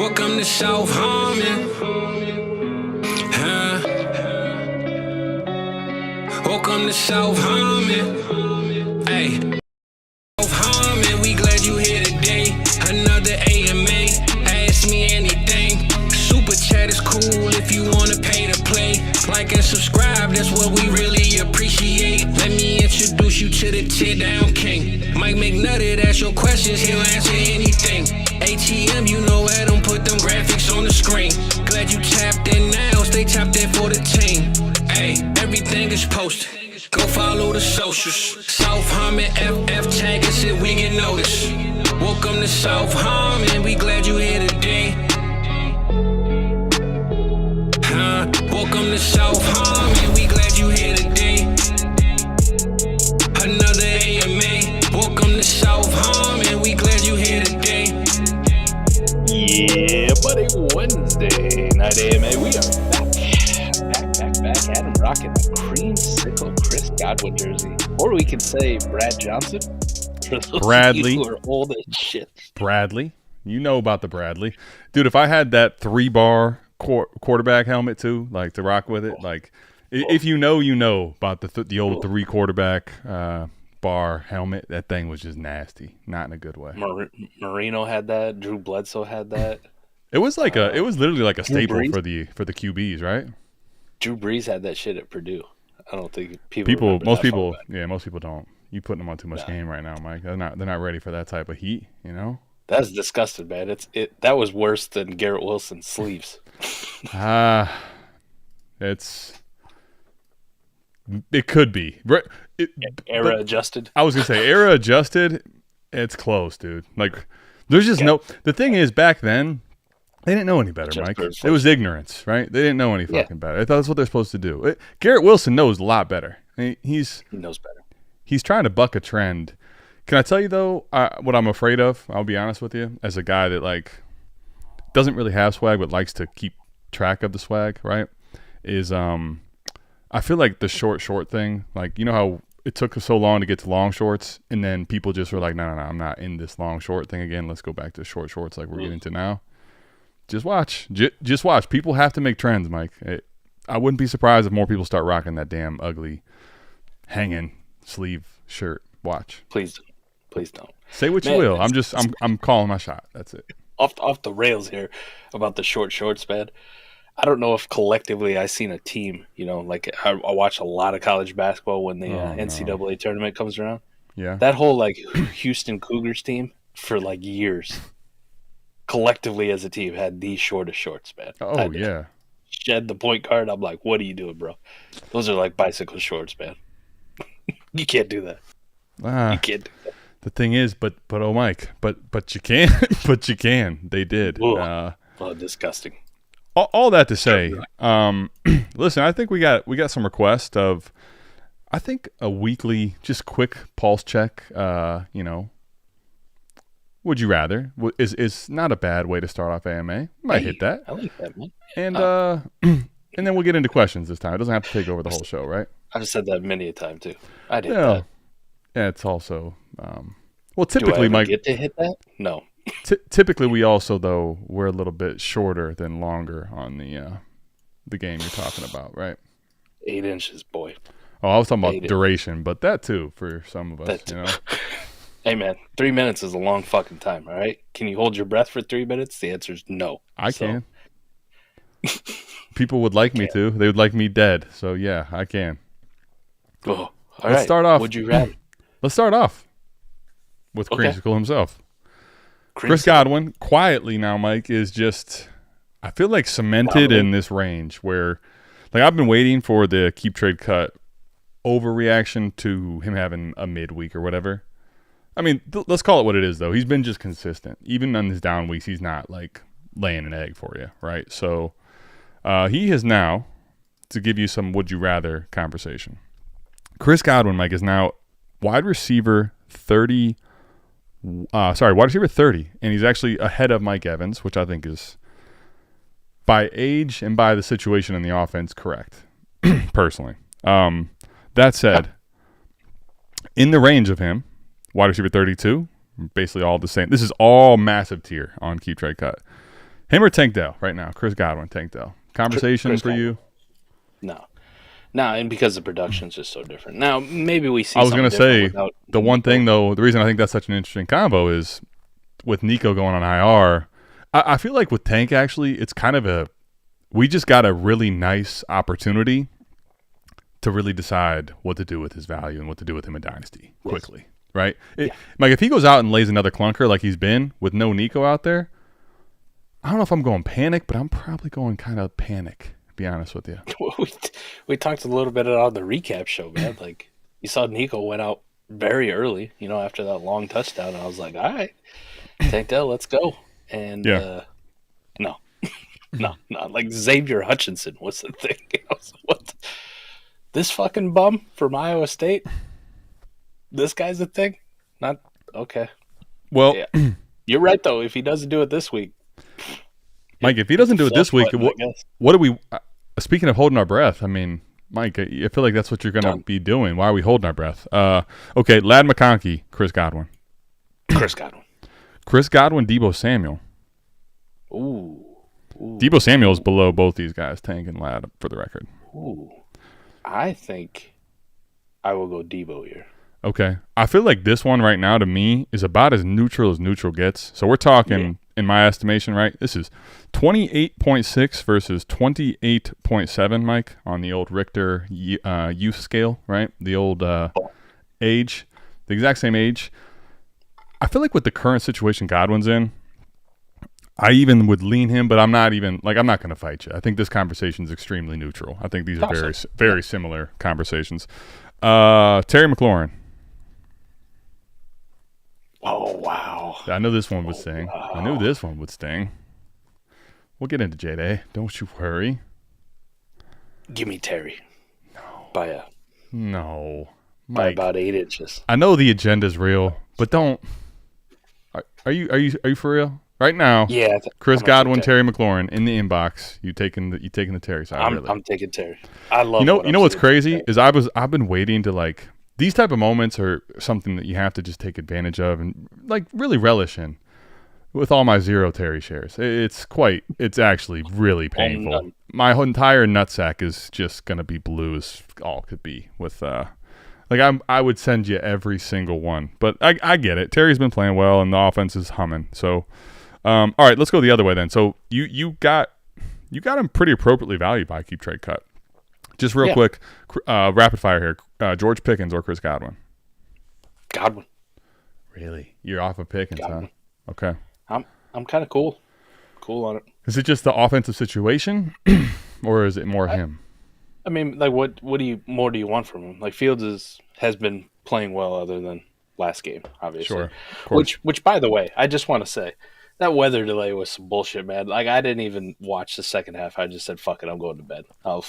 Welcome to South Harmon. Welcome to South Harmon. Hey, South Harmon, we glad you here today. Another AMA, ask me anything. Super chat is cool if you wanna pay to play. Like and subscribe, that's what we really appreciate. Let me introduce you to the tear down king. Mike McNutted, ask your questions, he'll answer anything. ATM, you know I don't put them graphics on the screen. Glad you tapped in now, stay tapped in for the team. Hey, everything is posted. Go follow the socials. South Harmon FF tag us if we get noticed. Welcome to South Harmon, we glad you here today. Welcome to South Harmon, we glad you here today. Another AMA, welcome to South Harmon, we glad you here today. Yeah, buddy, Wednesday night AMA, we are back, Adam rocking the creamsicle Chris Godwin jersey. Or we can say Brad Johnson. For those Bradley. Of you who are old as shit. Bradley. You know about the Bradley. Dude, if I had that 3-bar quarterback helmet too, like to rock with it, like if you know about the old 3 quarterback bar helmet, that thing was just nasty, not in a good way. Marino had that. Drew Bledsoe had that. It was like it was literally like a staple Brees? for the QBs, right? Drew Brees had that shit at Purdue. I don't think most people don't. You putting them on too much game right now, Mike. They're not ready for that type of heat, you know? That's disgusting, man. That was worse than Garrett Wilson's sleeves. It could be. Era adjusted. I was gonna say era adjusted. It's close, dude. Like there's just the thing is back then they didn't know any better, Mike. It was ignorance, right? They didn't know any fucking better. I thought that's what they're supposed to do. Garrett Wilson knows a lot better. He knows better. He's trying to buck a trend. Can I tell you though what I'm afraid of? I'll be honest with you, as a guy that like doesn't really have swag but likes to keep track of the swag, right? Is I feel like the short thing, like you know how it took so long to get to long shorts, and then people just were like, no, I'm not in this long short thing again. Let's go back to short shorts like we're getting to now. Just watch. Just watch. People have to make trends, Mike. I wouldn't be surprised if more people start rocking that damn ugly hanging sleeve shirt. Watch. Please don't. Say what you will. I'm calling my shot. That's it. Off the rails here about the short shorts, man. I don't know if collectively I've seen a team, you know, like I watch a lot of college basketball when the NCAA tournament comes around. Yeah. That whole like Houston Cougars team for like years, collectively as a team, had the shortest shorts, man. Oh, yeah. Shed the point guard. I'm like, what are you doing, bro? Those are like bicycle shorts, man. You can't do that. You can't do that. The thing is, but oh, Mike, but you can, but you can. They did. Disgusting. All that to say, listen, I think we got some requests of, I think a weekly, just quick pulse check. You know, would you rather is not a bad way to start off AMA. Might hit that. I like that, man. And and then we'll get into questions this time. It doesn't have to take over the whole show, right? I've said that many a time too. I did that. that. Yeah, it's also well, typically, Do I Mike, get to hit that? No. Typically, we also though we're a little bit shorter than longer on the game you're talking about, right? 8 inches, boy. Oh, I was talking about duration, but that too for some of us, you know. Hey man, 3 minutes is a long fucking time. All right, can you hold your breath for 3 minutes? The answer is no. I can. People would like me to. They would like me dead. So yeah, I can. Oh, Let's start off. Would you rather? Let's start off with Creamsicle himself. Chris Godwin, quietly now, Mike, is just, I feel like cemented in this range where, like, I've been waiting for the keep trade cut overreaction to him having a midweek or whatever. I mean, let's call it what it is, though. He's been just consistent. Even on his down weeks, he's not, like, laying an egg for you, right? So he has now, to give you some would you rather conversation, Chris Godwin, Mike, is now wide receiver 30. Wide receiver 30, and he's actually ahead of Mike Evans, which I think is, by age and by the situation in the offense, correct, personally. That said, in the range of him, wide receiver 32, basically all the same. This is all massive tier on keep trade cut. Him or Tank Dell right now? Chris Godwin, Tank Dell. Conversation Chris for Godwin. you? No, and because the production's just so different. Now, maybe we see. I was going to say the one thing though. The reason I think that's such an interesting combo is with Nico going on IR. I feel like with Tank actually, it's kind of we just got a really nice opportunity to really decide what to do with his value and what to do with him in Dynasty quickly, right? Like if he goes out and lays another clunker like he's been with no Nico out there, I don't know if I'm going panic, but I'm probably going kind of panic, to be honest with you. We talked a little bit on the recap show, man. Like you saw Nico went out very early, after that long touchdown. And I was like, all right, Tank Dell, let's go. And no. Like Xavier Hutchinson was the thing. I was like, what? This fucking bum from Iowa State? This guy's the thing? Not okay. Well, you're right though. If he doesn't do it this week, Mike, if he doesn't do it this week, what do we? Speaking of holding our breath, I mean, Mike, I feel like that's what you're going to be doing. Why are we holding our breath? Okay, Ladd McConkey, Chris Godwin, Deebo Samuel. Ooh. Deebo Samuel is below both these guys, Tank and Ladd, for the record. Ooh. I think I will go Deebo here. Okay. I feel like this one right now to me is about as neutral gets. So we're talking, in my estimation, right? This is 28.6 versus 28.7, Mike, on the old Richter youth scale, right? The old age, the exact same age. I feel like with the current situation Godwin's in, I even would lean him, but I'm not going to fight you. I think this conversation is extremely neutral. I think these are very similar conversations. Terry McLaurin. Oh, wow. I know this one would sting. Wow. I knew this one would sting. We'll get into J-Day. Don't you worry. Give me Terry. No. No. Mike, by about 8 inches. I know the agenda's real, but don't. Are you for real? Right now, Chris Godwin, Terry McLaurin in the inbox. You taking the Terry side? I'm taking Terry. I love. You know what's crazy is I've been waiting to like these type of moments are something that you have to just take advantage of and like really relish in. With all my 0 Terry shares, it's actually really painful. My entire nutsack is just gonna be blue as all could be with I would send you every single one, but I get it. Terry's been playing well and the offense is humming. So. All right, let's go the other way then. So you got him pretty appropriately valued by Keep Trade Cut. Just real quick, rapid fire here. George Pickens or Chris Godwin? Godwin. Really? You're off of Pickens, Godwin. Huh? Okay. I'm kind of cool on it. Is it just the offensive situation, or is it more him? I mean, like what do you want from him? Like Fields has been playing well, other than last game, obviously. Sure. Which by the way, I just want to say. That weather delay was some bullshit, man. Like, I didn't even watch the second half. I just said, fuck it, I'm going to bed. I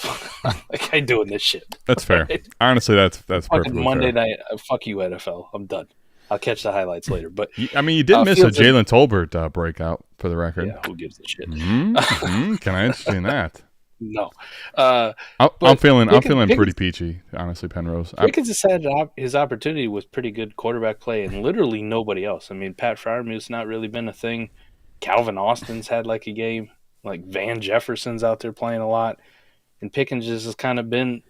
ain't doing this shit. That's fair. Right? Honestly, that's perfectly Monday fair. night, fuck you, NFL. I'm done. I'll catch the highlights later. But I mean, you did miss a Jalen Tolbert breakout, for the record. Yeah, who gives a shit? Mm-hmm. Can I interest you in that? No. I'm feeling pretty peachy, honestly, Penrose. Pickens has had his opportunity with pretty good quarterback play and literally nobody else. I mean, Pat Fryermuth's not really been a thing. Calvin Austin's had like a game. Like Van Jefferson's out there playing a lot. And Pickens just has kind of been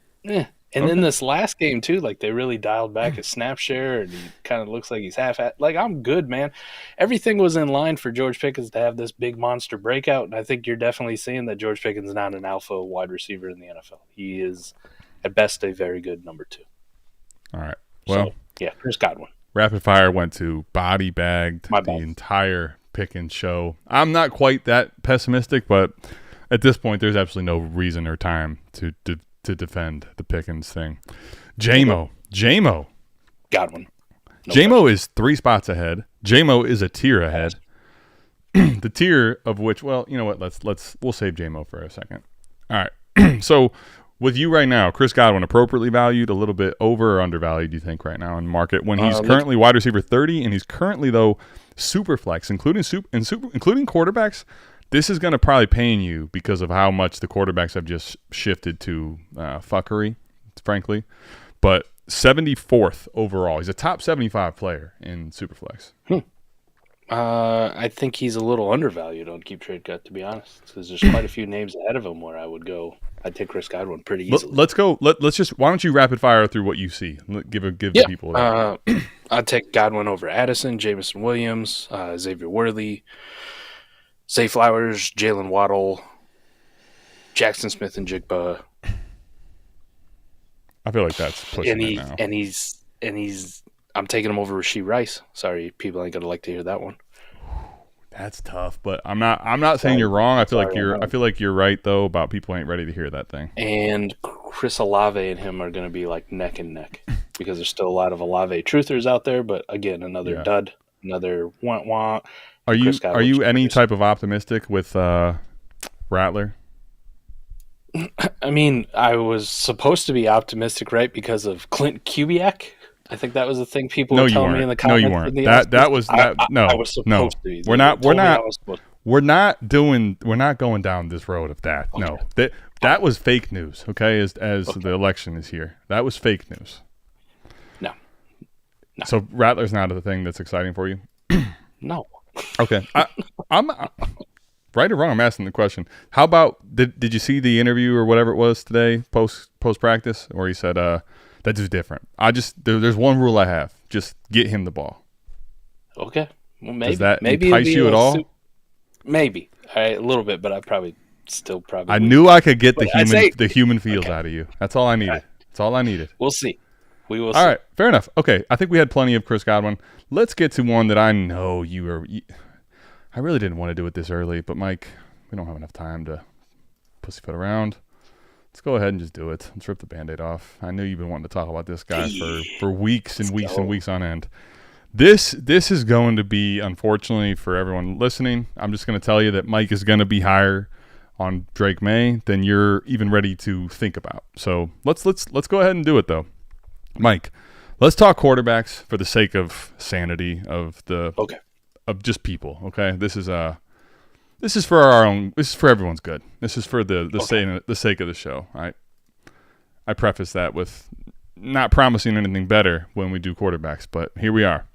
And then this last game, too, like they really dialed back his snap share, and he kind of looks like he's half-at. Like, I'm good, man. Everything was in line for George Pickens to have this big monster breakout, and I think you're definitely seeing that George Pickens is not an alpha wide receiver in the NFL. He is, at best, a very good number 2. All right. Well, Chris Godwin. Rapid Fire went to body-bagged the entire Pickens show. I'm not quite that pessimistic, but at this point, there's absolutely no reason or time to defend the Pickens thing. J-Mo. Godwin. J-Mo is 3 spots ahead. J-Mo is a tier ahead. The tier of which, well, you know what? We'll save J-Mo for a second. All right. So with you right now, Chris Godwin appropriately valued, a little bit over or undervalued, you think, right now in market when he's currently wide receiver 30, and he's currently though super flex, including quarterbacks. This is going to probably pain you because of how much the quarterbacks have just shifted to fuckery, frankly. But 74th overall. He's a top 75 player in Superflex. I think he's a little undervalued on Keep Trade Cut, to be honest, because there's quite a few names ahead of him where I'd take Chris Godwin pretty easily. Let's go. Let's just. Why don't you rapid fire through what you see? Give the people. I'd take Godwin over Addison, Jameson Williams, Xavier Worthy, Zay Flowers, Jalen Waddle, Jackson Smith, and Jigba. I feel like that's pushing it now. And he's. I'm taking him over Rashee Rice. Sorry, people ain't gonna like to hear that one. That's tough, but I'm not saying you're wrong. I feel like you're right though about people ain't ready to hear that thing. And Chris Olave and him are going to be like neck and neck because there's still a lot of Olave truthers out there. But again, another dud, another wah. Are you any type of optimistic with Rattler? I mean, I was supposed to be optimistic, right? Because of Clint Kubiak. I think that was the thing people were telling me in the comments. No, you weren't. That was that. I was supposed to be. We're not going down this road of that. Okay. No, that was fake news. Okay, as the election is here, that was fake news. No. So Rattler's not a thing that's exciting for you. No. Okay, I'm right or wrong. I'm asking the question. How about did you see the interview or whatever it was today post practice where he said that is different. There's one rule I have. Just get him the ball. Okay. Well, maybe. Does that entice you at all? Maybe. A little bit, but I I knew I could get the human feels out of you. That's all I needed. Right. That's all I needed. We'll see. We will see. All right. Fair enough. Okay. I think we had plenty of Chris Godwin. Let's get to one that I know I really didn't want to do it this early, but Mike, we don't have enough time to pussyfoot around. Let's go ahead and just do it. Let's rip the Band-Aid off. I knew you've been wanting to talk about this guy for weeks and weeks and weeks on end. This is going to be, unfortunately, for everyone listening, I'm just going to tell you that Mike is going to be higher on Drake Maye than you're even ready to think about. So let's go ahead and do it, though. Mike, let's talk quarterbacks for the sake of sanity of just people. Okay, this is for our own. This is for everyone's good. This is for the sake of the show. I preface that with not promising anything better when we do quarterbacks, but here we are.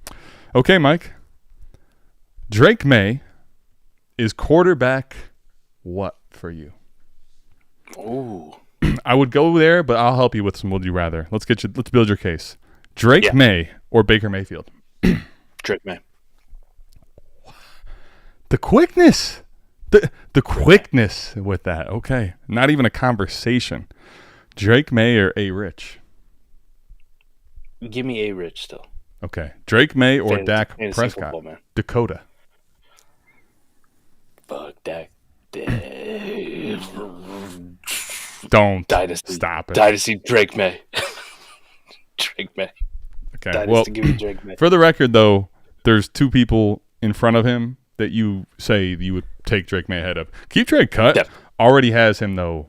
Okay, Mike. Drake Maye is quarterback what for you? Ooh. I would go there, but I'll help you with some would you rather. Let's build your case. Drake Maye or Baker Mayfield? Drake Maye. The quickness. The quickness with that. Okay. Not even a conversation. Drake Maye or A. Rich? Give me A. Rich still. Okay. Drake Maye or Dak Prescott? Football, Dakota. Fuck Dak. Don't. Dynasty. Stop it. Dynasty Drake Maye. Drake Maye. Okay. Dynasty, give me Drake Maye. For the record, though, there's two people in front of him that you say you would take Drake Maye ahead of. Keep Trade Cut already has him, though.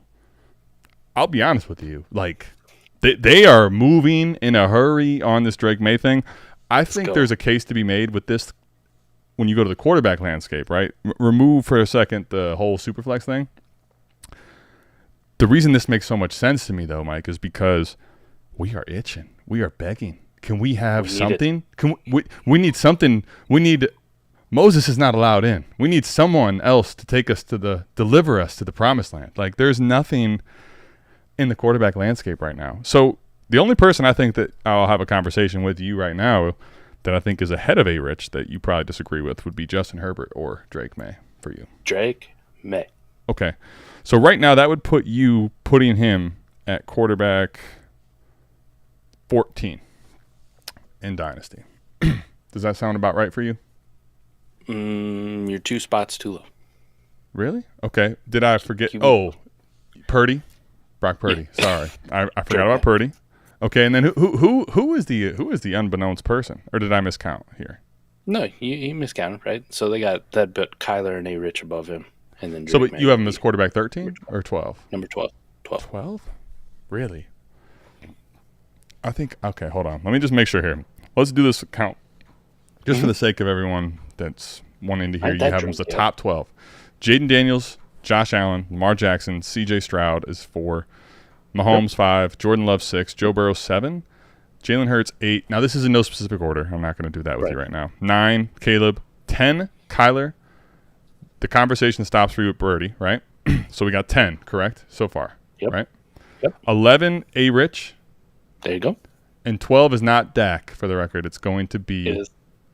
I'll be honest with you. Like, they are moving in a hurry on this Drake Maye thing. I think there's a case to be made with this when you go to the quarterback landscape, right? Remove for a second the whole Superflex thing. The reason this makes so much sense to me, though, Mike, is because we are itching. We are begging. Can we have something? We need something. We need... Moses is not allowed in. We need someone else to deliver us to the promised land. Like, there's nothing in the quarterback landscape right now. So the only person I think that I'll have a conversation with you right now that I think is ahead of A-Rich that you probably disagree with would be Justin Herbert or Drake Maye for you. Drake Maye. Okay. So right now that would put you putting him at quarterback 14 in Dynasty. Does that sound about right for you? You're 2 spots too low. Really? Okay. Did I forget? Oh, Purdy, Brock Purdy. Sorry, I forgot about Purdy. Okay, and then who is the unbeknownst person, or did I miscount here? No, you miscounted, right? So they got that, but Kyler and A. Rich above him, and then Drake Maye. You have him as quarterback 13 or 12? Number 12. 12? Really? I think. Okay, hold on. Let me just make sure here. Let's do this count, just for the sake of everyone that's wanting to hear you have him as the top 12. Jayden Daniels, Josh Allen, Lamar Jackson, C.J. Stroud is 4. Mahomes 5. Jordan Love 6. Joe Burrow 7. Jalen Hurts 8. Now, this is in no specific order. I'm not going to do that with you right now. 9. Caleb. 10, Kyler. The conversation stops for you at Birdie, right? So we got 10, correct, so far, right? Yep. 11, A-Rich. There you go. And 12 is not Dak, for the record. It's going to be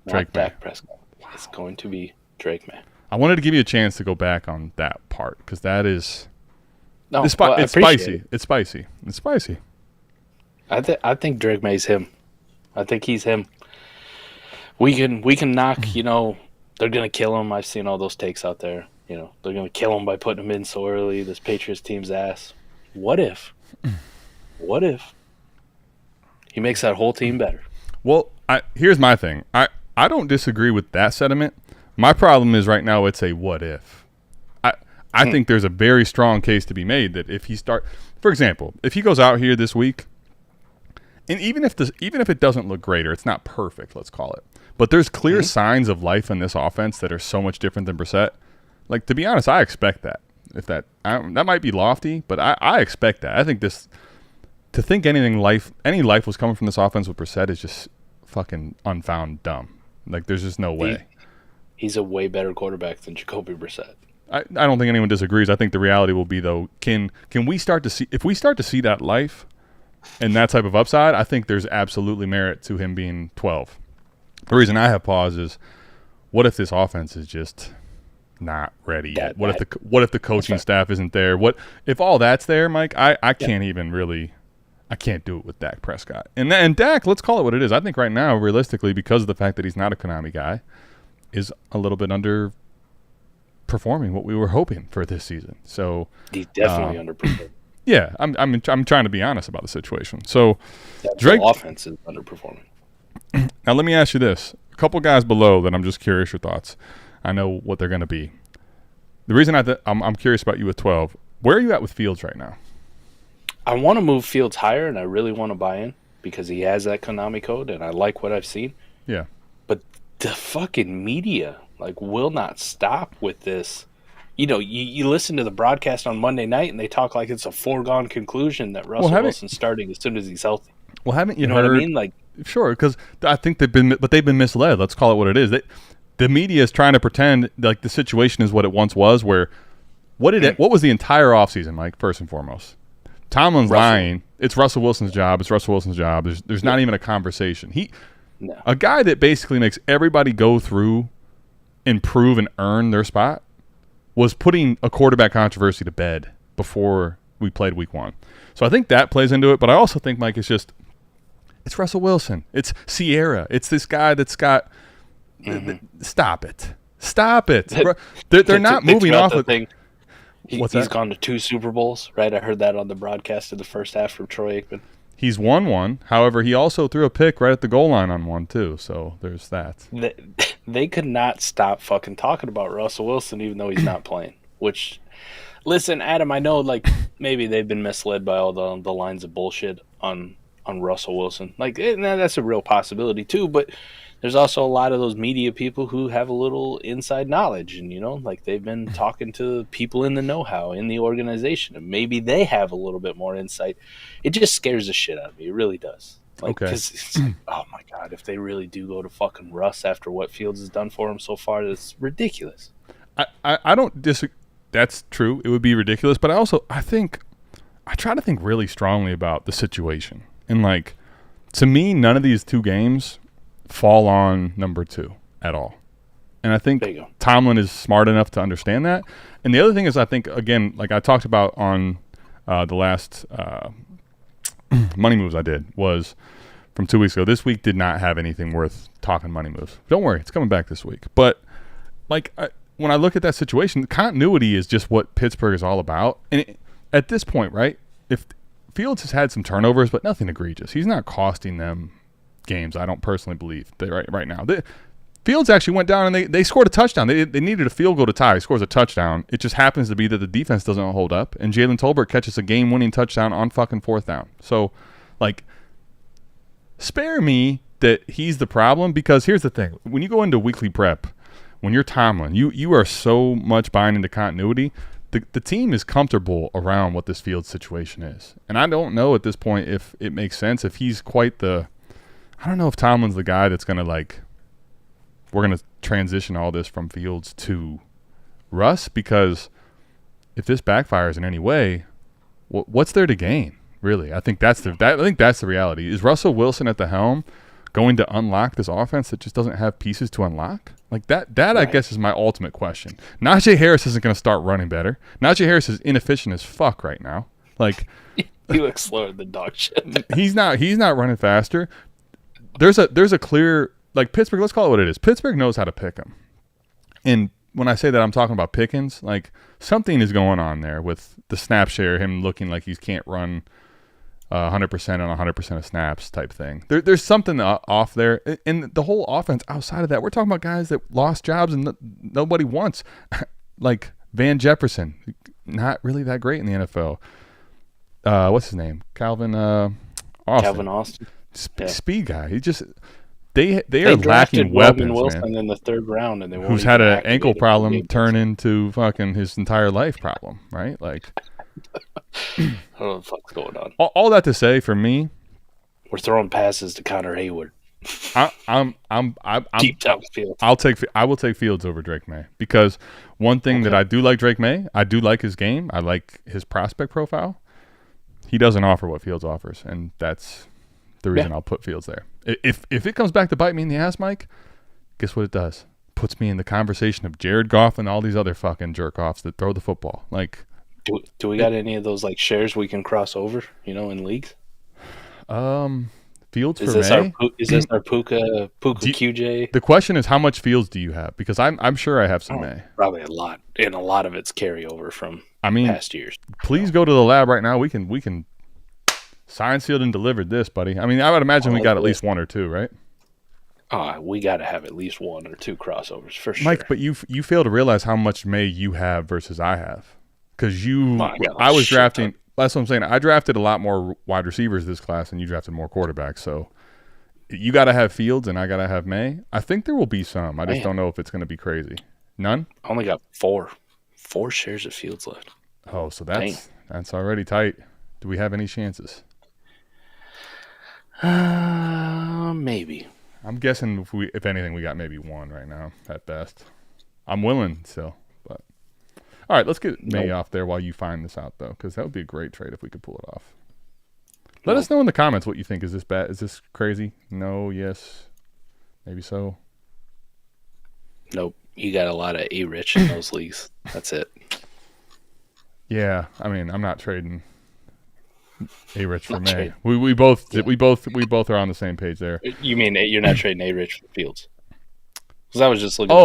Drake Maye. Dak Prescott. It's going to be Drake Maye. I wanted to give you a chance to go back on that part because that is it's spicy. It's spicy. It's spicy. I think Drake Maye's him. I think he's him. We can knock, they're going to kill him. I've seen all those takes out there. They're going to kill him by putting him in so early, this Patriots team's ass. What if he makes that whole team better? Well, here's my thing. I don't disagree with that sentiment. My problem is right now it's a what if. I think there's a very strong case to be made that if he for example, if he goes out here this week, and even if it doesn't look great or it's not perfect, let's call it, but there's clear signs of life in this offense that are so much different than Brissett. Like, to be honest, I expect that. That might be lofty, but I expect that. I think to think any life was coming from this offense with Brissett is just fucking unfound dumb. Like, there's just no way. He's a way better quarterback than Jacoby Brissett. I don't think anyone disagrees. I think the reality will be, though, can we start to see – if we start to see that life and that type of upside, I think there's absolutely merit to him being 12. The reason I have pause is, what if this offense is just not ready yet? What if the coaching staff isn't there? What if all that's there, Mike? I can't even really – I can't do it with Dak Prescott. And Dak, let's call it what it is. I think right now, realistically, because of the fact that he's not a Konami guy, is a little bit underperforming what we were hoping for this season. So he's definitely underperforming. Yeah, I'm trying to be honest about the situation. So Drake offense is underperforming. Now let me ask you this: a couple guys below that I'm just curious your thoughts. I know what they're going to be. The reason I'm curious about you with 12. Where are you at with Fields right now? I want to move Fields higher, and I really want to buy in because he has that Konami code, and I like what I've seen. Yeah. But the fucking media, will not stop with this. You listen to the broadcast on Monday night, and they talk like it's a foregone conclusion that Russell Wilson's starting as soon as he's healthy. Well, haven't you heard? What I mean? Sure, because I think they've been misled. Let's call it what it is. The media is trying to pretend like the situation is what it once was. Where what was the entire offseason, Mike? First and foremost, Tomlin's lying. It's Russell Wilson's job. It's Russell Wilson's job. There's not even a conversation. A guy that basically makes everybody go through, improve, and earn their spot was putting a quarterback controversy to bed before we played week 1. So I think that plays into it. But I also think, Mike, it's Russell Wilson. It's Sierra. It's this guy that's got Stop it. They're not moving off of thing. He's gone to 2 Super Bowls, right? I heard that on the broadcast in the first half from Troy Aikman. He's won one. However, he also threw a pick right at the goal line on one, too. So there's that. They could not stop fucking talking about Russell Wilson, even though he's not playing. Which, listen, Adam, I know maybe they've been misled by all the lines of bullshit on Russell Wilson. That's a real possibility, too. But there's also a lot of those media people who have a little inside knowledge. And, they've been talking to people in the know-how in the organization. And maybe they have a little bit more insight. It just scares the shit out of me. It really does. Because it's oh, my God, if they really do go to fucking Russ after what Fields has done for him so far, that's ridiculous. I don't disagree. That's true. It would be ridiculous. But I try to think really strongly about the situation. And, to me, none of these 2 games fall on number 2 at all. And I think Tomlin is smart enough to understand that. And the other thing is, I think, again, like I talked about on the last money moves I did, was from 2 weeks ago. This week did not have anything worth talking money moves. Don't worry, it's coming back this week. But when I look at that situation, continuity is just what Pittsburgh is all about. And at this point, right, if Fields has had some turnovers, but nothing egregious. He's not costing them games, I don't personally believe, right now. Fields actually went down and they scored a touchdown. They needed a field goal to tie. He scores a touchdown. It just happens to be that the defense doesn't hold up, and Jalen Tolbert catches a game-winning touchdown on fucking 4th down. So, spare me that he's the problem, because here's the thing. When you go into weekly prep, when you're Tomlin, you are so much buying into continuity. The team is comfortable around what this Fields situation is. And I don't know at this point if it makes sense, if he's quite the – I don't know if Tomlin's the guy that's going to, we're going to transition all this from Fields to Russ, because if this backfires in any way, what's there to gain, really? I think that's the reality. Is Russell Wilson at the helm going to unlock this offense that just doesn't have pieces to unlock? Like that right. I guess is my ultimate question. Najee Harris isn't going to start running better. Najee Harris is inefficient as fuck right now. Like you exploded the dog shit. he's not running faster. There's a clear, like, Pittsburgh, let's call it what it is. Pittsburgh knows how to pick him. And when I say that, I'm talking about Pickens. Like, something is going on there with the snap share, him looking like he can't run 100% on 100% of snaps type thing. There's something off there. And the whole offense outside of that, we're talking about guys that lost jobs and nobody wants. Like Van Jefferson, not really that great in the NFL. What's his name? Calvin Austin. Calvin Austin. Speed guy. He just they are lacking weapons, Wilson man. In the third round, and who's had an ankle problem turn into fucking his entire life problem, right? Like, I don't know what the fuck's going on. All that to say, for me, we're throwing passes to Connor Hayward. I'm deep down Fields. I will take Fields over Drake Maye, because one thing that I do like Drake Maye, I do like his game. I like his prospect profile. He doesn't offer what Fields offers, and that's the reason I'll put Fields there. If it comes back to bite me in the ass, Mike, guess what it does? Puts me in the conversation of Jared Goff and all these other fucking jerk-offs that throw the football. Like, do we got any of those like shares we can cross over, in leagues? Fields for Maye? Is this our Puka QJ? The question is, how much Fields do you have? Because I'm sure I have some Maye. Probably a lot, and a lot of it's carryover from past years. Please go to the lab right now. We can sign, sealed, and delivered this, buddy. I mean, I would imagine we got at least one or two, right? We got to have at least one or two crossovers for sure. Mike, but you fail to realize how much Maye you have versus I have. Because I was drafting. That's what I'm saying. I drafted a lot more wide receivers this class, and you drafted more quarterbacks. So you got to have Fields, and I got to have Maye. I think there will be some. I just don't know if it's going to be crazy. None? I only got four shares of Fields left. Oh, so that's already tight. Do we have any chances? Maybe. I'm guessing if anything, we got maybe one right now at best. I'm willing still, but all right, let's get Maye off there while you find this out, though, because that would be a great trade if we could pull it off. Let us know in the comments what you think. Is this bad? Is this crazy? No, yes, maybe so. Nope. You got a lot of A-Rich in those leagues. That's it. Yeah, I mean, I'm not trading A-Rich for Maye. We both are on the same page there. You mean you're not trading A-Rich for Fields? Because I was just looking.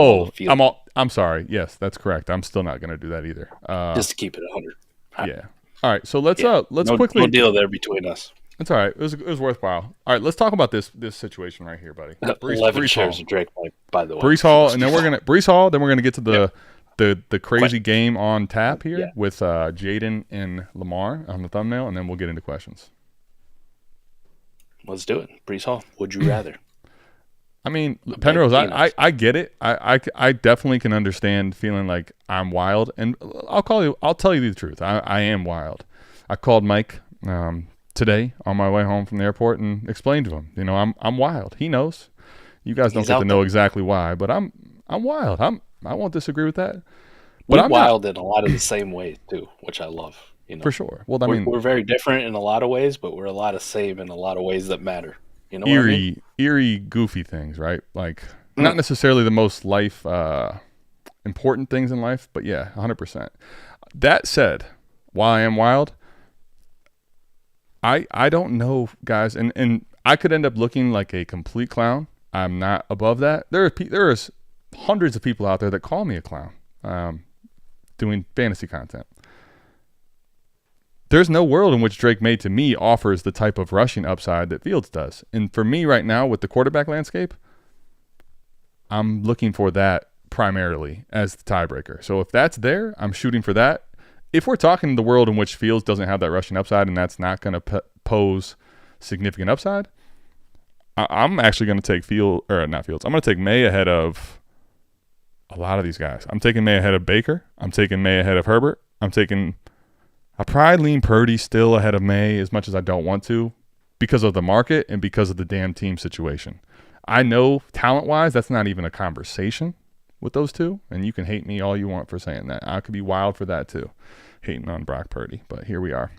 I'm sorry. Yes, that's correct. I'm still not going to do that either. Just to keep it 100. Yeah. All right. So let's quickly. No deal there between us. It's all right. It was worthwhile. All right. Let's talk about this situation right here, buddy. 11 shares of Drake, by the way. Breece Hall, and then we're gonna get to the crazy game on tap here with Jayden and Lamar on the thumbnail, and then we'll get into questions. Let's do it. Breece Hall, would you rather? I mean, Penrose, I get it. I definitely can understand feeling like I'm wild, and I'll tell you the truth. I am wild. I called Mike today on my way home from the airport and explained to him, I'm wild. He knows. You guys don't get to know exactly why, but I'm wild. I won't disagree with that. But I'm wild in a lot of the same ways too, which I love. For sure. Well, we're very different in a lot of ways, but we're a lot of same in a lot of ways that matter. Eerie, goofy things, right? Like not necessarily the most life important things in life, but yeah, 100%. That said, while I am wild, I don't know, guys, and I could end up looking like a complete clown. I'm not above that. There is hundreds of people out there that call me a clown doing fantasy content. There's no world in which Drake Maye, to me, offers the type of rushing upside that Fields does. And for me right now with the quarterback landscape, I'm looking for that primarily as the tiebreaker. So if that's there, I'm shooting for that. If we're talking the world in which Fields doesn't have that rushing upside and that's not going to pose significant upside, I'm actually going to take I'm going to take Maye ahead of a lot of these guys. I'm taking Maye ahead of Baker. I'm taking Maye ahead of Herbert. I probably lean Purdy still ahead of Maye as much as I don't want to because of the market and because of the damn team situation. I know talent-wise, that's not even a conversation with those two, and you can hate me all you want for saying that. I could be wild for that too, hating on Brock Purdy, but here we are.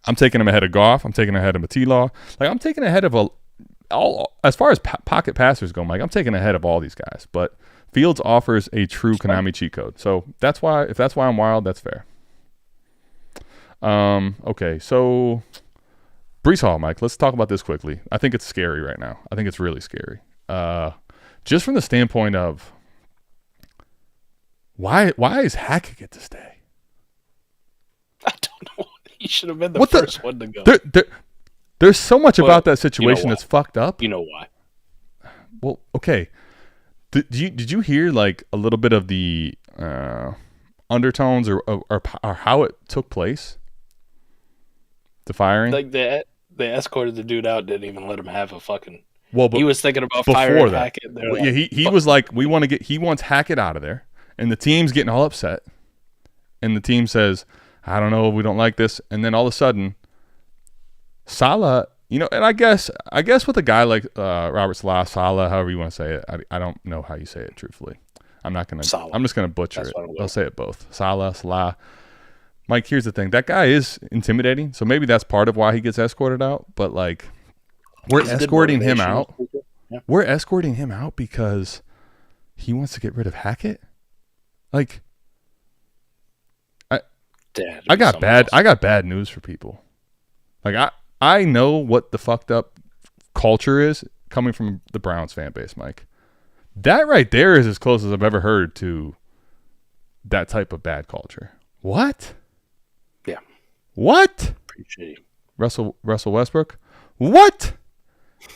I'm taking him ahead of Goff. I'm taking him ahead of T-Law. Like, I'm taking ahead of all as far as pocket passers go, Mike. I'm taking ahead of all these guys, but Fields offers a true Konami cheat code. So that's why, if that's why I'm wild, that's fair. Okay, so Breece Hall, Mike. Let's talk about this quickly. I think it's scary right now. I think it's really scary. Just from the standpoint of why is Hackett get to stay? I don't know. He should have been the first one to go. There's so much about that situation that's fucked up. You know why? Well, okay. Did you hear like a little bit of the undertones or how it took place? The firing? Like they escorted the dude out, didn't even let him have a fucking. Well, but he was thinking about firing Hackett. Well, like, yeah, he was like, he wants Hackett out of there, and the team's getting all upset, and the team says, I don't know, we don't like this, and then all of a sudden, Saleh, and I guess with a guy like Robert Saleh, however you want to say it, I don't know how you say it truthfully. I'm just gonna butcher it. I'll say it both. Saleh. Mike, here's the thing. That guy is intimidating, so maybe that's part of why he gets escorted out. But like, we're escorting him out. Yeah. We're escorting him out because he wants to get rid of Hackett. Like, I got bad news for people. Like, I know what the fucked up culture is coming from the Browns fan base, Mike. That right there is as close as I've ever heard to that type of bad culture. What? Yeah. What? Appreciate it. Russell Westbrook? What?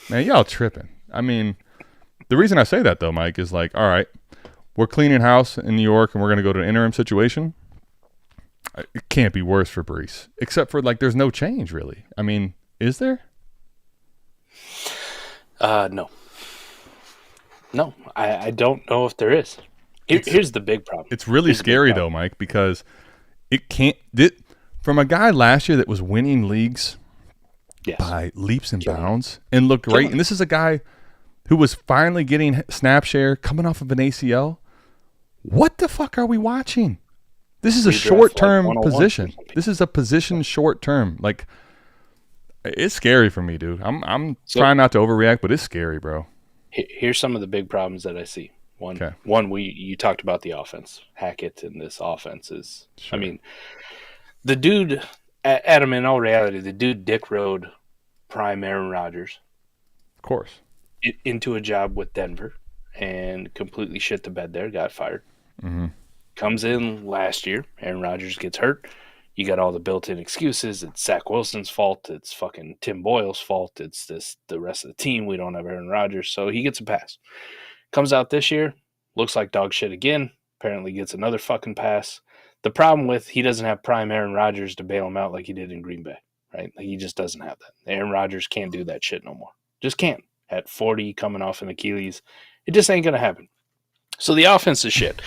Man, y'all tripping. I mean, the reason I say that though, Mike, is like, all right, we're cleaning house in New York and we're going to go to an interim situation. It can't be worse for Breece, except for like, there's no change really. I mean, is there? No, I don't know if there is. Here's the big problem. It's really scary though, Mike, because it can't. From a guy last year that was winning leagues by leaps and bounds and looked great, and this is a guy who was finally getting snap share coming off of an ACL. What the fuck are we watching? This is a short-term position. This is a position short-term. Like, it's scary for me, dude. I'm trying not to overreact, but it's scary, bro. Here's some of the big problems that I see. One, you talked about the offense. Hackett in this offense is, I mean, the dude, Adam, in all reality, the dude dick rode prime Aaron Rodgers. Of course. Into a job with Denver and completely shit the bed there, got fired. Mm-hmm. Comes in last year, Aaron Rodgers gets hurt. You got all the built-in excuses. It's Zach Wilson's fault. It's fucking Tim Boyle's fault. It's the rest of the team. We don't have Aaron Rodgers, so he gets a pass. Comes out this year, looks like dog shit again. Apparently gets another fucking pass. The problem with he doesn't have prime Aaron Rodgers to bail him out like he did in Green Bay, right? Like he just doesn't have that. Aaron Rodgers can't do that shit no more. Just can't. At 40, coming off an Achilles, it just ain't gonna happen. So the offense is shit.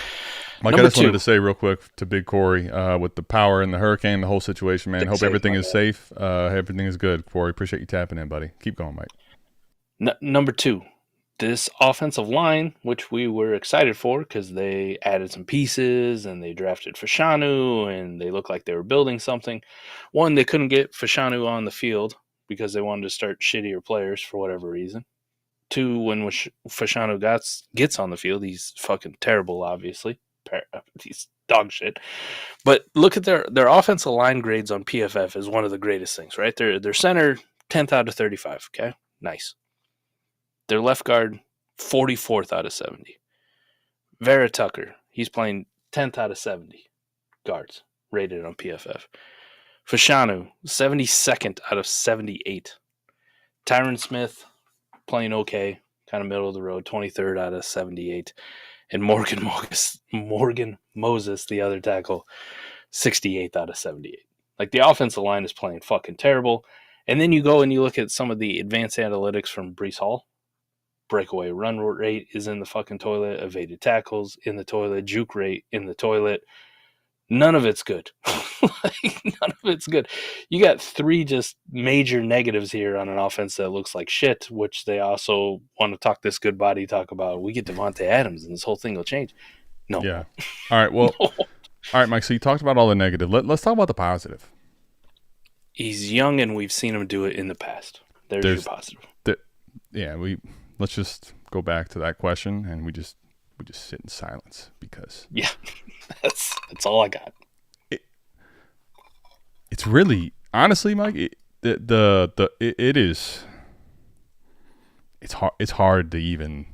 Mike, I just wanted to say real quick to Big Corey, with the power and the hurricane, the whole situation, man. Hope everything is safe. Everything is good, Corey. Appreciate you tapping in, buddy. Keep going, Mike. Number two, this offensive line, which we were excited for because they added some pieces and they drafted Fashanu and they looked like they were building something. One, they couldn't get Fashanu on the field because they wanted to start shittier players for whatever reason. Two, when Fashanu gets on the field, he's fucking terrible, obviously. He's dog shit. But look at their offensive line grades on PFF is one of the greatest things, right? Their center, 10th out of 35, okay? Nice. Their left guard, 44th out of 70. Vera Tucker, he's playing 10th out of 70 guards rated on PFF. Fashanu, 72nd out of 78. Tyron Smith, playing okay, kind of middle of the road, 23rd out of 78. And Morgan Moses, the other tackle, 68th out of 78. Like, the offensive line is playing fucking terrible. And then you go and you look at some of the advanced analytics from Breece Hall. Breakaway run rate is in the fucking toilet. Evaded tackles in the toilet. Juke rate in the toilet. None of it's good. None of it's good. You got 3 just major negatives here on an offense that looks like shit, which they also want to talk this good body talk about. We get Devontae Adams and this whole thing will change. No. Yeah. All right. Well, all right, Mike. So you talked about all the negative. Let's talk about the positive. He's young and we've seen him do it in the past. There's your positive. Let's just go back to that question and we just sit in silence because that's all I got. It's really honestly, Mike. It's hard to even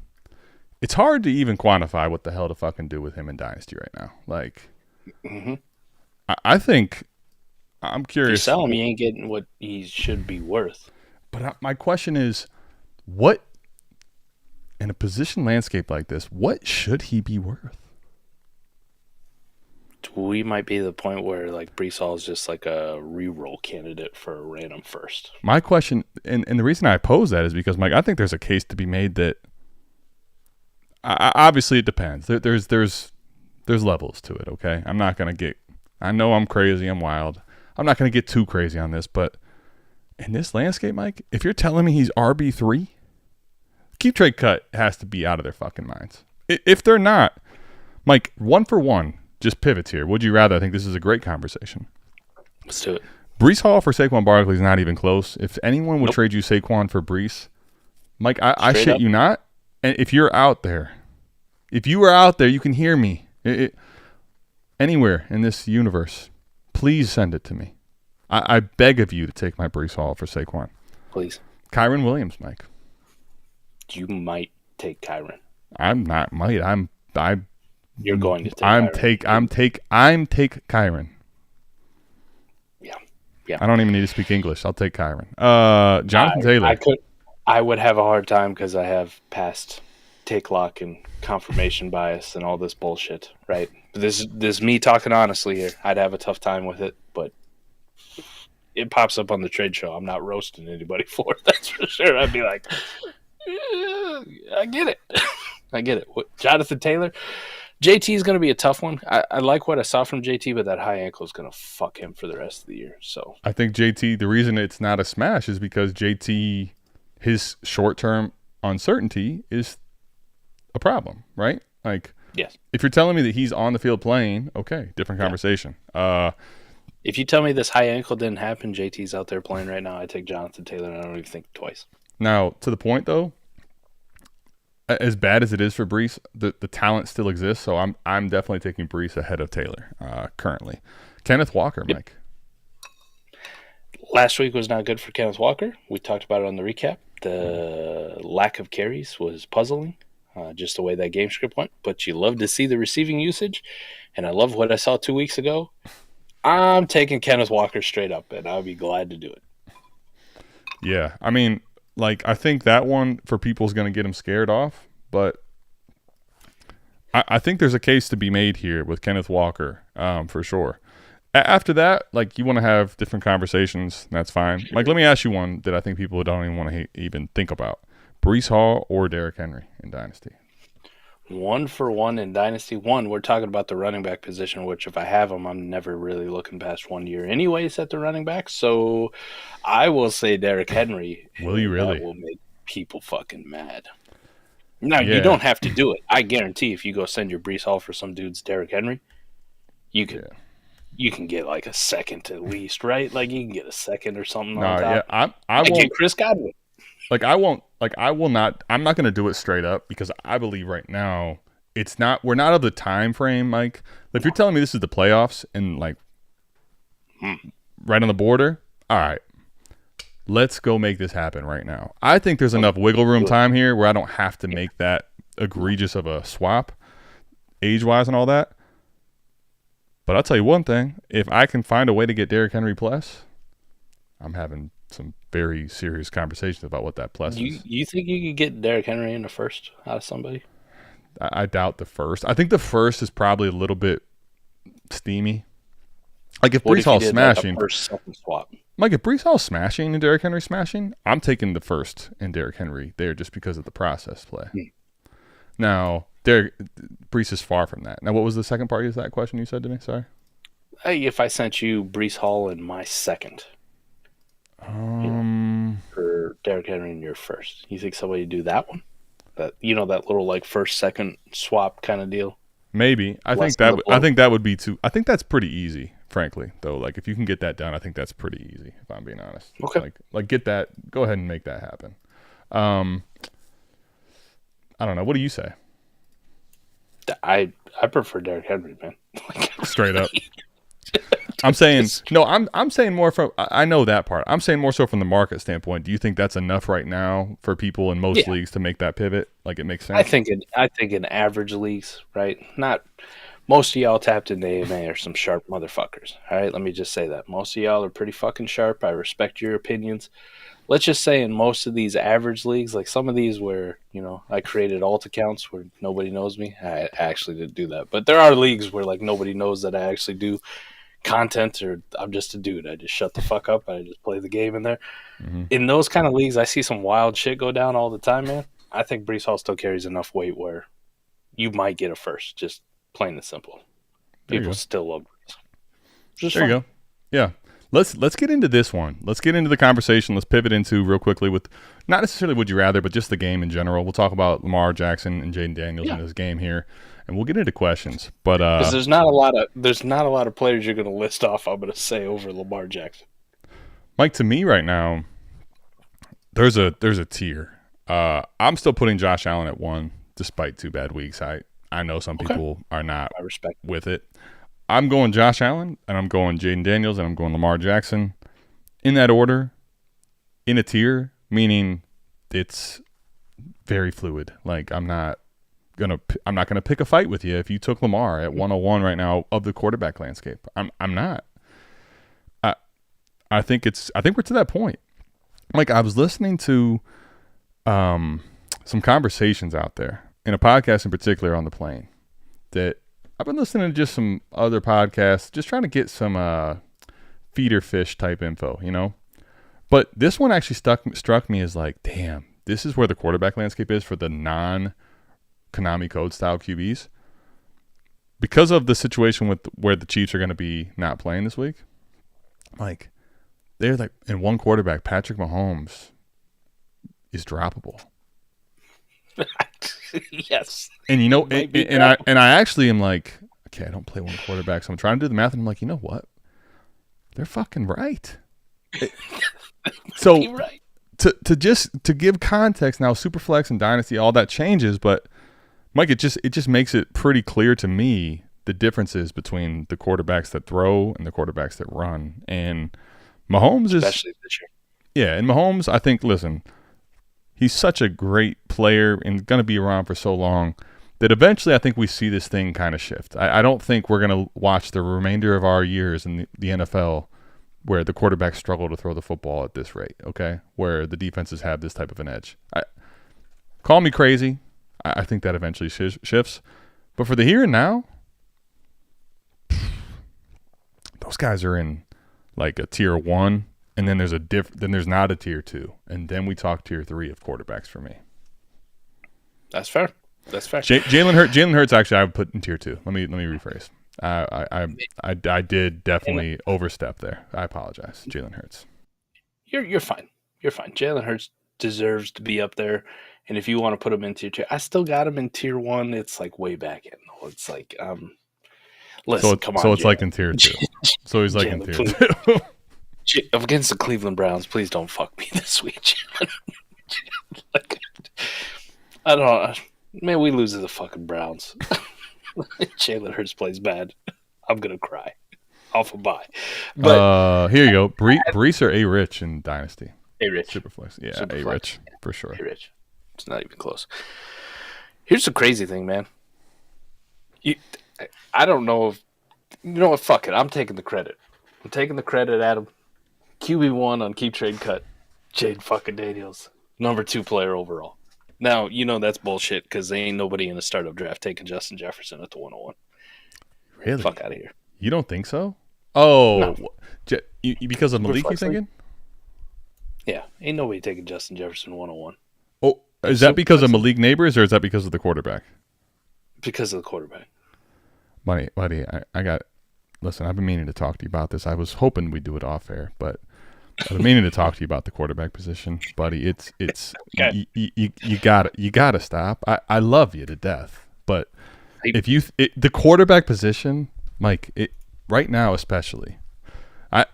quantify what the hell to fucking do with him in Dynasty right now. Like, I think I'm curious. If you sell him, he ain't getting what he should be worth. But my question is, what in a position landscape like this, what should he be worth? We might be the point where like Breece Hall is just like a re-roll candidate for a random first. My question, and the reason I pose that is because, Mike, I think there's a case to be made that obviously it depends. There's levels to it. Okay, I'm not gonna get. I know I'm crazy. I'm wild. I'm not gonna get too crazy on this, but in this landscape, Mike, if you're telling me he's RB3, keep trade cut has to be out of their fucking minds. If they're not, Mike, 1 for 1. Just pivots here. Would you rather? I think this is a great conversation. Let's do it. Breece Hall for Saquon Barkley is not even close. If anyone would trade you Saquon for Breece, Mike, I shit you not. And if you're out there, you can hear me. Anywhere in this universe, please send it to me. I beg of you to take my Breece Hall for Saquon. Please. Kyren Williams, Mike. You might take Kyren. I'm not might. You're going to take Kyren. I'm take Kyren. Yeah. I don't even need to speak English. I'll take Kyren. Jonathan Taylor. I would have a hard time because I have past take lock and confirmation bias and all this bullshit, right? This is me talking honestly here. I'd have a tough time with it, but it pops up on the trade show. I'm not roasting anybody for it. That's for sure. I'd be like, I get it. I get it. Jonathan Taylor. JT is going to be a tough one. I like what I saw from JT, but that high ankle is going to fuck him for the rest of the year. So I think JT, the reason it's not a smash is because JT, his short-term uncertainty is a problem, right? Like, yes. If you're telling me that he's on the field playing, okay, different conversation. If you tell me this high ankle didn't happen, JT's out there playing right now, I take Jonathan Taylor, and I don't even think twice. Now, to the point, though, as bad as it is for Breece, the talent still exists, so I'm definitely taking Breece ahead of Taylor currently. Kenneth Walker, Mike. Last week was not good for Kenneth Walker. We talked about it on the recap. The lack of carries was puzzling, just the way that game script went. But you love to see the receiving usage, and I love what I saw 2 weeks ago. I'm taking Kenneth Walker straight up, and I'll be glad to do it. Yeah, I mean, like, I think that one for people is going to get him scared off, but I think there's a case to be made here with Kenneth Walker for sure. After that, like, you want to have different conversations, that's fine. Sure. Like, let me ask you one that I think people don't even want to even think about. Breece Hall or Derrick Henry in Dynasty? 1 for 1 in Dynasty. We're talking about the running back position, which if I have them, I'm never really looking past 1 year anyways at the running back. So I will say Derrick Henry. Will you really? That will make people fucking mad. Now, you don't have to do it. I guarantee if you go send your Breece Hall for some dude's Derrick Henry, you can get like a second at least, right? Like you can get a second or something on top. Yeah, I won't get Chris Godwin. I'm not going to do it straight up because I believe right now we're not of the time frame, Mike. If you're telling me this is the playoffs and like right on the border, all right, let's go make this happen right now. I think there's enough wiggle room time here where I don't have to make that egregious of a swap age-wise and all that. But I'll tell you one thing. If I can find a way to get Derrick Henry plus, I'm having some very serious conversations about what that plus is. You think you could get Derrick Henry in the first out of somebody? I doubt the first. I think the first is probably a little bit steamy. Like if Breece Hall's smashing, Mike, if Breece Hall's smashing and Derrick Henry smashing, I'm taking the first and Derrick Henry there just because of the process play. Now, Breece is far from that. Now, what was the second part of that question you said to me? Sorry. if I sent you Breece Hall in my second, for Derrick Henry in your first, you think somebody would do that one? That that little like first second swap kind of deal. Maybe I think that would be too. I think that's pretty easy, frankly. Though, like if you can get that done, I think that's pretty easy. If I'm being honest, okay. Like get that. Go ahead and make that happen. I don't know. What do you say? I prefer Derrick Henry, man. Straight up. I'm saying no. I'm saying more from. I know that part. I'm saying more so from the market standpoint. Do you think that's enough right now for people in most leagues to make that pivot? Like it makes sense. I think in average leagues, right? Not most of y'all tapped into AMA are some sharp motherfuckers. All right, let me just say that most of y'all are pretty fucking sharp. I respect your opinions. Let's just say in most of these average leagues, like some of these where I created alt accounts where nobody knows me. I actually didn't do that, but there are leagues where like nobody knows that I actually do content, or I'm just a dude. I just shut the fuck up and I just play the game in there. Mm-hmm. In those kind of leagues, I see some wild shit go down all the time, man. I think Breece Hall still carries enough weight where you might get a first, just plain and simple. People still love Breece. There you go. Yeah. Let's get into this one. Let's get into the conversation. Let's pivot into real quickly with not necessarily would you rather, but just the game in general. We'll talk about Lamar Jackson and Jayden Daniels in this game here, and we'll get into questions. But there's not a lot of players you're going to list off. I'm going to say over Lamar Jackson. Mike, to me right now, there's a tier. I'm still putting Josh Allen at 1, despite 2 bad weeks. I know some people are not with it. I'm going Josh Allen, and I'm going Jayden Daniels, and I'm going Lamar Jackson in that order, in a tier, meaning it's very fluid. Like I'm not gonna pick a fight with you if you took Lamar at 101 right now of the quarterback landscape. I'm not. I think we're to that point. Like I was listening to some conversations out there in a podcast in particular on the plane that. I've been listening to just some other podcasts, just trying to get some feeder fish type info, But this one actually struck me as like, damn, this is where the quarterback landscape is for the non-Konami code style QBs. Because of the situation with where the Chiefs are going to be not playing this week, like they're like in one quarterback, Patrick Mahomes is droppable. Yes. And I actually am like, okay, I don't play one quarterback, so I'm trying to do the math, and I'm like, you know what? They're fucking right. So right. to give context now, Superflex and Dynasty, all that changes, but Mike, it just makes it pretty clear to me the differences between the quarterbacks that throw and the quarterbacks that run. And Mahomes especially this year. Yeah, and Mahomes, I think, listen, he's such a great player and going to be around for so long that eventually I think we see this thing kind of shift. I don't think we're going to watch the remainder of our years in the NFL where the quarterbacks struggle to throw the football at this rate, okay, where the defenses have this type of an edge. Call me crazy. I think that eventually shifts. But for the here and now, those guys are in like a tier 1. And then there's not a tier 2, and then we talk tier 3 of quarterbacks for me. That's fair. Jalen Hurts actually I would put in tier 2. Let me rephrase. I did definitely overstep there. I apologize, Jalen Hurts. You're fine. You're fine. Jalen Hurts deserves to be up there, and if you want to put him in tier 2, I still got him in tier 1. It's like way back in. It's like listen, come on. So it's Jalen. Like in tier 2. So he's like Jalen, in tier 2. Against the Cleveland Browns, please don't fuck me this week. Like, I don't know. Man, we lose to the fucking Browns. Jalen Hurts plays bad. I'm going to cry. Off a bye. But here you go. Breece or A-Rich in Dynasty? A-Rich. Superflex. Yeah, A-Rich for sure. A-Rich. It's not even close. Here's the crazy thing, man. I don't know if... You know what? Fuck it. I'm taking the credit. Adam. QB1 on Keep Trade Cut, Jayden fucking Daniels, number 2 player overall. Now, that's bullshit because there ain't nobody in the startup draft taking Justin Jefferson at the 101. Really? Fuck out of here. You don't think so? Oh, no. Because of Malik, you thinking? Yeah, ain't nobody taking Justin Jefferson 101. Oh, is that because of Malik Neighbors or is that because of the quarterback? Because of the quarterback. Buddy, I got listen, I've been meaning to talk to you about this. I was hoping we'd do it off air, but I've been meaning to talk to you about the quarterback position, buddy. It's okay. you gotta stop. I love you to death, but if the quarterback position, Mike, right now especially,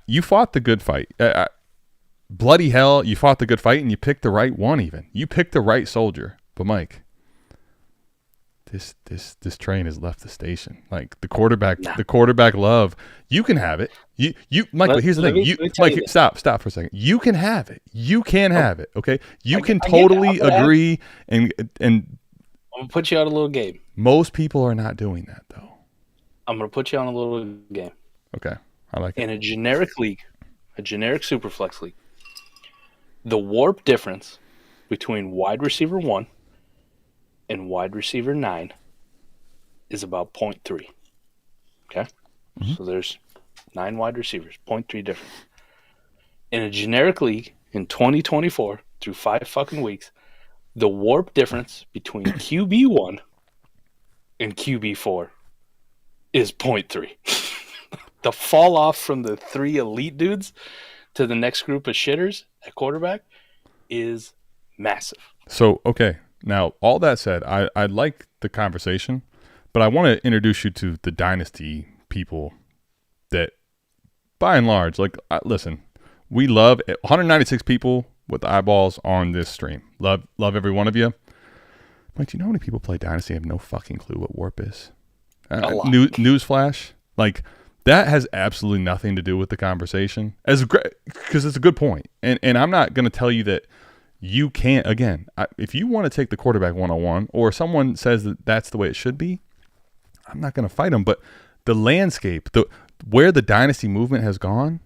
you fought the good fight. Bloody hell, you fought the good fight and you picked the right one. Even you picked the right soldier, but Mike. This train has left the station. Like the quarterback love. You can have it. You Mike. But here's the thing. Mike, stop for a second. You can have it. You can have it. Okay. You can totally agree. And I'm gonna put you on a little game. Most people are not doing that though. I'm gonna put you on a little game. Okay, I like it. In a generic league, a generic superflex league, the warp difference between wide receiver 1 and wide receiver 9 is about 0.3. Okay? Mm-hmm. So there's 9 wide receivers, 0.3 difference. In a generic league in 2024 through 5 fucking weeks, the warp difference between QB1 and QB4 is 0.3. The fall off from the 3 elite dudes to the next group of shitters at quarterback is massive. So, okay. Now, all that said, I like the conversation, but I want to introduce you to the Dynasty people that, by and large, listen, we love 196 people with eyeballs on this stream. Love every one of you. Like, do you know how many people play Dynasty and have no fucking clue what warp is? Newsflash. Like, that has absolutely nothing to do with the conversation, because it's a good point. And I'm not going to tell you that you can't, again, if you want to take the quarterback 101 or someone says that that's the way it should be, I'm not going to fight them. But the landscape, where the Dynasty movement has gone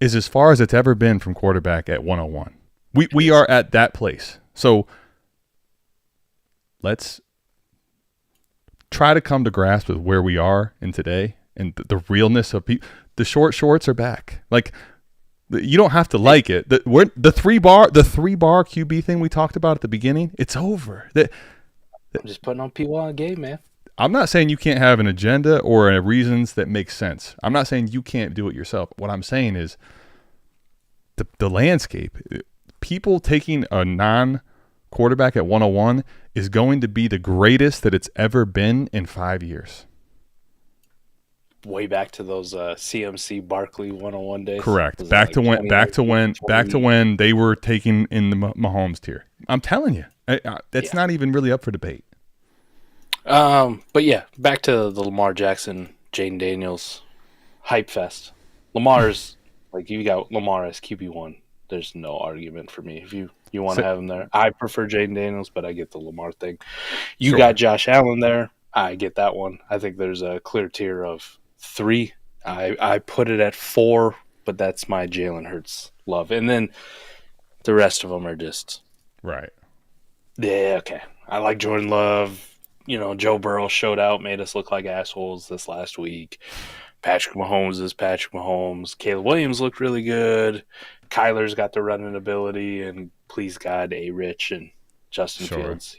is as far as it's ever been from quarterback at 101. We are at that place. So let's try to come to grasp with where we are in today and the realness of people. The short shorts are back. Like, you don't have to like it. The three bar QB thing we talked about at the beginning, it's over. I'm just putting on people on a game, man. I'm not saying you can't have an agenda or reasons that make sense. I'm not saying you can't do it yourself. What I'm saying is the landscape. People taking a non-quarterback at 101 is going to be the greatest that it's ever been in 5 years. Way back to those CMC Barkley 101 days. Correct. Back to when they were taking in the Mahomes tier. I'm telling you, that's not even really up for debate. But yeah, back to the Lamar Jackson, Jayden Daniels hype fest. Lamar's like, you got Lamar as QB1. There's no argument for me. If you want to have him there, I prefer Jayden Daniels, but I get the Lamar thing. You got Josh Allen there. I get that one. I think there's a clear tier of 3. I put it at 4, but that's my Jalen Hurts love. And then the rest of them are just right. Yeah, okay. I like Jordan Love. Joe Burrow showed out, made us look like assholes this last week. Patrick Mahomes is Patrick Mahomes. Caleb Williams looked really good. Kyler's got the running ability, and please God, A-Rich and Justin Fields,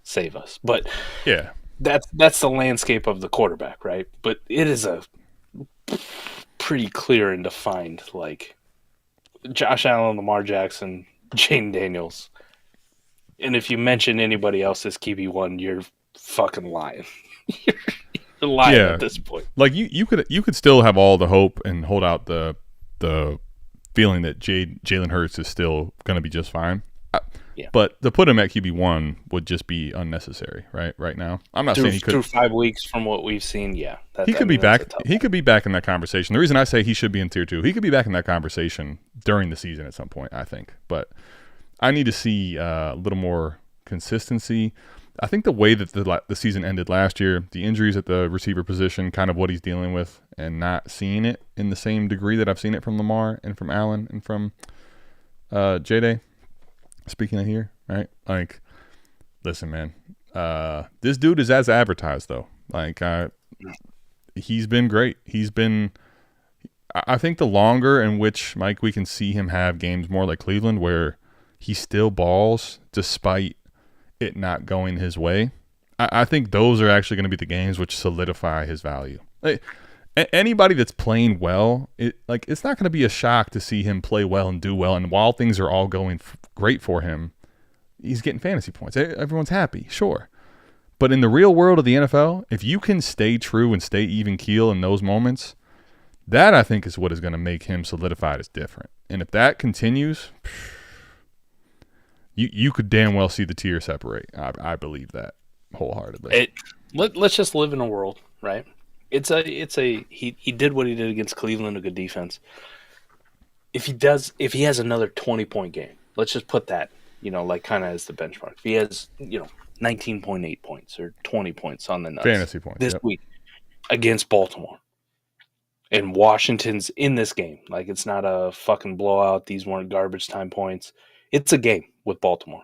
save us. But yeah. That's the landscape of the quarterback, right? But it is a pretty clear and defined, like, Josh Allen, Lamar Jackson, Jayden Daniels. And if you mention anybody else as QB1, you're fucking lying. You're lying at this point. Like, you could still have all the hope and hold out the feeling that Jalen Hurts is still going to be just fine. Yeah. But to put him at QB1 would just be unnecessary, right now. I'm not saying he could. Through 5 weeks from what we've seen, yeah. He could be back. He could be back in that conversation. The reason I say he should be in tier 2, he could be back in that conversation during the season at some point, I think. But I need to see a little more consistency. I think the way that the season ended last year, the injuries at the receiver position, kind of what he's dealing with, and not seeing it in the same degree that I've seen it from Lamar and from Allen and from J-Day. Speaking of here, right? Like, listen, man. This dude is as advertised, though. Like, he's been great. I think the longer in which, Mike, we can see him have games more like Cleveland, where he still balls despite it not going his way. I think those are actually going to be the games which solidify his value. anybody that's playing well, it's not going to be a shock to see him play well and do well. And while things are all going great for him, he's getting fantasy points. Everyone's happy, sure. But in the real world of the NFL, if you can stay true and stay even keel in those moments, that I think is what is going to make him solidified as different. And if that continues, you could damn well see the tiers separate. I believe that wholeheartely. Let's just live in a world, right? He did what he did against Cleveland, a good defense. If he has another 20-point game, let's just put that, like kind of as the benchmark. If he has, 19.8 points or 20 points on the nuts fantasy points this week against Baltimore, and Washington's in this game, like it's not a fucking blowout. These weren't garbage time points. It's a game with Baltimore.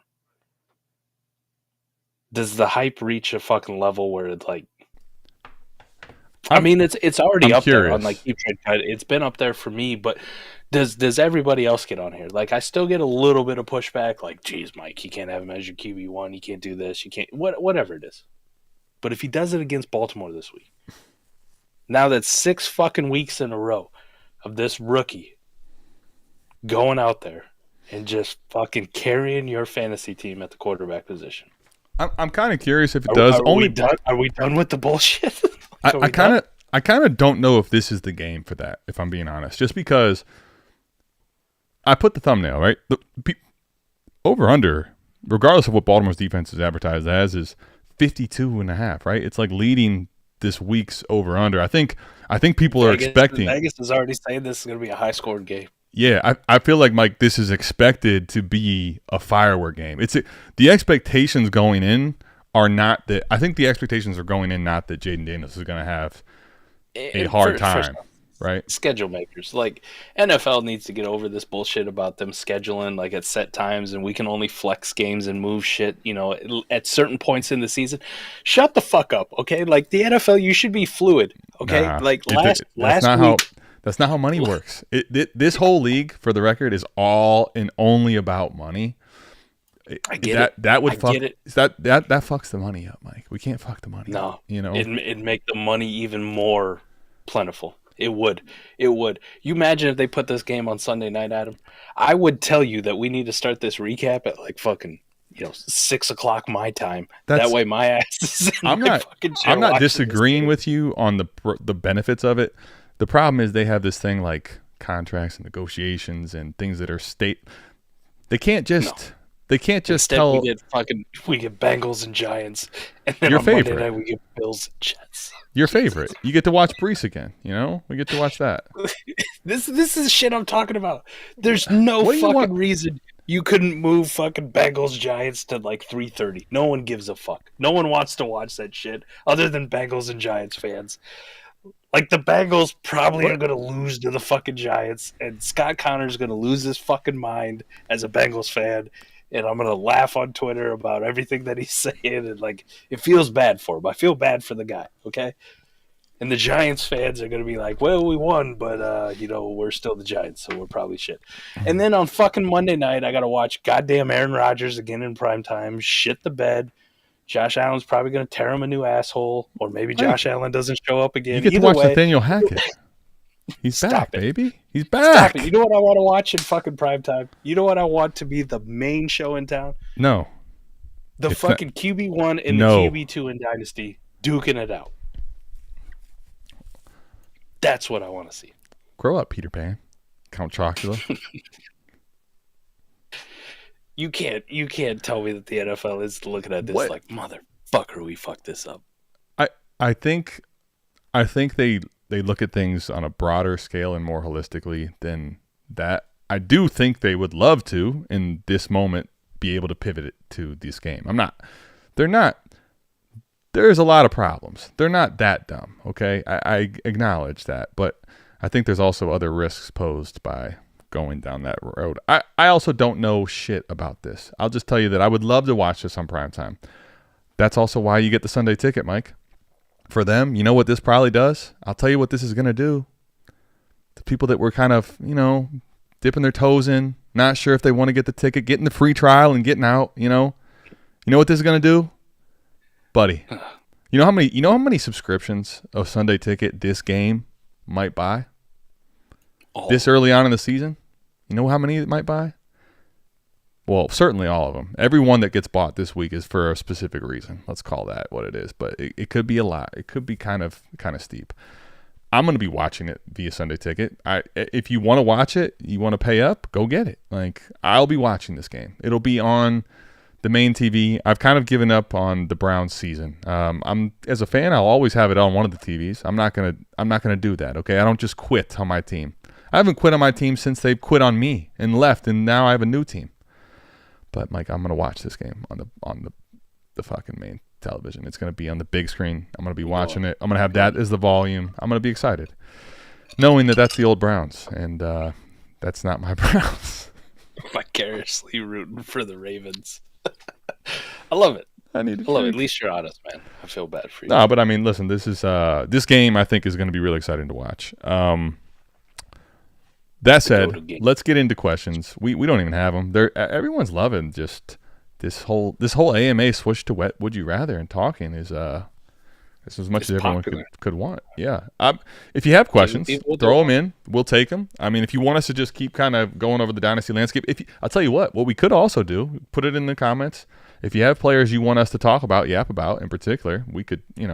Does the hype reach a fucking level where it's like? It's already up there on like it's been up there for me, but does everybody else get on here? Like I still get a little bit of pushback, like, geez, Mike, you can't have him as your QB1, you can't do this, you can't whatever it is. But if he does it against Baltimore this week, now that's 6 fucking weeks in a row of this rookie going out there and just fucking carrying your fantasy team at the quarterback position. I'm kind of curious if it does. Are we done with the bullshit? I kind of don't know if this is the game for that, if I'm being honest. Just because I put the thumbnail, right? The over-under, regardless of what Baltimore's defense is advertised as, is 52.5, right? It's like leading this week's over-under. I think people are expecting. Vegas is already saying this is going to be a high-scored game. Yeah, I feel like, Mike, this is expected to be a firework game. The expectations going in are not that. I think the expectations are going in not that Jayden Daniels is going to have a hard time, right? Schedule makers. Like, NFL needs to get over this bullshit about them scheduling like at set times and we can only flex games and move shit, at certain points in the season. Shut the fuck up, okay? Like, the NFL, you should be fluid, okay? Nah, like, last week... That's not how money works. This whole league, for the record, is all and only about money. I get it. That would fuck it. That fucks the money up, Mike. We can't fuck the money up. It'd make the money even more plentiful. It would. You imagine if they put this game on Sunday night, Adam? I would tell you that we need to start this recap at like fucking 6 o'clock my time. That way my ass is in my fucking chair. I'm not disagreeing with you on the benefits of it. The problem is they have this thing like contracts and negotiations and things that are state. They can't just Instead, tell. We get Bengals and Giants, and then Your on favorite. Monday night we get Bills and Jets. Your favorite. You get to watch Breece again. We get to watch that. This is shit I'm talking about. There's no fucking reason you couldn't move fucking Bengals Giants to like 3:30. No one gives a fuck. No one wants to watch that shit other than Bengals and Giants fans. Like, the Bengals probably are going to lose to the fucking Giants, and Scott Connor's going to lose his fucking mind as a Bengals fan, and I'm going to laugh on Twitter about everything that he's saying, and, like, it feels bad for him. I feel bad for the guy, okay? And the Giants fans are going to be like, well, we won, but, we're still the Giants, so we're probably shit. And then on fucking Monday night, I got to watch goddamn Aaron Rodgers again in primetime, shit the bed. Josh Allen's probably going to tear him a new asshole, or maybe Josh Allen doesn't show up again. You get to watch Nathaniel Hackett. He's back, baby. He's back. Stop it. You know what I want to watch in fucking primetime? You know what I want to be the main show in town? No. The fucking QB1 and the QB2 in Dynasty duking it out. That's what I want to see. Grow up, Peter Pan. Count Chocula. You can't tell me that the NFL is looking at this like, motherfucker, we fucked this up. I think they look at things on a broader scale and more holistically than that. I do think they would love to, in this moment, be able to pivot it to this game. They're not. There's a lot of problems. They're not that dumb, okay? I acknowledge that, but I think there's also other risks posed by going down that road. I also don't know shit about this. I'll just tell you that I would love to watch this on primetime. That's also why you get the Sunday ticket, Mike. For them, you know what this probably does? I'll tell you what this is going to do. The people that were kind of, dipping their toes in, not sure if they want to get the ticket, getting the free trial and getting out, You know what this is going to do? Buddy. You know how many subscriptions of Sunday ticket this game might buy this early on in the season? You know how many it might buy? Well, certainly all of them. Every one that gets bought this week is for a specific reason. Let's call that what it is. But it could be a lot. It could be kind of steep. I'm going to be watching it via Sunday Ticket. If you want to watch it, you want to pay up, go get it. Like, I'll be watching this game. It'll be on the main TV. I've kind of given up on the Browns season. I'm as a fan, I'll always have it on one of the TVs. I'm not gonna do that. Okay, I don't just quit on my team. I haven't quit on my team since they quit on me and left, and now I have a new team. But Mike, I'm gonna watch this game on the fucking main television. It's gonna be on the big screen. I'm gonna be watching it. I'm gonna have that as the volume. I'm gonna be excited, knowing that that's the old Browns, and that's not my Browns. Vicariously rooting for the Ravens. I love it. I love it. At least you're honest, man. I feel bad for you. No, but I mean, listen, this is this game I think is going to be really exciting to watch. That said, let's get into questions. We don't even have them. Everyone's loving just this whole AMA switch to wet would you rather and talking is as much as everyone could want. Yeah. If you have questions, throw them in. We'll take them. I mean, if you want us to just keep kind of going over the dynasty landscape, I'll tell you what we could also do, put it in the comments. If you have players you want us to talk about, yap about in particular, we could, it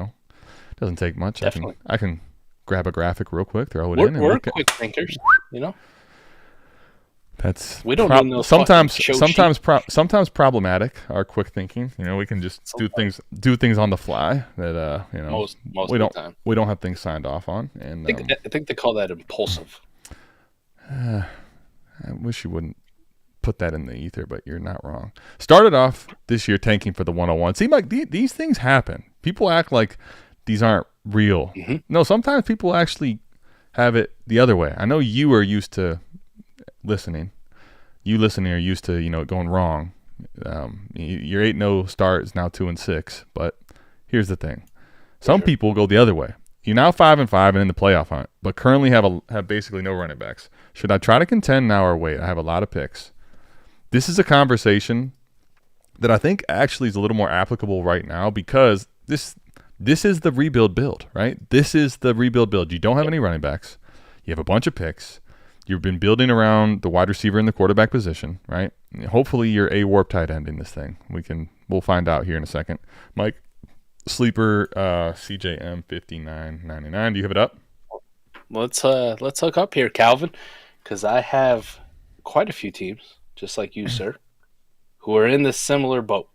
doesn't take much. Definitely. I can grab a graphic real quick, throw it in. We're quick thinkers, That's we don't need no sometimes problematic. Our quick thinking, we can just do things on the fly that most of the time we don't have things signed off on. And I think they call that impulsive. I wish you wouldn't put that in the ether, but you're not wrong. Started off this year tanking for the 101. Seemed like these things happen. People act like these aren't real. Mm-hmm. No, sometimes people actually have it the other way. I know you are used to listening. You listening are used to it going wrong. Your 8-0 start is now 2-6. But here's the thing: some people go the other way. You're now 5-5 and in the playoff hunt, but currently have basically no running backs. Should I try to contend now or wait? I have a lot of picks. This is a conversation that I think actually is a little more applicable right now because this is the rebuild build, right? This is the rebuild build. You don't have any running backs. You have a bunch of picks. You've been building around the wide receiver and the quarterback position, right? Hopefully you're a warp tight end in this thing. We'll find out here in a second. Mike, sleeper CJM 59.99. Do you have it up? Let's hook up here, Calvin, because I have quite a few teams, just like you, sir, who are in this similar boat.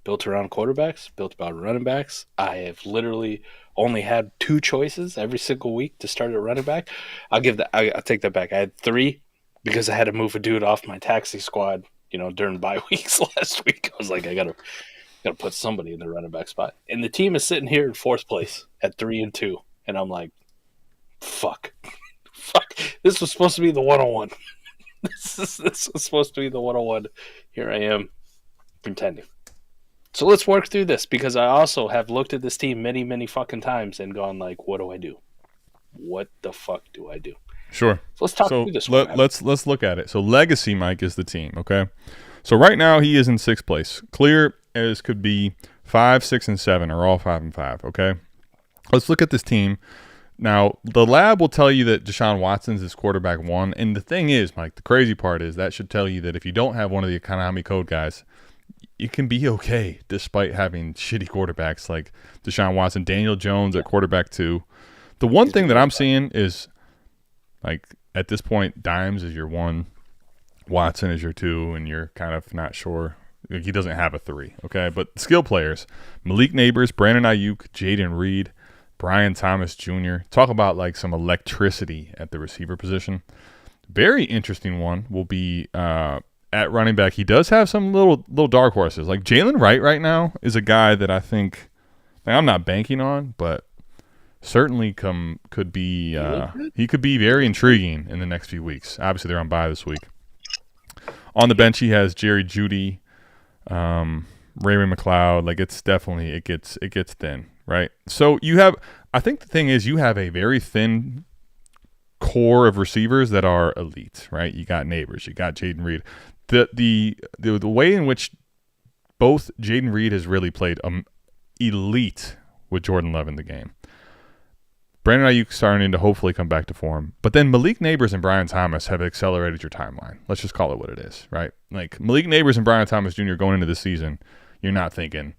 Built around quarterbacks, built around running backs. I have literally only had 2 choices every single week to start at running back. I'll take that back. I had 3 because I had to move a dude off my taxi squad, during bye weeks last week. I was like, I gotta put somebody in the running back spot. And the team is sitting here in 4th place at 3-2. And I'm like, fuck. This was supposed to be the 101. This was supposed to be the 101. Here I am contending. So let's work through this because I also have looked at this team many, many fucking times and gone like, what do I do? What the fuck do I do? Sure. So let's talk through this. Let's look at it. So Legacy Mike is the team, okay? So right now he is in 6th place. Clear as could be 5, 6, and 7 are all 5-5, okay? Let's look at this team. Now, the lab will tell you that Deshaun Watson's is quarterback 1. And the thing is, Mike, the crazy part is that should tell you that if you don't have one of the economy code guys, you can be okay despite having shitty quarterbacks like Deshaun Watson, Daniel Jones at quarterback 2. The one thing that I'm seeing is, like, at this point, Dimes is your 1, Watson is your 2, and you're kind of not sure. He doesn't have a 3, okay? But skill players, Malik Neighbors, Brandon Ayuk, Jayden Reed, Brian Thomas Jr. Talk about, like, some electricity at the receiver position. Very interesting one will be at running back. He does have some little dark horses. Like Jalen Wright right now is a guy that I think I'm not banking on, but certainly could be he could be very intriguing in the next few weeks. Obviously they're on bye this week. On the bench he has Jerry Jeudy, Raymond McLeod. Like it's definitely it gets thin, right? So I think the thing is you have a very thin core of receivers that are elite, right? You got Neighbors, you got Jayden Reed. The way in which both Jayden Reed has really played elite with Jordan Love in the game. Brandon Ayuk starting to hopefully come back to form. But then Malik Neighbors and Brian Thomas have accelerated your timeline. Let's just call it what it is, right? Like Malik Neighbors and Brian Thomas Jr. going into this season, you're not thinking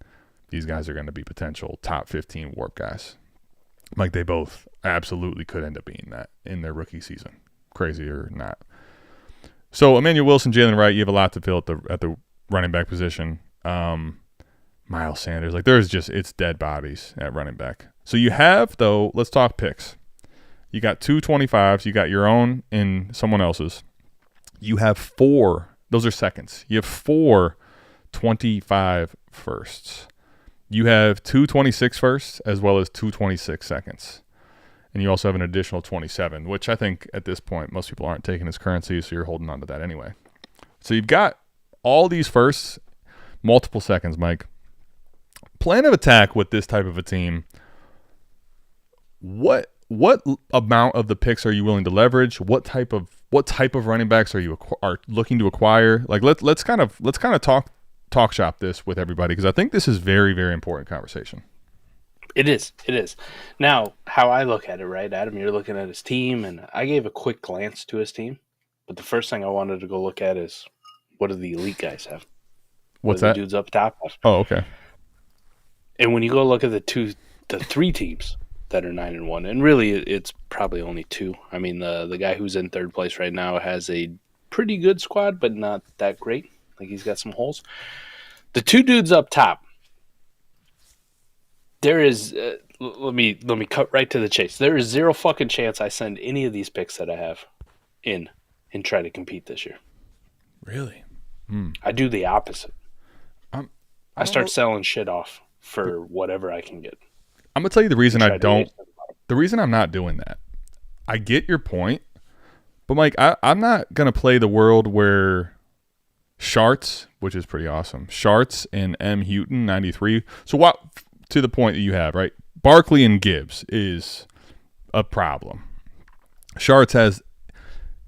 these guys are going to be potential top 15 warp guys. Like they both absolutely could end up being that in their rookie season. Crazy or not. So Emmanuel Wilson, Jalen Wright, you have a lot to fill at the running back position. Miles Sanders, like it's dead bodies at running back. So you have, though, let's talk picks. You got 2 25s. You got your own and someone else's. You have 4. Those are seconds. You have 4 25 firsts. You have 2 26 firsts as well as 2 26 seconds. And you also have an additional 27, which I think at this point most people aren't taking as currency, so you're holding on to that anyway. So you've got all these firsts, multiple seconds, Mike. Plan of attack with this type of a team. What amount of the picks are you willing to leverage? What type of running backs are you looking to acquire? Like let's kind of talk shop this with everybody, because I think this is very, very important conversation. It is. Now, how I look at it, right, Adam, you're looking at his team, and I gave a quick glance to his team, but the first thing I wanted to go look at is what do the elite guys have? What's that? The dudes up top have? Oh, okay. And when you go look at the 3 teams that are 9-1, and really it's probably only 2. I mean, the guy who's in third place right now has a pretty good squad, but not that great. Like he's got some holes. The 2 dudes up top, there is let me cut right to the chase. There is 0 fucking chance I send any of these picks that I have in and try to compete this year. Really? I do the opposite. I start selling shit off for whatever I can get. I'm gonna tell you the reason I don't. The reason I'm not doing that. I get your point, but Mike, I'm not gonna play the world where Sharts, which is pretty awesome, Sharts and M. Houghton 93. So what? To the point that you have, right? Barkley and Gibbs is a problem. Sharts has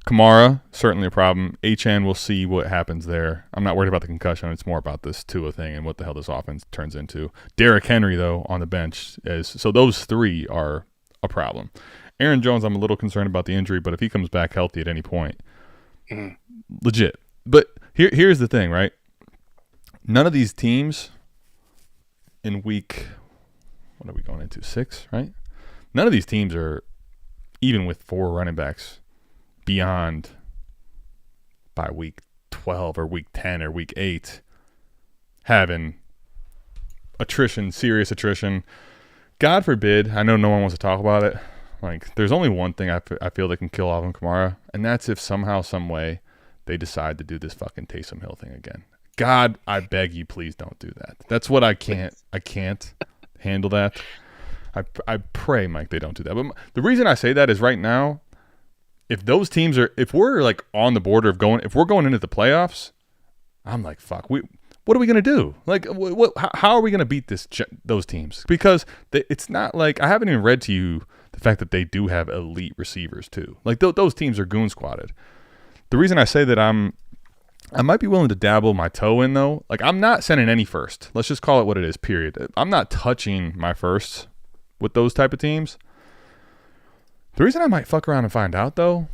Kamara, certainly a problem. HN, we'll see what happens there. I'm not worried about the concussion. It's more about this Tua thing and what the hell this offense turns into. Derrick Henry, though, on the bench is so those 3 are a problem. Aaron Jones, I'm a little concerned about the injury, but if he comes back healthy at any point, legit. But here's the thing, right? None of these teams in week, what are we going into, 6, right? None of these teams are, even with 4 running backs, beyond by week 12 or week 10 or week 8 having attrition, serious attrition. God forbid, I know no one wants to talk about it. Like, there's only one thing I feel that can kill Alvin Kamara, and that's if somehow, some way, they decide to do this fucking Taysom Hill thing again. God, I beg you, please don't do that. That's what I can't handle that. I pray, Mike, they don't do that. But the reason I say that is right now, if those teams are, if we're like on the border of if we're going into the playoffs, I'm like, fuck, what are we going to do? Like, how are we going to beat those teams? Because it's not like, I haven't even read to you the fact that they do have elite receivers too. Like those teams are goon squatted. The reason I say that I might be willing to dabble my toe in, though. Like, I'm not sending any first. Let's just call it what it is, period. I'm not touching my firsts with those type of teams. The reason I might fuck around and find out, though,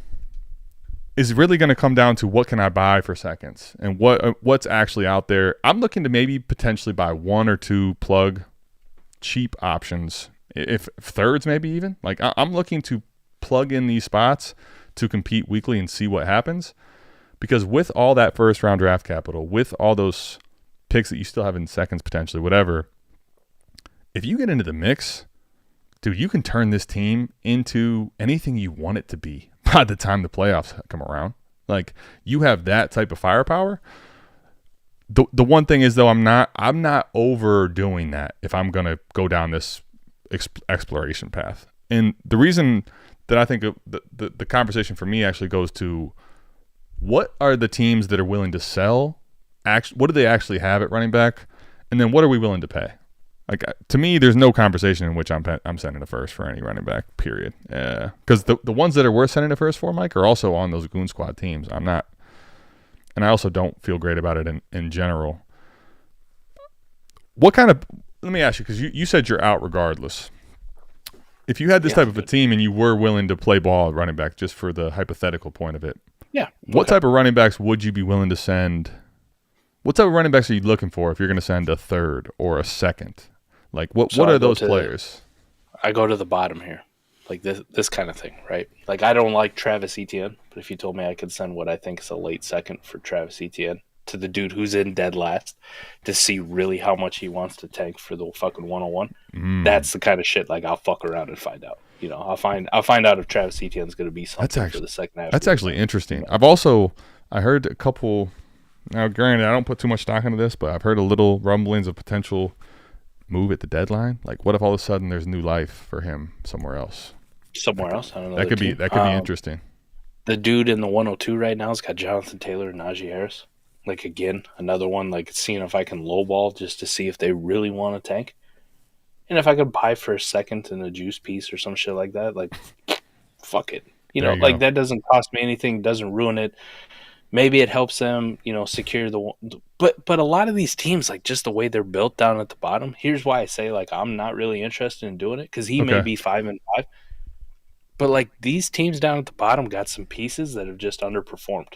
is really going to come down to what can I buy for seconds and what's actually out there. I'm looking to maybe potentially buy 1 or 2 plug cheap options, if thirds maybe even. Like, I'm looking to plug in these spots to compete weekly and see what happens. Because with all that first-round draft capital, with all those picks that you still have in seconds potentially, whatever, if you get into the mix, dude, you can turn this team into anything you want it to be by the time the playoffs come around. Like, you have that type of firepower. The one thing is, though, I'm not overdoing that if I'm going to go down this exploration path. And the reason that I think the conversation for me actually goes to, what are the teams that are willing to sell? What do they actually have at running back? And then what are we willing to pay? Like, to me, there's no conversation in which I'm sending a first for any running back, period. Because the ones that are worth sending a first for, Mike, are also on those goon squad teams. I'm not, and I also don't feel great about it in general. What kind of, let me ask you, because you said you're out regardless. if you had this type of a team and you were willing to play ball at running back, just for the hypothetical point of it, what type of running backs would you be willing to send? What type of running backs are you looking for if you're going to send a third or a second? Like, what are those players? I go to the bottom here, like this kind of thing, right? Like, I don't like Travis Etienne, but if you told me I could send what I think is a late second for Travis Etienne to the dude who's in dead last to see really how much he wants to tank for the fucking 101, that's the kind of shit, like, I'll fuck around and find out. You know, I'll find out if Travis Etienne's going to be something for the second half. That's actually interesting. I heard a couple. Now, granted, I don't put too much stock into this, but I've heard a little rumblings of potential move at the deadline. Like, what if all of a sudden there's new life for him somewhere else? Somewhere else? I don't know. That could be interesting. The dude in the 102 right now has got Jonathan Taylor and Najee Harris. Like, again, another one, like, seeing if I can lowball just to see if they really want to tank. And if I could buy for a second and a juice piece or some shit like that, like, fuck it. You know, like, that doesn't cost me anything, doesn't ruin it. Maybe it helps them, you know, secure the – but a lot of these teams, like, just the way they're built down at the bottom, here's why I say, like, I'm not really interested in doing it, because he may be 5-5. But, like, these teams down at the bottom got some pieces that have just underperformed.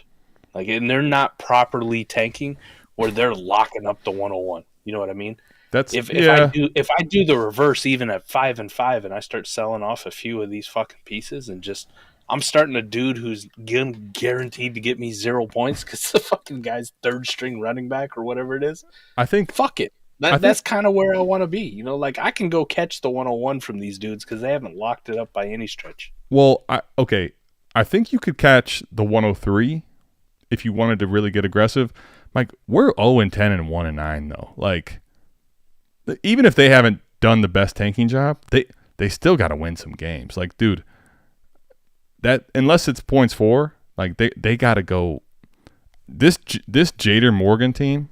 Like, and they're not properly tanking, or they're locking up the 101. You know what I mean? If I do the reverse, even at 5-5, and I start selling off a few of these fucking pieces, and just I'm starting a dude who's guaranteed to get me 0 points because the fucking guy's third string running back or whatever it is. I think fuck it. That's kind of where I want to be. You know, like, I can go catch the 101 from these dudes because they haven't locked it up by any stretch. Well, I think you could catch the 103 if you wanted to really get aggressive. Like, we're 0-10 and 1-9 though. Like, even if they haven't done the best tanking job, they still got to win some games. Like, dude, that unless it's points for, like, they got to go. This Jader Morgan team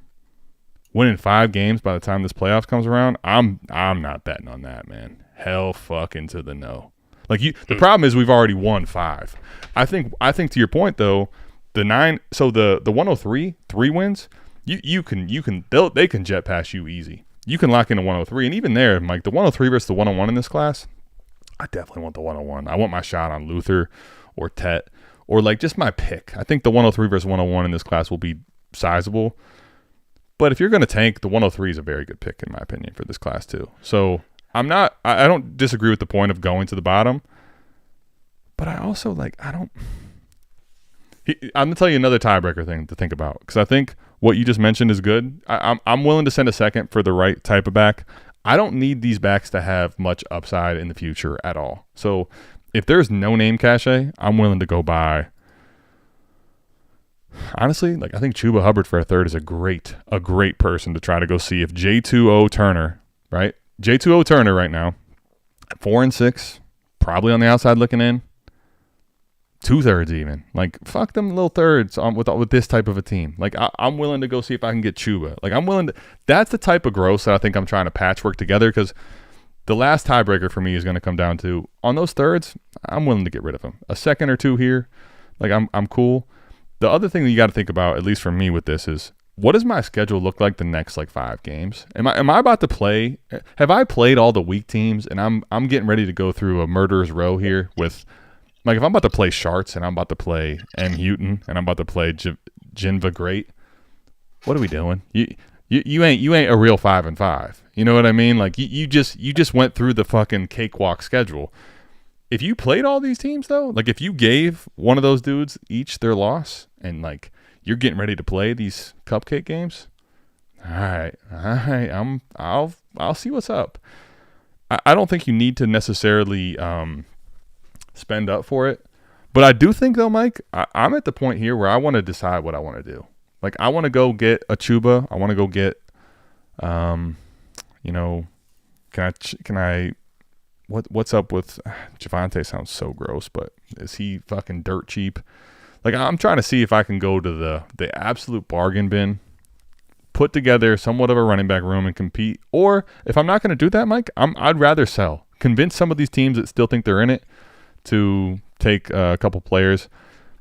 winning 5 games by the time this playoffs comes around, I'm not betting on that, man. Hell fucking to the no. Like, the problem is we've already won 5. I think to your point though, the 103 3 wins, they can jet past you easy. You can lock in a 103, and even there, Mike, the 103 versus the 101 in this class, I definitely want the 101. I want my shot on Luther or Tet, or like just my pick. I think the 103 versus 101 in this class will be sizable. But if you're going to tank, the 103 is a very good pick in my opinion for this class too. So I don't disagree with the point of going to the bottom, but I also I'm going to tell you another tiebreaker thing to think about, because I think what you just mentioned is good. I'm willing to send a second for the right type of back. I don't need these backs to have much upside in the future at all. So if there's no name cachet, I'm willing to go buy. Honestly, like, I think Chuba Hubbard for a third is a great person to try to go see if J2O Turner, right? J2O Turner right now, 4-6, probably on the outside looking in. 2 thirds even. Like, fuck them little thirds with this type of a team. Like, I'm willing to go see if I can get Chuba. Like, I'm willing to. That's the type of gross that I think I'm trying to patchwork together, because the last tiebreaker for me is going to come down to, on those thirds, I'm willing to get rid of them. A second or 2 here, like, I'm cool. The other thing that you got to think about, at least for me with this, is what does my schedule look like the next, like, 5 games? Am I about to play? Have I played all the weak teams, and I'm getting ready to go through a murderer's row here with. Like, if I'm about to play Sharts and I'm about to play M. Houghton and I'm about to play Jinva Great, what are we doing? You ain't a real 5-5. You know what I mean? Like, you just went through the fucking cakewalk schedule. If you played all these teams though, like, if you gave one of those dudes each their loss and, like, you're getting ready to play these cupcake games, all right, I'll see what's up. I don't think you need to necessarily spend up for it, but I do think though, Mike, I'm at the point here where I want to decide what I want to do. Like, I want to go get a Chuba. I want to go get, can I what's up with Javonte? Sounds so gross, but is he fucking dirt cheap? Like, I'm trying to see if I can go to the absolute bargain bin, put together somewhat of a running back room and compete. Or if I'm not going to do that, Mike, I'd rather sell. Convince some of these teams that still think they're in it to take a couple players.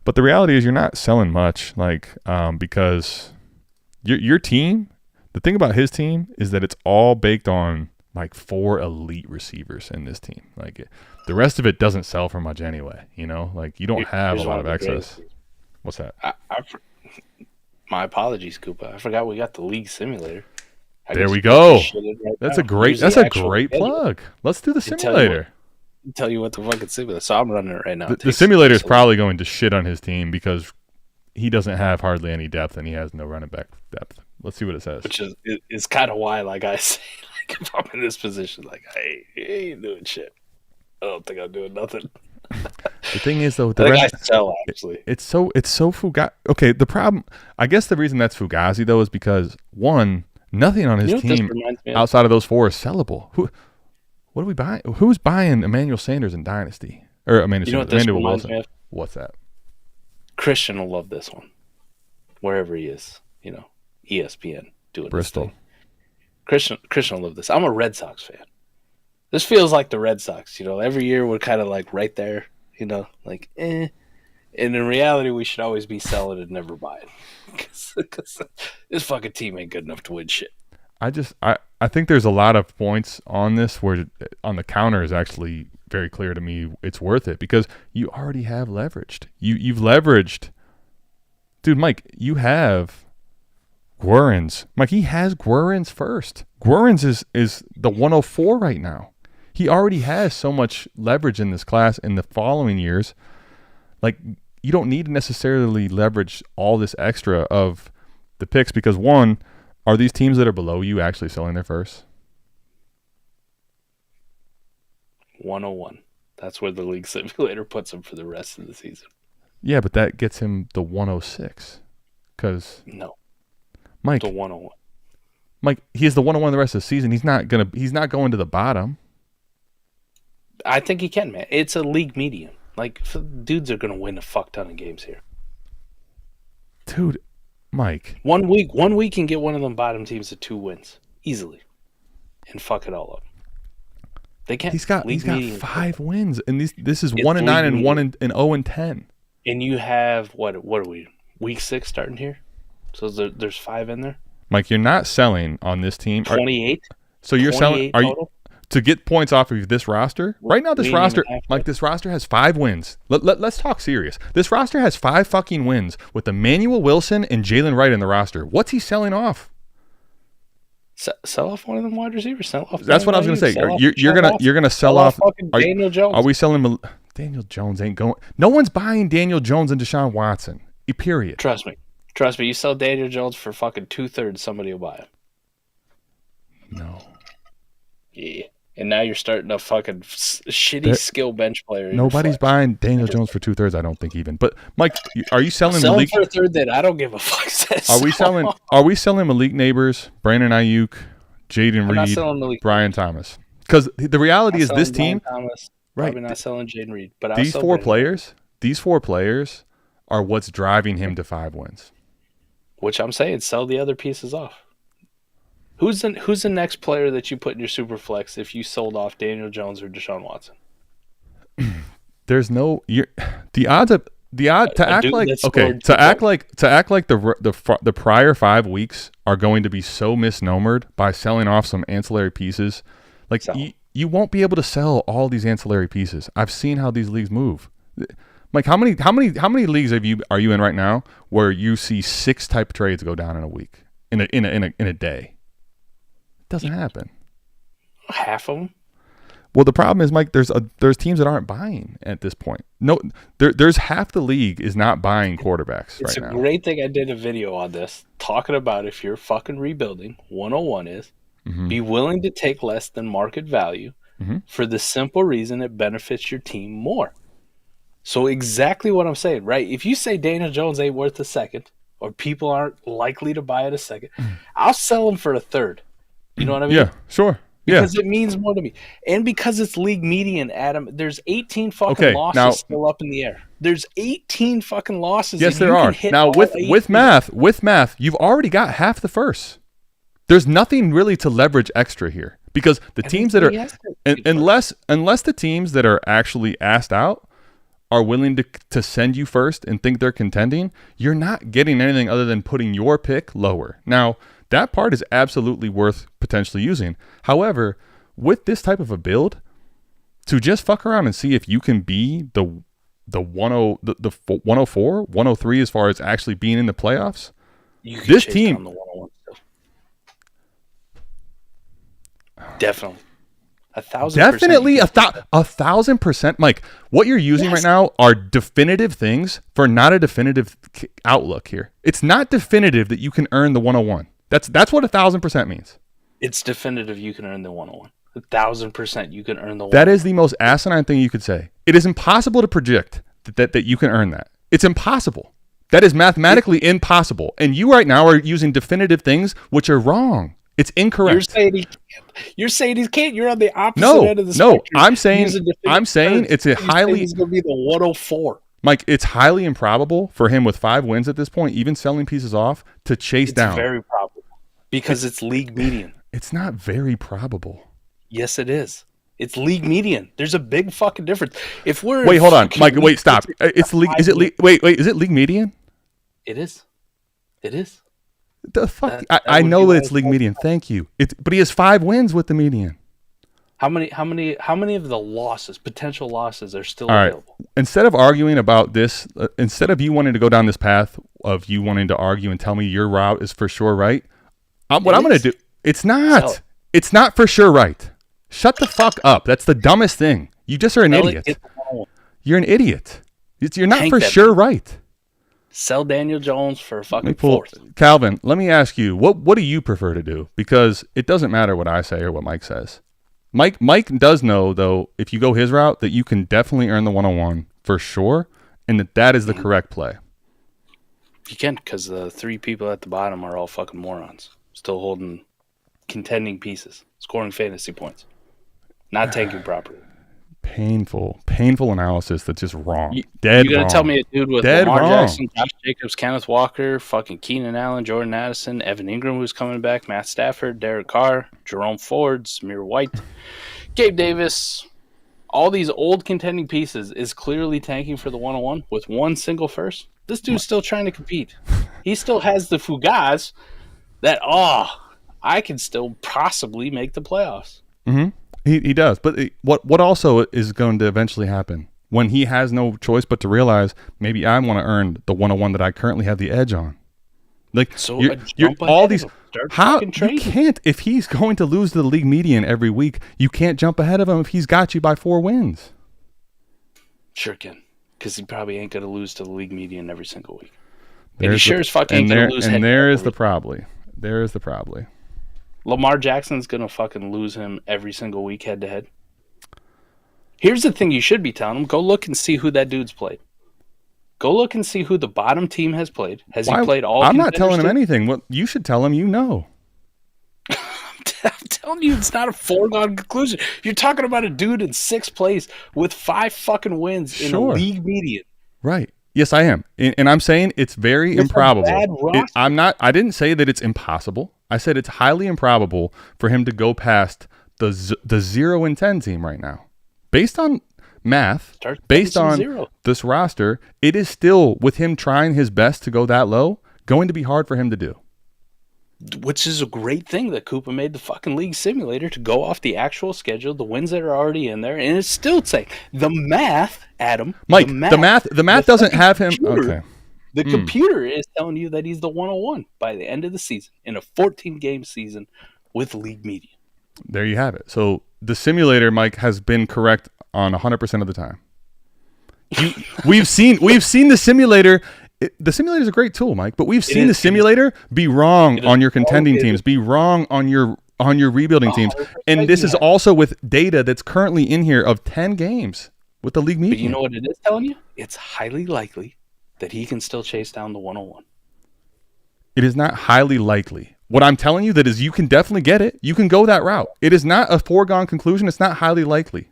But the reality is you're not selling much, like, because your team, the thing about his team is that it's all baked on, like 4 elite receivers in this team. Like the rest of it doesn't sell for much anyway. You know, like you don't have a lot of excess. What's that? My apologies, Koopa. I forgot we got the league simulator. There we go. Right that's now. a great plug. Let's do the simulator. Tell you what the fucking simulator. So I'm running it right now. The simulator is probably going to shit on his team because he doesn't have hardly any depth and he has no running back depth. Let's see what it says. Which is kind of why, like I say, like if I'm in this position, like I ain't doing shit. I don't think I'm doing nothing. The thing is, though, I sell actually. It's so Fugazi. Okay, the problem, I guess, the reason that's Fugazi though is because one, nothing on his team outside of those 4 is sellable. What are we buying? Who's buying Emmanuel Sanders in Dynasty? Or Emmanuel Wilson? What's that? Christian will love this one, wherever he is. You know, ESPN doing Bristol. Christian will love this. I'm a Red Sox fan. This feels like the Red Sox. You know, every year we're kind of like right there. You know, like And in reality, we should always be selling and never buying because this fucking team ain't good enough to win shit. I think there's a lot of points on this where on the counter is actually very clear to me it's worth it because you already have leveraged. You've leveraged. Dude, Mike, you have Guerins. Mike, he has Guerins first. Guerins is the 104 right now. He already has so much leverage in this class in the following years. Like, you don't need to necessarily leverage all this extra of the picks because, one, are these teams that are below you actually selling their first? 101. That's where the league simulator puts him for the rest of the season. Yeah, but that gets him the 106. No. Mike. The 101. Mike, he is the 101 the rest of the season. He's not going to the bottom. I think he can, man. It's a league median. Like, dudes are going to win a fuck ton of games here. Dude, Mike. 1 week can get one of them bottom teams to 2 wins easily and fuck it all up. They can't. He's got 5 wins, and this is 1-9 and 1-0-10. And you have what are we? Week 6 starting here, so there's 5 in there. Mike, you're not selling on this team. 28. So you're selling? Are you to get points off of this roster right now? This roster, Mike, this roster has 5 wins. Let's talk serious. This roster has 5 fucking wins with Emmanuel Wilson and Jalen Wright in the roster. What's he selling off? Sell off one of them wide receivers. Sell off. That's what I was gonna say. You're gonna sell off Daniel Jones. Are we selling Daniel Jones? Ain't going. No one's buying Daniel Jones and Deshaun Watson. Period. Trust me. You sell Daniel Jones for fucking 2/3, somebody will buy him. No. Yeah. And now you're starting a fucking shitty skill bench player. Nobody's buying Daniel Jones for 2/3. I don't think even. But Mike, are you selling Malik for a third? That I don't give a fuck. Are we selling Malik Neighbors, Brandon Ayuk, Jayden Reed, Brian Thomas? Because the reality is this team, right? Probably not selling Jayden Reed, but these 4 players are what's driving him to 5 wins. Which I'm saying, sell the other pieces off. Who's the next player that you put in your super flex if you sold off Daniel Jones or Deshaun Watson? There's no the odds to act like the prior 5 weeks are going to be so misnomered by selling off some ancillary pieces. Like you won't be able to sell all these ancillary pieces. I've seen how these leagues move. Like how many leagues are you in right now where you see 6 type trades go down in a week in a day? It doesn't happen. Half of them. Well, the problem is, Mike, there's teams that aren't buying at this point. No, there's half the league is not buying quarterbacks right now. It's a great thing I did a video on this talking about if you're fucking rebuilding, 101 is be willing to take less than market value for the simple reason it benefits your team more. So exactly what I'm saying, right? If you say Daniel Jones ain't worth a second or people aren't likely to buy it a second, I'll sell him for a third. You know what I mean? Yeah, sure. Because it means more to me. And because it's league median, Adam, there's 18 fucking losses still up in the air. There's 18 fucking losses. Yes, there are. Now, with math, you've already got half the first. There's nothing really to leverage extra here. Because the teams that are unless the teams that are actually asked out are willing to send you first and think they're contending, you're not getting anything other than putting your pick lower. Now, that part is absolutely worth potentially using. However, with this type of a build, to just fuck around and see if you can be the 104, 103 as far as actually being in the playoffs. This team, the 101 definitely. 1,000%. Definitely 1,000%. Mike, what you're using right now are definitive things for not a definitive outlook here. It's not definitive that you can earn the 101. That's what 1,000% means. It's definitive you can earn the 101. 1,000% you can earn the 101. That is the most asinine thing you could say. It is impossible to predict that you can earn that. It's impossible. That is mathematically impossible. And you right now are using definitive things which are wrong. It's incorrect. You're saying he can't. You're on the opposite end of the spectrum. No, I'm saying it's a highly. He's going to be the 104. Mike, it's highly improbable for him with 5 wins at this point, even selling pieces off, to chase down. It's very probable because it's league median. It's not very probable. Yes, it is. It's league median. There's a big fucking difference. If we're wait, hold on, Mike. Wait, stop. It's league. Is it league? Wait. Is it league median? It is. It is. The fuck! I know that it's league median. Thank you. But he has 5 wins with the median. How many of the potential losses, are still available? Right. Instead of arguing about this, instead of you wanting to go down this path of you wanting to argue and tell me your route is for sure right, what I'm going to do, it's not. It's not for sure right. Shut the fuck up. That's the dumbest thing. You just are an idiot. You're an idiot. You're not for sure right. Sell Daniel Jones for a fucking fourth. Calvin, let me ask you, what do you prefer to do? Because it doesn't matter what I say or what Mike says. Mike does know, though, if you go his route, that you can definitely earn the 101 for sure, and that is the correct play. You can't, because the 3 people at the bottom are all fucking morons. Still holding contending pieces, scoring fantasy points, not tanking properly. Painful analysis that's just wrong. You're going to tell me a dude with Lamar Jackson, Josh Jacobs, Kenneth Walker, fucking Keenan Allen, Jordan Addison, Evan Ingram, who's coming back, Matt Stafford, Derek Carr, Jerome Ford, Samir White, Gabe Davis, all these old contending pieces is clearly tanking for the 101 with one single first? This dude's still trying to compete. He still has the fugas that, I can still possibly make the playoffs. Mm-hmm. He does, but what also is going to eventually happen when he has no choice but to realize maybe I want to earn the 101 that I currently have the edge on. Like, so you're all these. How you can't, if he's going to lose to the league median every week, you can't jump ahead of him if he's got you by 4 wins. Sure can, because he probably ain't going to lose to the league median every single week. And he sure as fuck ain't going to lose. And there is the probably. There is the probably. Lamar Jackson's going to fucking lose him every single week head-to-head. Here's the thing you should be telling him. Go look and see who that dude's played. Go look and see who the bottom team has played. Has he played all I'm not telling him anything. Well, you should tell him you know. I'm telling you, it's not a foregone conclusion. You're talking about a dude in 6th place with 5 fucking wins in a league median. Right. Yes, I am. And I'm saying it's very improbable. I didn't say that it's impossible. I said it's highly improbable for him to go past the 0-10 team right now. Based on math, based on this roster, it is still, with him trying his best to go that low, going to be hard for him to do. Which is a great thing that Koopa made the fucking league simulator to go off the actual schedule, the wins that are already in there, and it's still saying the math, Adam. Mike, the math doesn't have him. Okay. The computer is telling you that he's the 101 by the end of the season in a 14-game season with league median. There you have it. So the simulator, Mike, has been correct on 100% of the time. We've seen the simulator. The simulator is a great tool, Mike, but we've seen the simulator be wrong on your contending teams, be wrong on your rebuilding teams, and this is also with data that's currently in here of 10 games with the league median. But you know what it is telling you? It's highly likely that he can still chase down the 101. It is not highly likely. What I'm telling you that is you can definitely get it. You can go that route. It is not a foregone conclusion. It's not highly likely.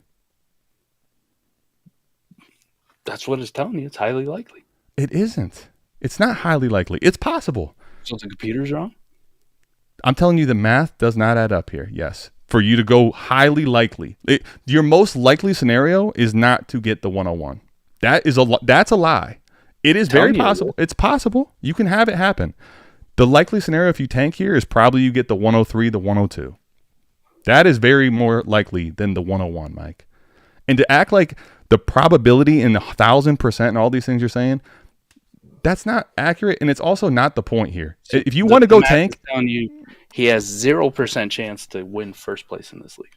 That's what it's telling you. It's highly likely. It isn't. It's not highly likely. It's possible. So the computer's wrong? I'm telling you the math does not add up here. Yes. For you to go highly likely. Your most likely scenario is not to get the 101. That's a lie. It is very possible. It's possible. You can have it happen. The likely scenario if you tank here is probably you get the 103, the 102. That is very more likely than the 101, Mike. And to act like the probability in 1,000% and all these things you're saying, that's not accurate, and it's also not the point here. If you want to go tank, telling you he has 0% chance to win first place in this league.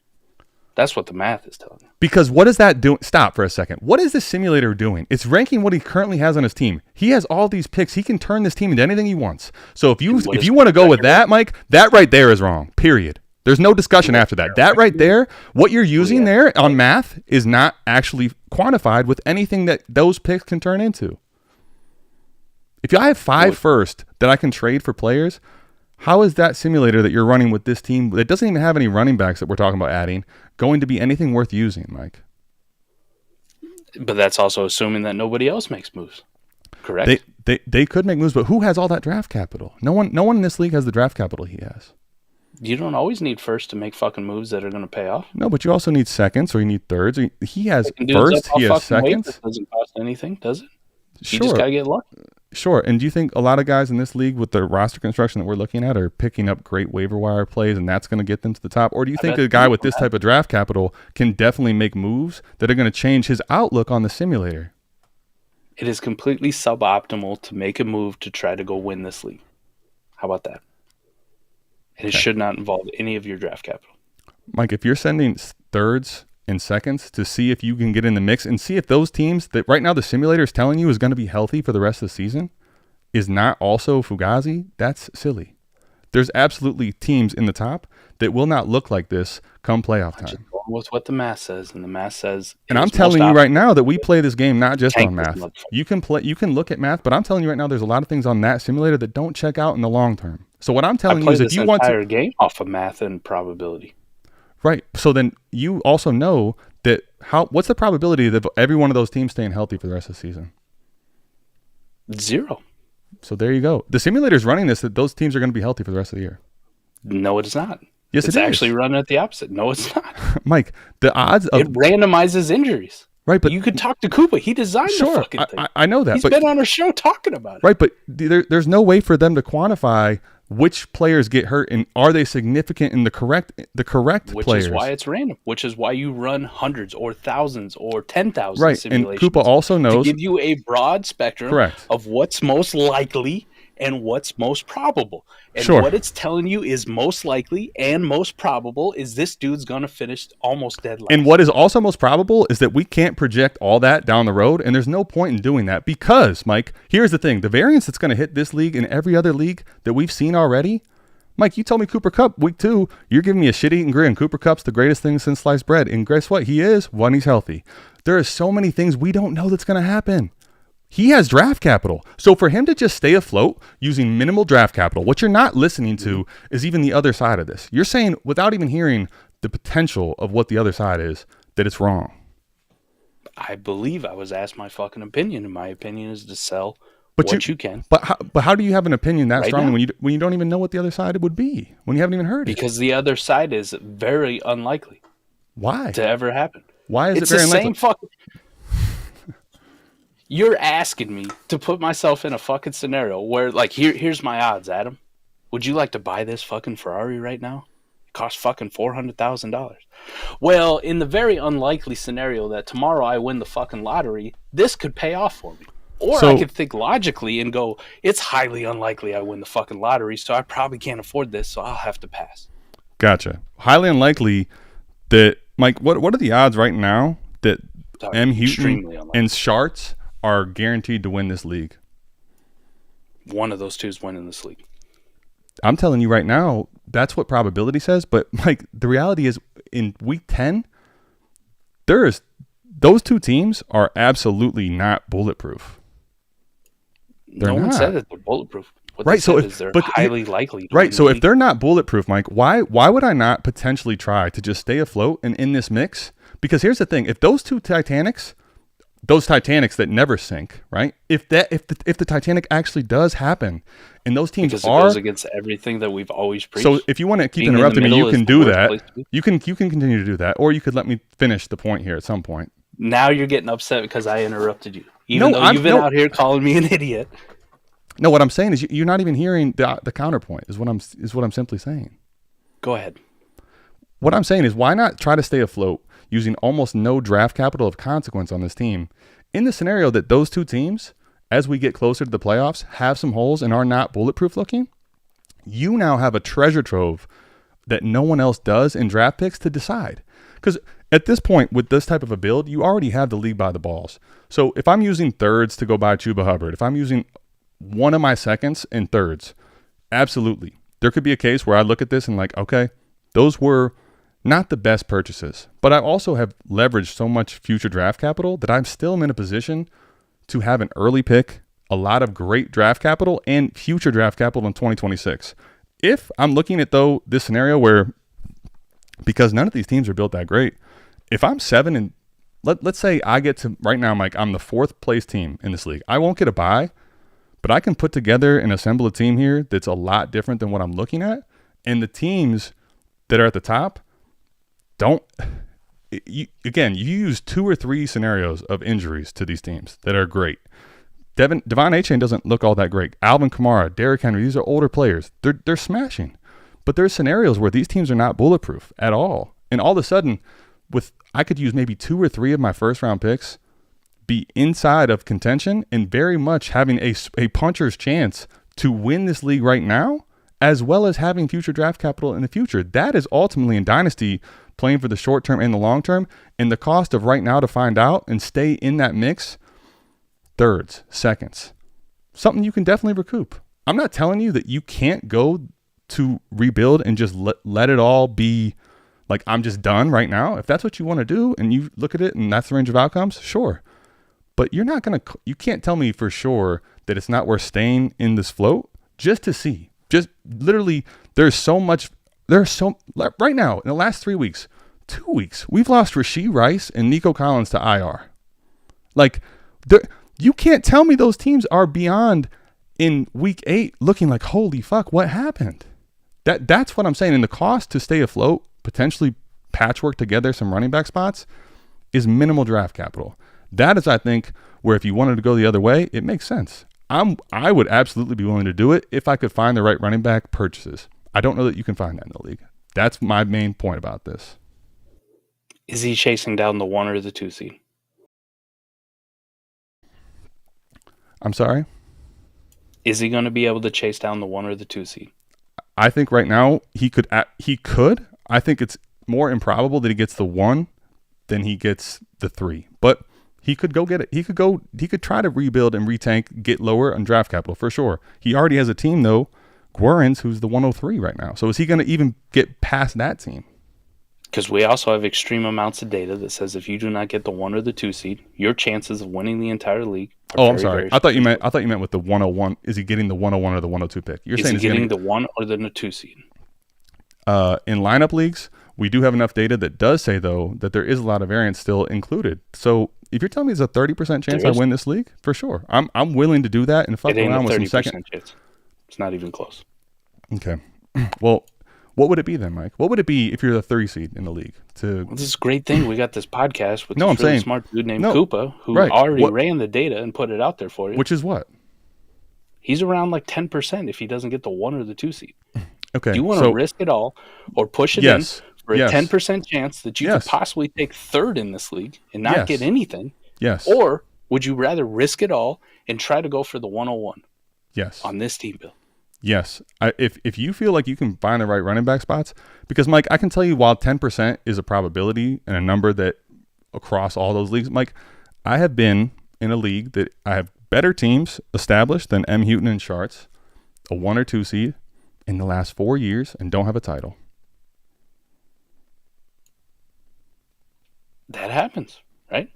That's what the math is telling you. Because what is that doing? Stop for a second. What is the simulator doing? It's ranking what he currently has on his team. He has all these picks. He can turn this team into anything he wants. So if you want to go with that, Mike, that right there is wrong. Period. There's no discussion after that. That right there, what you're using there on math is not actually quantified with anything that those picks can turn into. If I have 5 first that I can trade for players, how is that simulator that you're running with this team that doesn't even have any running backs that we're talking about adding going to be anything worth using, Mike? But that's also assuming that nobody else makes moves. Correct? They could make moves, but who has all that draft capital? No one in this league has the draft capital he has. You don't always need first to make fucking moves that are going to pay off. No, but you also need seconds or you need thirds. He has first, he has seconds. That doesn't cost anything, does it? Sure. You just got to get lucky. Sure. And do you think a lot of guys in this league with the roster construction that we're looking at are picking up great waiver wire plays and that's going to get them to the top? Or do you think a guy with this type of draft capital can definitely make moves that are going to change his outlook on the simulator? It is completely suboptimal to make a move to try to go win this league. How about that? And it should not involve any of your draft capital. Mike, if you're sending thirds and seconds to see if you can get in the mix and see if those teams that right now the simulator is telling you is going to be healthy for the rest of the season is not also Fugazi, that's silly. There's absolutely teams in the top that will not look like this come playoff time. Just going with what the math says, and the math says. And I'm telling you right now that we play this game not just on math. You can look at math, but I'm telling you right now there's a lot of things on that simulator that don't check out in the long term. So what I'm telling you is if you want to play this entire game off of math and probability. Right. So then you also know that what's the probability of every one of those teams staying healthy for the rest of the season? 0. So there you go. The simulator is running this that those teams are going to be healthy for the rest of the year. No, it's not. Yes, it's actually running at the opposite. No, it's not. Mike, the odds of it randomizes injuries. Right, but you could talk to Koopa. He designed the fucking thing. I know that. He's been on our show talking about it. Right, but there's no way for them to quantify which players get hurt and are they significant in the correct players. Which is why it's random. Which is why you run hundreds or thousands or 10,000 right. simulations. And Koopa also knows to give you a broad spectrum of what's most likely and what's most probable. And what it's telling you is most likely and most probable is this dude's going to finish almost dead last. And what is also most probable is that we can't project all that down the road, and there's no point in doing that because, Mike, here's the thing. The variance that's going to hit this league and every other league that we've seen already, Mike, you told me Cooper Kupp week 2, you're giving me a shit-eating grin. Cooper Kupp's the greatest thing since sliced bread. And guess what? He is when he's healthy. There are so many things we don't know that's going to happen. He has draft capital. So for him to just stay afloat using minimal draft capital, what you're not listening to is even the other side of this. You're saying, without even hearing the potential of what the other side is, that it's wrong. I believe I was asked my fucking opinion, and my opinion is to sell what you can. But how do you have an opinion that strongly when you don't even know what the other side would be, when you haven't even heard it? Because the other side is very unlikely. Why? To ever happen. Why is it very unlikely? It's the same fucking... You're asking me to put myself in a fucking scenario where, like, here's my odds, Adam. Would you like to buy this fucking Ferrari right now? It costs fucking $400,000. Well, in the very unlikely scenario that tomorrow I win the fucking lottery, this could pay off for me. Or I could think logically and go, it's highly unlikely I win the fucking lottery, so I probably can't afford this, so I'll have to pass. Gotcha. Highly unlikely that, Mike, what are the odds right now that M. Houghton and Schartz are guaranteed to win this league? One of those two is winning this league. I'm telling you right now, that's what probability says. But Mike, the reality is in week 10, those two teams are absolutely not bulletproof. No one said that they're bulletproof. What they said is they're highly likely to win so the if league. they're not bulletproof, Mike, why would I not potentially try to just stay afloat and in this mix? Because here's the thing. If those Titanics that never sink, right? If the Titanic actually does happen, and those teams because it goes against everything that we've always preached. So if you want to keep interrupting me, you can do that. You can continue to do that, or you could let me finish the point here at some point. Now you're getting upset because I interrupted you, even though you've been out here calling me an idiot. No, what I'm saying is you're not even hearing the counterpoint. Is what I'm simply saying. Go ahead. what I'm saying is, why not try to stay afloat using almost no draft capital of consequence on this team in the scenario that those two teams, as we get closer to the playoffs, have some holes and are not bulletproof looking? You now have a treasure trove that no one else does in draft picks to decide. Because at this point, with this type of a build, you already have the league by the balls. So if I'm using thirds to go buy Chuba Hubbard, if I'm using one of my seconds in thirds, absolutely. There could be a case where I look at this and like, okay, those were not the best purchases. But I also have leveraged so much future draft capital that I'm still in a position to have an early pick, a lot of great draft capital, and future draft capital in 2026. If I'm looking at, though, this scenario where, because none of these teams are built that great, if I'm 7 and let's say I get to, right now, Mike, I'm the 4th place team in this league. I won't get a bye, but I can put together and assemble a team here that's a lot different than what I'm looking at. And the teams that are at the top you use 2 or 3 scenarios of injuries to these teams that are great. Devon Achane doesn't look all that great. Alvin Kamara, Derrick Henry, these are older players. They're smashing. But there's scenarios where these teams are not bulletproof at all. And all of a sudden, I could use maybe 2 or 3 of my first round picks, be inside of contention, and very much having a puncher's chance to win this league right now, as well as having future draft capital in the future. That is ultimately in Dynasty playing for the short term and the long term. And the cost of right now to find out and stay in that mix, thirds, seconds, something you can definitely recoup. I'm not telling you that you can't go to rebuild and just let it all be like, I'm just done right now. If that's what you want to do and you look at it and that's the range of outcomes, sure. But you can't tell me for sure that it's not worth staying in this float just to see. Just literally, right now, in the last 3 weeks, 2 weeks, we've lost Rashee Rice and Nico Collins to IR. Like, you can't tell me those teams are beyond in week 8 looking like, holy fuck, what happened? That's what I'm saying. And the cost to stay afloat, potentially patchwork together some running back spots, is minimal draft capital. That is, I think, where if you wanted to go the other way, it makes sense. I would absolutely be willing to do it if I could find the right running back purchases. I don't know that you can find that in the league. That's my main point about this. Is he chasing down the 1 or the 2 seed? I'm sorry? Is he going to be able to chase down the 1 or the 2 seed? I think right now he could. I think it's more improbable that he gets the 1 than he gets the 3. But he could go get it. He could try to rebuild and retank, get lower on draft capital for sure. He already has a team though, Guarins, who's the 103 right now. So is he going to even get past that team? Because we also have extreme amounts of data that says if you do not get the 1 or the 2 seed, your chances of winning the entire league are I'm sorry. I thought you meant with the 101. Is he getting the 101 or the 102 pick? You're saying he's getting the 1 or the 2 seed? In lineup leagues, we do have enough data that does say though that there is a lot of variance still included. So if you're telling me there's a 30% chance I win this league, for sure, I'm willing to do that and fuck around with some second. Chance. It's not even close. Okay. Well, what would it be then, Mike? What would it be if you're the 30 seed in the league? Well, this is a great thing. We got this podcast with this really smart dude named Koopa who already ran the data and put it out there for you. Which is what? He's around like 10% if he doesn't get the 1 or the 2 seed. Okay. Do you want to risk it all or push it in for a 10% chance that you could possibly take 3rd in this league and not get anything? Yes. Or would you rather risk it all and try to go for the 101? Yes. On this team build? Yes. If you feel like you can find the right running back spots, because Mike, I can tell you while 10% is a probability and a number that across all those leagues, Mike, I have been in a league that I have better teams established than M. Houghton and Sharts, a 1 or 2 seed in the last 4 years and don't have a title. That happens, right?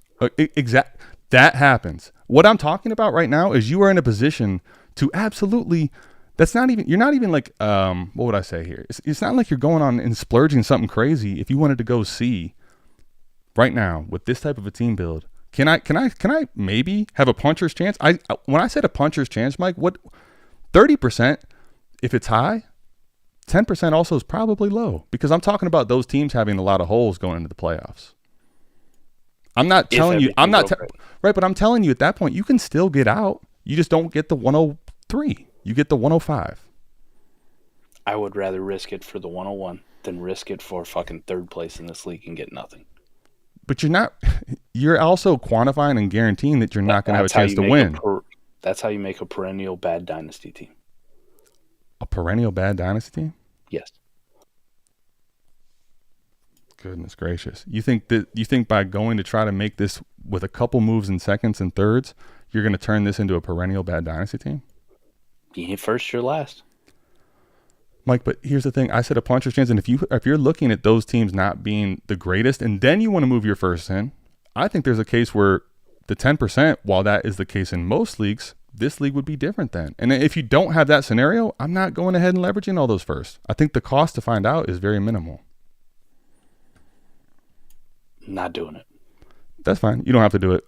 That happens. What I'm talking about right now is you are in a position to absolutely. You're not even like, what would I say here? It's not like you're going on and splurging something crazy. If you wanted to go see right now with this type of a team build, can I maybe have a puncher's chance? When I said a puncher's chance, Mike, what 30%, if it's high, 10% also is probably low because I'm talking about those teams having a lot of holes going into the playoffs. I'm not telling you, right, but I'm telling you at that point, you can still get out. You just don't get the 103. You get the 105. I would rather risk it for the 101 than risk it for fucking third place in this league and get nothing. But you're also quantifying and guaranteeing that you're not going to have a chance to win. That's how you make a perennial bad dynasty team. A perennial bad dynasty team? Yes. Goodness gracious. You think by going to try to make this with a couple moves in seconds and thirds, you're going to turn this into a perennial bad dynasty team? You ain't first, you're last. Mike, but here's the thing. I said a puncher's chance, and if you're looking at those teams not being the greatest, and then you want to move your first in, I think there's a case where the 10%, while that is the case in most leagues, this league would be different then. And if you don't have that scenario, I'm not going ahead and leveraging all those first. I think the cost to find out is very minimal. Not doing it. That's fine. You don't have to do it.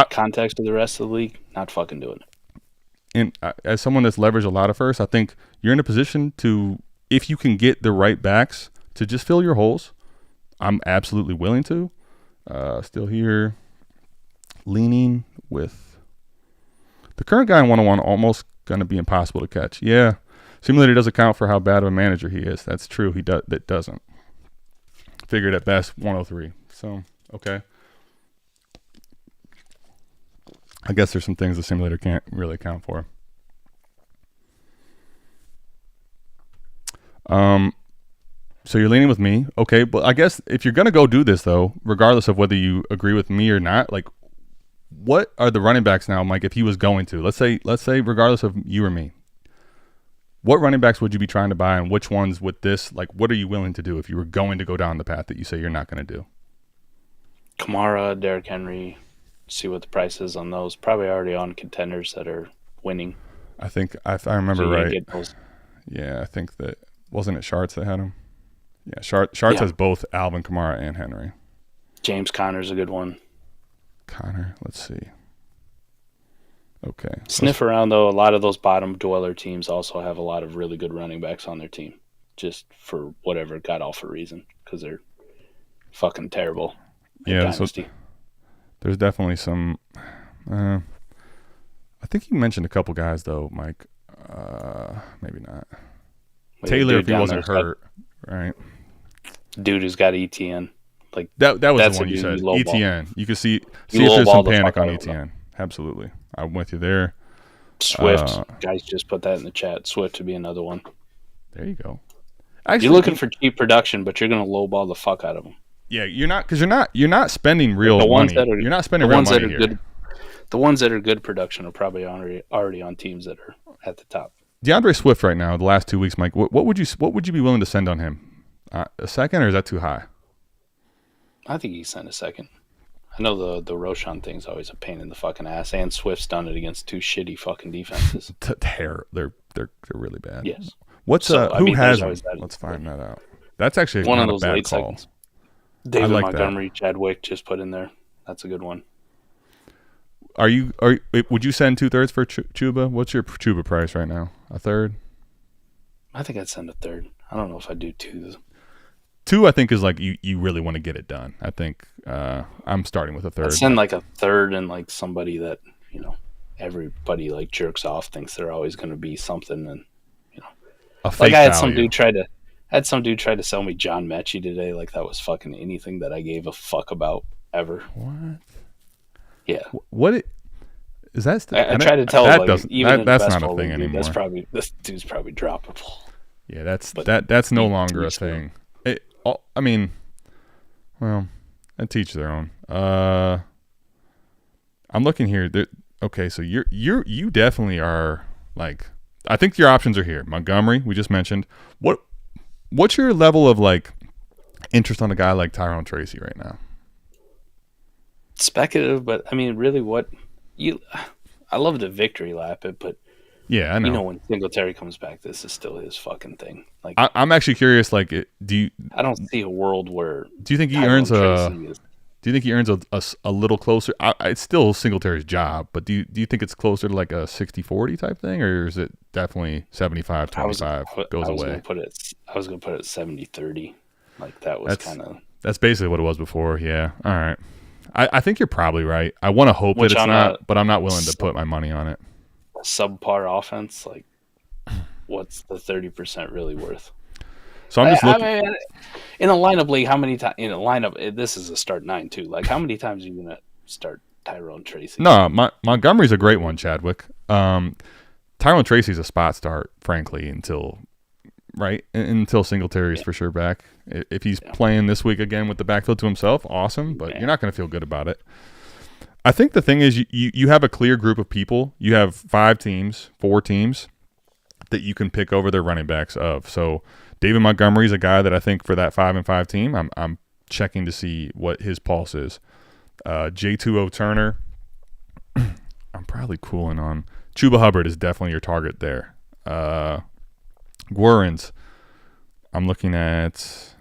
Context of the rest of the league, not fucking doing it. And as someone that's leveraged a lot of first, I think you're in a position to, if you can get the right backs to just fill your holes, I'm absolutely willing to. Still here, leaning with the current guy in 101, almost going to be impossible to catch. Yeah, simulator does account for how bad of a manager he is. That's true. That doesn't. Figured at best 103. So, okay. I guess there's some things the simulator can't really account for. So you're leaning with me. Okay, but I guess if you're going to go do this, though, regardless of whether you agree with me or not, like, what are the running backs now, Mike, if he was going to? Let's say regardless of you or me, what running backs would you be trying to buy, and which ones with this, like, what are you willing to do if you were going to go down the path that you say you're not going to do? Kamara, Derrick Henry, see what the price is on those. Probably already on contenders that are winning. I think, if I remember right. Yeah, I think that, wasn't it Sharts that had him? Yeah, Sharts has both Alvin Kamara and Henry. James Conner's a good one. Conner, let's see. Okay. Sniff around, though. A lot of those bottom dweller teams also have a lot of really good running backs on their team, just for whatever god-awful reason, because they're fucking terrible. Yeah, Dynasty. So there's definitely some. I think you mentioned a couple guys though, Mike. Maybe not. Taylor, if he wasn't hurt, right? Dude who's got ETN, like that was the one you said. ETN. You can see if there's some panic on ETN. Absolutely, I'm with you there. Swift, guys, just put that in the chat. Swift to be another one. There you go. Actually, you're looking for cheap production, but you're going to lowball the fuck out of them. Yeah, you're not, because you're not spending real money. You're not spending real money here. Good, the ones that are good production are probably already on teams that are at the top. DeAndre Swift right now, the last 2 weeks, Mike. What would you be willing to send on him? A second, or is that too high? I think he sent a second. I know the Roshan thing's always a pain in the fucking ass, and Swift's done it against two shitty fucking defenses. They're really bad. Yes. Who has him? Let's find that out. That's actually one of those bad late call. Seconds. David Montgomery, Chadwick just put in there. That's a good one. Would you send 2/3 for Chuba? What's your Chuba price right now? A third? I think I'd send a third. I don't know if I'd do 2. 2, I think, is like you really want to get it done. I think I'm starting with a third. I'd send like a third and like somebody that, everybody like jerks off, thinks they're always going to be something, and a fake like I had value. some dude try to sell me John Mechie today, like that was fucking anything that I gave a fuck about ever. What? Yeah. What is that? I tried to tell that like, even that's not a thing anymore. This dude's probably droppable. Yeah, that's no longer a thing. I mean, well, and teach their own. I'm looking here. Okay, so you definitely are like. I think your options are here. Montgomery, we just mentioned. What's your level of like interest on a guy like Tyrone Tracy right now? Speculative, but I mean, really, I love the victory lap it, but yeah, I know. When Singletary comes back, this is still his fucking thing. Like, I'm actually curious. Like, I don't see a world where. Do you think he earns Do you think he earns a little closer? It's still Singletary's job, but do you think it's closer to like a 60-40 type thing, or is it definitely 75-25 goes away? I was going to put it 70-30. Like that was kind of. That's basically what it was before. Yeah. All right. I think you're probably right. I want to hope that it's not, but I'm not willing to put my money on it. Subpar offense, like what's the 30% really worth? So I'm just looking. In a lineup league, how many times in a lineup? This is a start 9 too. Like, how many times are you gonna start Tyrone Tracy? No, Montgomery's a great one, Chadwick. Tyrone Tracy's a spot start, frankly, until Singletary's for sure back. If he's playing this week again with the backfield to himself, awesome. But you're not going to feel good about it. I think the thing is you have a clear group of people. You have 4 teams that you can pick over their running backs of. So David Montgomery's a guy that I think for that 5-5 team, I'm checking to see what his pulse is. J2O Turner, I'm probably cooling on. Chuba Hubbard is definitely your target there. Guarins, I'm looking at.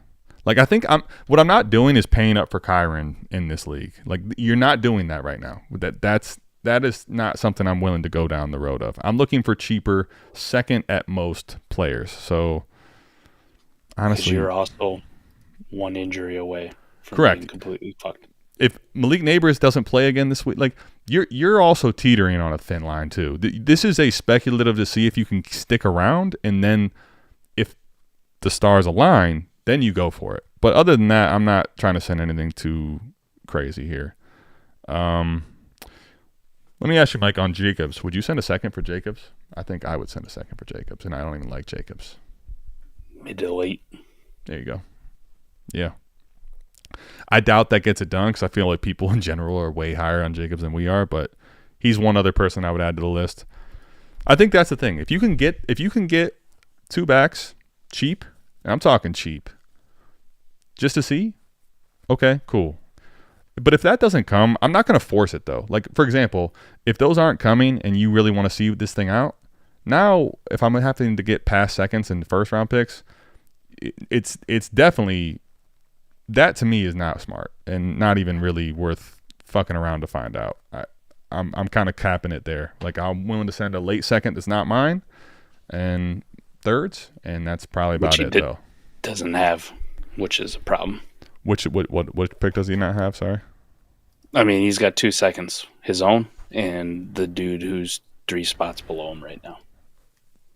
Like, I think what I'm not doing is paying up for Kyron in this league. Like, you're not doing that right now. That is not something I'm willing to go down the road of. I'm looking for cheaper, second at most players. So, honestly, you're also one injury away from correct. being completely fucked. If Malik Neighbors doesn't play again this week, like you're also teetering on a thin line too. This is a speculative to see if you can stick around, and then if the stars align, then you go for it. But other than that, I'm not trying to send anything too crazy here. Let me ask you, Mike, on Jacobs. Would you send a second for Jacobs? I think I would send a second for Jacobs, and I don't even like Jacobs. Mid to late. There you go. Yeah. I doubt that gets it done because I feel like people in general are way higher on Jacobs than we are, but he's one other person I would add to the list. I think that's the thing. If you can get 2 backs cheap, and I'm talking cheap, just to see, okay, cool. But if that doesn't come, I'm not going to force it though. Like, for example, if those aren't coming and you really want to see this thing out, now if I'm having to get past seconds and first round picks, it's definitely, that to me is not smart and not even really worth fucking around to find out. I'm kind of capping it there. Like, I'm willing to send a late second that's not mine and thirds, and that's probably about it though. Doesn't have, which is a problem. What pick does he not have? Sorry. I mean, he's got 2 seconds, his own, and the dude who's 3 spots below him right now.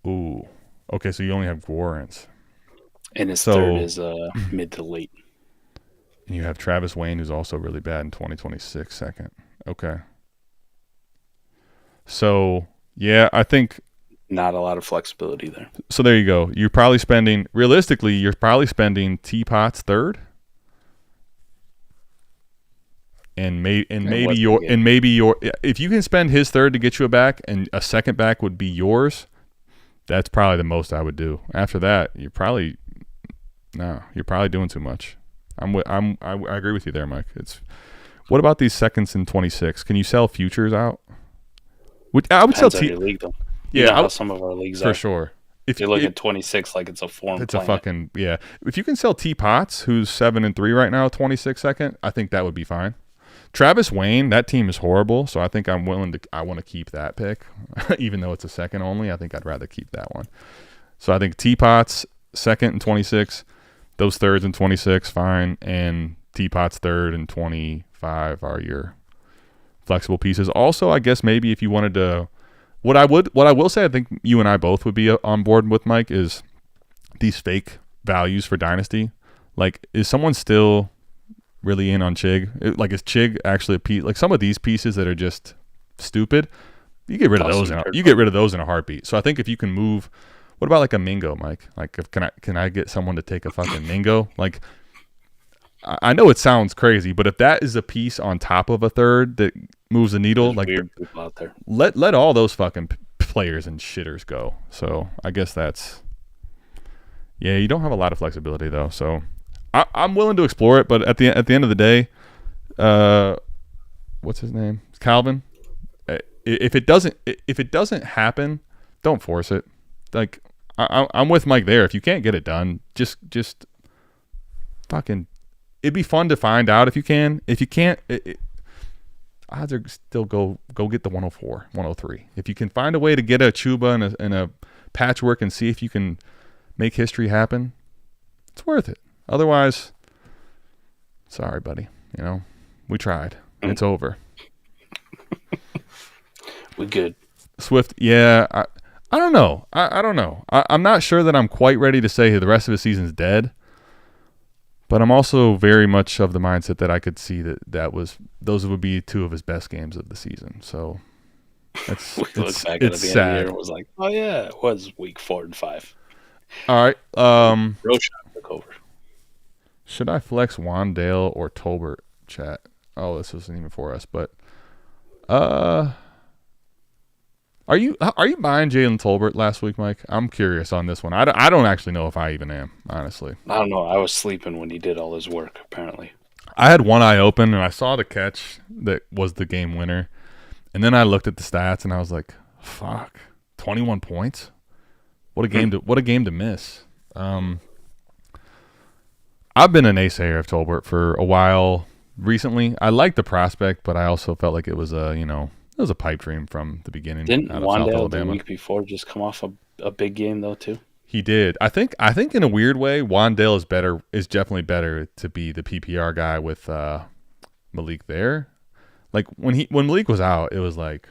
Ooh. Okay, so you only have Guarins. And his third is mid to late. And you have Travis Wayne, who's also really bad in 2026 second. Okay. So, yeah, I think not a lot of flexibility there. So there you go. You're probably spending Teapot's third. And maybe if you can spend his third to get you a back and a second back would be yours, that's probably the most I would do. After that, you're probably doing too much. I agree with you there, Mike. What about these seconds in 26? Can you sell futures out? I would sell league though. How some of our leagues for are. Sure. If you look at 26 like it's a form. It's planet. A fucking If you can sell Teapots, who's 7-3 right now, 26 second, I think that would be fine. Travis Wayne, that team is horrible, so I think I want to keep that pick, even though it's a second only. I think I'd rather keep that one. So I think Teapot's second and 26, those thirds and 26, fine, and Teapot's third and 25 are your flexible pieces. Also, I guess maybe if you wanted to, what I will say, I think you and I both would be on board with, Mike, is these fake values for Dynasty. Like, is someone still really in on Chig? Is Chig actually a piece? Like, some of these pieces that are just stupid, you get rid of those. You get rid of those in a heartbeat. So I think if you can move, what about like a Mingo, Mike? Like, can I get someone to take a fucking Mingo? Like, I know it sounds crazy, but if that is a piece on top of a third that moves the needle, there's like, weird people out there. Let all those fucking players and shitters go. So I guess that's, you don't have a lot of flexibility though. So I'm willing to explore it, but at the end of the day, what's his name? Calvin. If it doesn't happen, don't force it. Like, I'm with Mike there. If you can't get it done, just fucking. It'd be fun to find out if you can. If you can't, odds are still go get the 104, 103. If you can find a way to get a Chuba and a patchwork and see if you can make history happen, it's worth it. Otherwise, sorry, buddy. We tried. It's over. We good. Swift, yeah. I don't know. I don't know. I'm not sure that I'm quite ready to say the rest of his season's dead. But I'm also very much of the mindset that I could see those would be two of his best games of the season. So it's sad. End of the year and was like, oh yeah, it was week 4 and 5. All right. Roshan took over. Should I flex Wandale or Tolbert? Chat. Oh, this wasn't even for us, but Are you buying Jalen Tolbert last week, Mike? I'm curious on this one. I don't actually know if I even am, honestly. I don't know. I was sleeping when he did all his work, apparently. I had one eye open, and I saw the catch that was the game winner. And then I looked at the stats, and I was like, fuck, 21 points? What a game to miss. I've been a naysayer of Tolbert for a while recently. I like the prospect, but I also felt like it was it was a pipe dream from the beginning. Didn't Wandale the week before just come off a big game though too? He did. I think in a weird way, Wandale is definitely better to be the PPR guy with Malik there. Like when Malik was out, it was like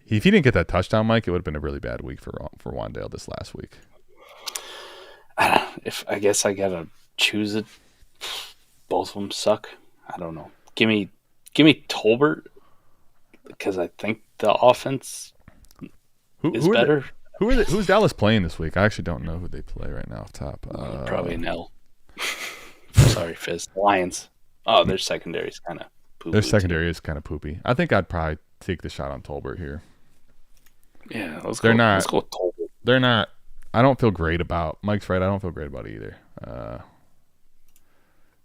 if he didn't get that touchdown, Mike, it would have been a really bad week for Wandale this last week. I guess I gotta choose it. Both of them suck. I don't know. Give me Tolbert because I think the offense is better. Who's Dallas playing this week? I actually don't know who they play right now off top. Probably an L. Sorry, Fizz. Lions. Oh, their secondary is kind of poopy. Their secondary is kind of poopy. I think I'd probably take the shot on Tolbert here. Yeah, let's go with Tolbert. They're not. I don't feel great about. Mike's right. I don't feel great about it either.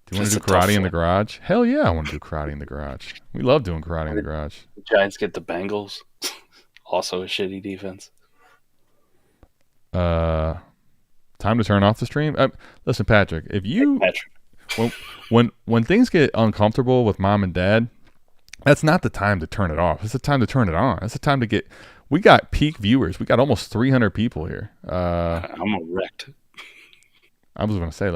Do you want to do karate in the garage? Hell yeah, I want to do karate in the garage. We love doing karate in the garage. The Giants get the Bengals. Also a shitty defense. Time to turn off the stream. Listen, Patrick, if you when things get uncomfortable with mom and dad, that's not the time to turn it off. It's the time to turn it on. It's the time to get. We got peak viewers. We got almost 300 people here. I'm wrecked. I was going to say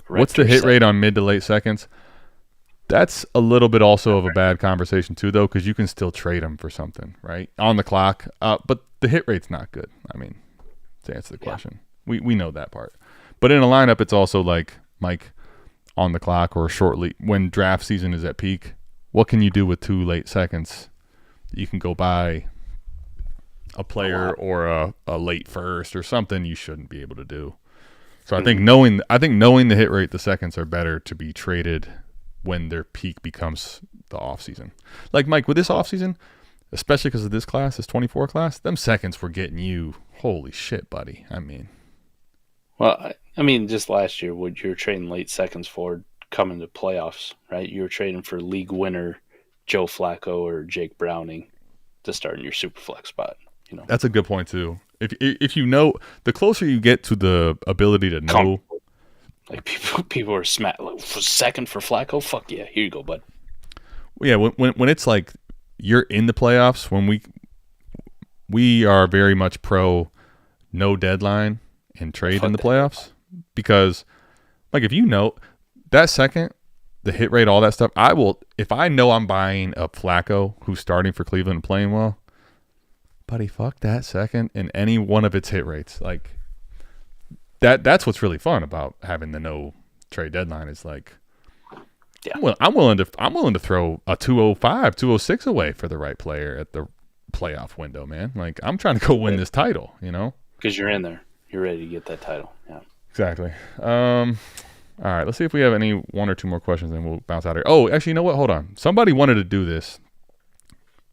what's the hit rate on mid to late seconds? That's a little bit also of a bad conversation too, though, because you can still trade them for something, right? On the clock. But the hit rate's not good. I mean, to answer the question. We know that part. But in a lineup, it's also like, Mike, on the clock or shortly, when draft season is at peak, what can you do with 2 late seconds? You can go buy a player or a late first or something you shouldn't be able to do. So I think knowing the hit rate, the seconds are better to be traded when their peak becomes the off season. Like Mike, with this off season, especially because of this 24 class, them seconds were getting you. Holy shit, buddy! I mean, just last year, you were trading late seconds for coming to playoffs, right? You were trading for league winner Joe Flacco or Jake Browning to start in your super flex spot. That's a good point too. If you know, the closer you get to the ability to know, like people are second for Flacco. Fuck yeah, here you go, bud. Yeah, when it's like you're in the playoffs, when we are very much pro no deadline and trade in the playoffs, because like if you know that second, the hit rate, all that stuff, I will, if I know I'm buying a Flacco who's starting for Cleveland and playing well, buddy, fuck that second and any one of its hit rates. Like that's what's really fun about having the no trade deadline is like, yeah, I'm willing to throw a 205, 206 away for the right player at the playoff window, man. Like I'm trying to go win this title, because you're in there, you're ready to get that title. Yeah, exactly. All right, let's see if we have any 1 or 2 more questions, and we'll bounce out here. Oh, actually, you know what? Hold on. Somebody wanted to do this.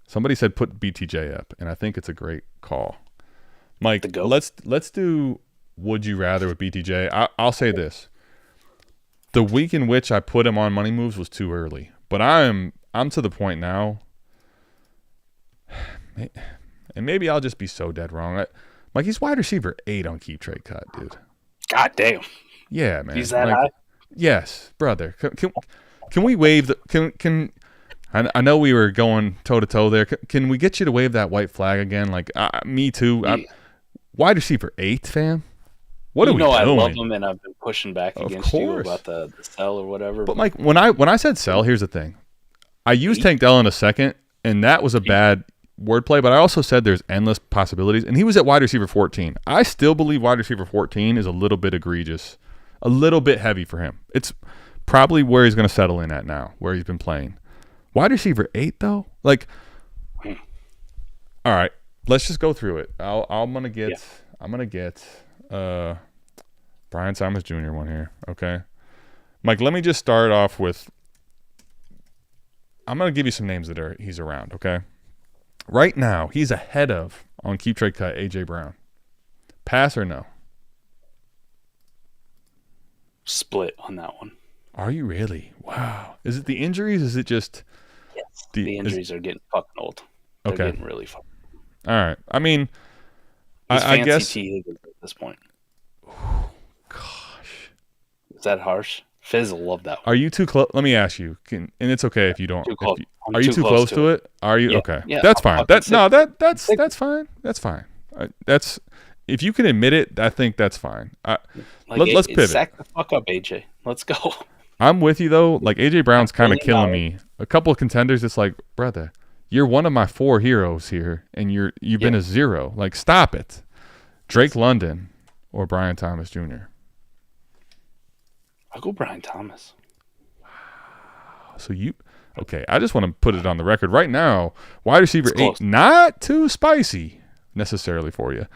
Somebody said put BTJ up, and I think it's a great call. Mike, let's do Would You Rather with BTJ. I'll say this. The week in which I put him on money moves was too early, but I'm to the point now, and maybe I'll just be so dead wrong. Mike, he's wide receiver 8 on Keep Trade Cut, dude. God damn. Yeah, man. He's that high? Yes, brother. Can we waive the can I know we were going toe to toe there. Can we get you to wave that white flag again? Like me too. Yeah. Wide receiver 8, fam. What are we doing? I love him, and I've been pushing back against you about the sell or whatever. But Mike, when I said sell, here's the thing. I used Tank Dell in a second, and that was a bad. wordplay, but I also said there's endless possibilities. And he was at wide receiver 14. I still believe wide receiver 14 is a little bit egregious, a little bit heavy for him. It's probably where he's going to settle in at now, where he's been playing. Wide receiver 8, though? Like, all right, let's just go through it. I'm gonna get Brian Thomas Jr. one here. Okay, Mike. Let me just start off with. I'm gonna give you some names that he's around. Okay, right now he's ahead of on Keep Trade Cut AJ Brown. Pass or no? Split on that one. Are you really? Wow. Is it the injuries? Is it just? Yes. The injuries are getting fucking old. They're getting really fucking old. All right. I mean, I guess T Higgins at this point. Gosh. Is that harsh? Fizz will love that one. Are you too close? Let me ask you. And it's okay if you don't. Are you too close to it? Are you? Yeah. Okay. Yeah, that's fine. That's fine. That's fine. That's if you can admit it, I think that's fine. Let's pivot. Sack the fuck up, AJ. Let's go. I'm with you though. Like AJ Brown's kind of killing me. A couple of contenders. It's like, brother, you're one of my 4 heroes here, and you've been a 0. Like, stop it. Drake London or Brian Thomas Jr. I'll go Brian Thomas. Wow. So okay. I just want to put it on the record right now. Wide receiver 8, not too spicy necessarily for you.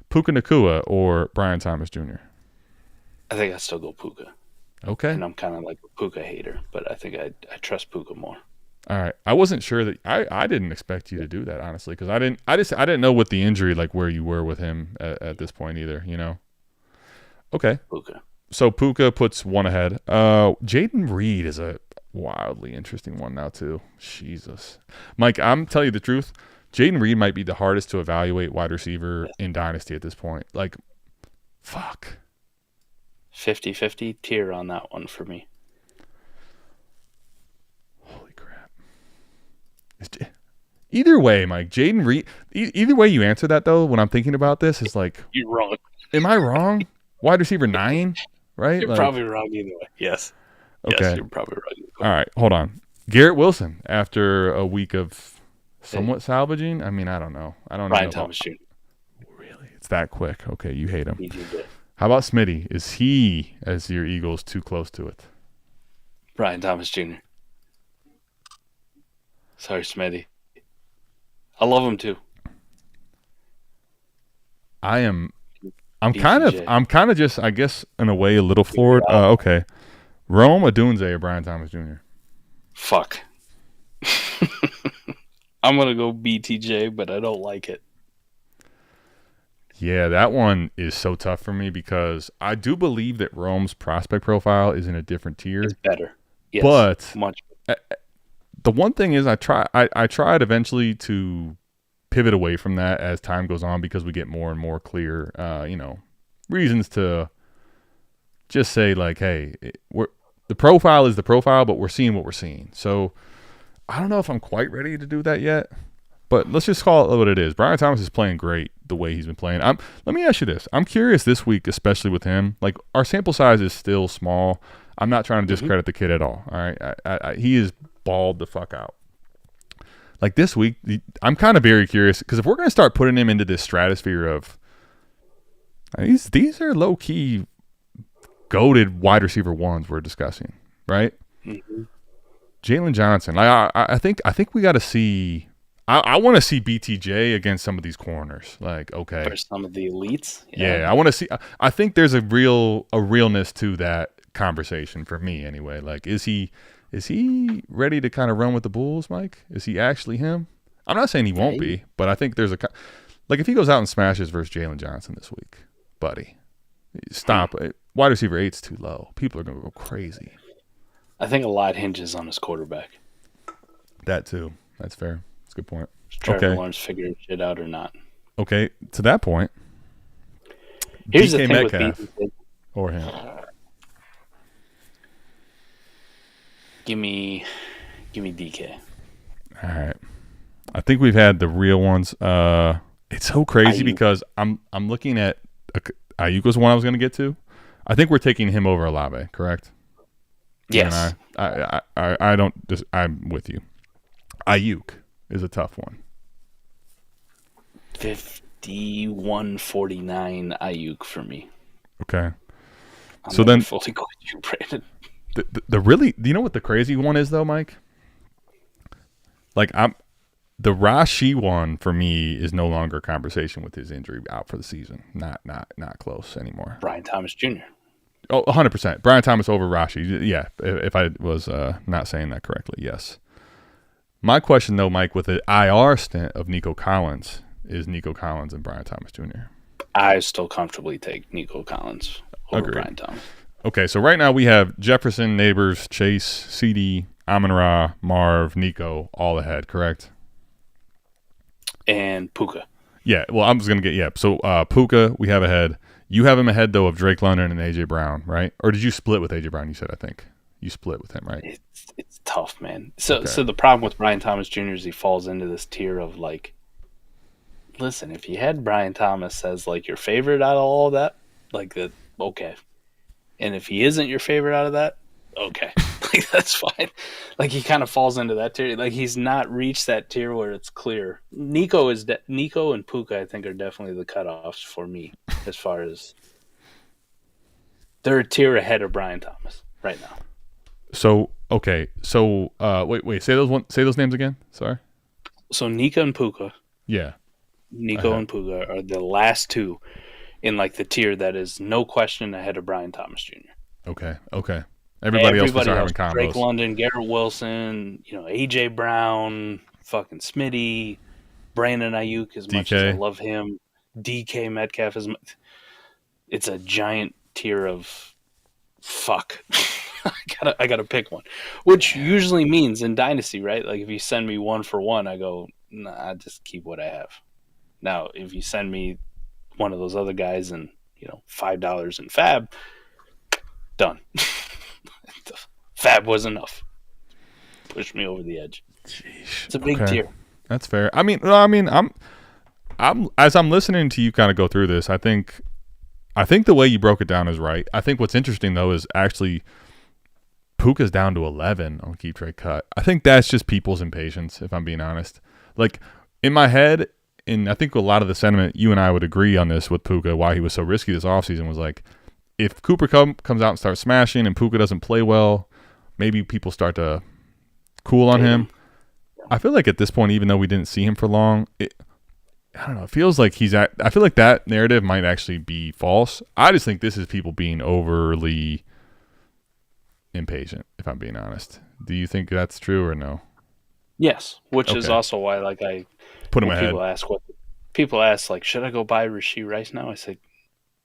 Puka Nacua or Brian Thomas Jr. I think I still go Puka. Okay. And I'm kind of like a Puka hater, but I think I trust Puka more. All right. I wasn't sure that I didn't expect you to do that, honestly, because I didn't know what the injury, like where you were with him at this point either, you know? Okay. Puka. So Puka puts one ahead. Jayden Reed is a wildly interesting one now too. Jesus. Mike, I'm telling you the truth. Jayden Reed might be the hardest to evaluate wide receiver in Dynasty at this point. Like, fuck. 50-50 tier on that one for me. Holy crap. Either way, Mike, Jayden Reed, either way you answer that, though, when I'm thinking about this, is like... You're wrong. Am I wrong? Wide receiver 9, right? You're probably wrong either way. Yes. Okay. Yes, you're probably wrong either way. All right, hold on. Garrett Wilson, after a week of somewhat salvaging? I mean, I don't know. Brian Thomas Jr. Really? It's that quick. Okay, you hate him. BTJ. How about Smitty? Is he, as your Eagles, too close to it? Brian Thomas Jr. Sorry, Smitty. I love him too. I'm kind of just, I guess, in a way, a little floored. Okay. Rome Odunze or Brian Thomas Jr.? Fuck. I'm going to go BTJ, but I don't like it. Yeah, that one is so tough for me because I do believe that Rome's prospect profile is in a different tier. It's better. Yes, but much better. The one thing is I tried eventually to pivot away from that as time goes on because we get more and more clear, reasons to just say like, hey, the profile is the profile, but we're seeing what we're seeing. So I don't know if I'm quite ready to do that yet, but let's just call it what it is. Brian Thomas is playing great the way he's been playing. Let me ask you this. I'm curious this week, especially with him, like our sample size is still small. I'm not trying to discredit the kid at all. All right. He is balled the fuck out. Like this week, I'm kind of very curious because if we're going to start putting him into this stratosphere of these are low key goated wide receiver ones we're discussing, right? Mm-hmm. Jalen Johnson. I think we got to see. I want to see BTJ against some of these corners. Like, okay, for some of the elites. Yeah, I want to see. I think there's a realness to that conversation for me anyway. Like, is he ready to kind of run with the Bulls, Mike? Is he actually him? I'm not saying he won't be, but I think there's if he goes out and smashes versus Jalen Johnson this week, buddy, stop. Wide receiver 8's too low. People are going to go crazy. I think a lot hinges on his quarterback. That too. That's fair. That's a good point. Trevor Lawrence figuring shit out or not. Okay, to that point, here's DK the thing Metcalf with BTJ. or him. Give me DK. All right. I think we've had the real ones. It's so crazy because I'm looking at Ayuk was one I was going to get to. I think we're taking him over Olave, correct? Yes. And I'm with you. Ayuk is a tough one. 51-49 Ayuk for me. Okay. So then fully going to you, Brandon. The really, do you know what the crazy one is though, Mike? Like the Rashee one for me is no longer a conversation with his injury out for the season. Not close anymore. Brian Thomas Jr. Oh, 100%. Brian Thomas over Rashee. Yeah, if I was not saying that correctly, yes. My question though, Mike, with the IR stint of Nico Collins, is Nico Collins and Brian Thomas Jr. I still comfortably take Nico Collins over Brian Thomas. Okay, so right now we have Jefferson, Neighbors, Chase, CD, Amon-Ra, Marv, Nico, all ahead, correct? And Puka. Yeah, well, I'm just going to get, So Puka, we have ahead. You have him ahead, though, of Drake London and A.J. Brown, right? Or did you split with A.J. Brown, you said, I think? You split with him, right? It's tough, man. So the problem with Brian Thomas Jr. is he falls into this tier of, like, listen, if you had Brian Thomas as, like, your favorite out of all of that, like, okay. And if he isn't your favorite out of that, okay. Like, that's fine. Like, he kind of falls into that tier. Like, he's not reached that tier where it's clear. Nico and Puka, I think, are definitely the cutoffs for me as far as they're a tier ahead of Brian Thomas right now. So, okay. So, wait. Say those names again. Sorry. So, Nico and Puka. Yeah. Nico and Puka are the last two in, like, the tier that is no question ahead of Brian Thomas Jr. Okay. Everybody else was having combos. Drake London, Garrett Wilson, A.J. Brown, fucking Smitty, Brandon Ayuk, as much as I love him, DK Metcalf. It's a giant tier of fuck. I gotta pick one, which usually means in Dynasty, right? Like, if you send me one for one, I go, nah, I just keep what I have. Now, if you send me one of those other guys and, $5 in Fab, done. Fab was enough. Pushed me over the edge. Jeez. It's a big tier. That's fair. I'm as I'm listening to you kind of go through this, I think the way you broke it down is right. I think what's interesting though is actually Puka's down to 11 on Keep Trade Cut. I think that's just people's impatience, if I'm being honest. Like, in my head, and I think a lot of the sentiment, you and I would agree on this with Puka, why he was so risky this offseason was like, if Cooper comes out and starts smashing and Puka doesn't play well, maybe people start to cool on him. I feel like at this point, even though we didn't see him for long, I don't know. It feels like I feel like that narrative might actually be false. I just think this is people being overly impatient, if I'm being honest. Do you think that's true or no? Yes, which is also why, like, I put him ahead. People ask, like, should I go buy Rashee Rice now? I say,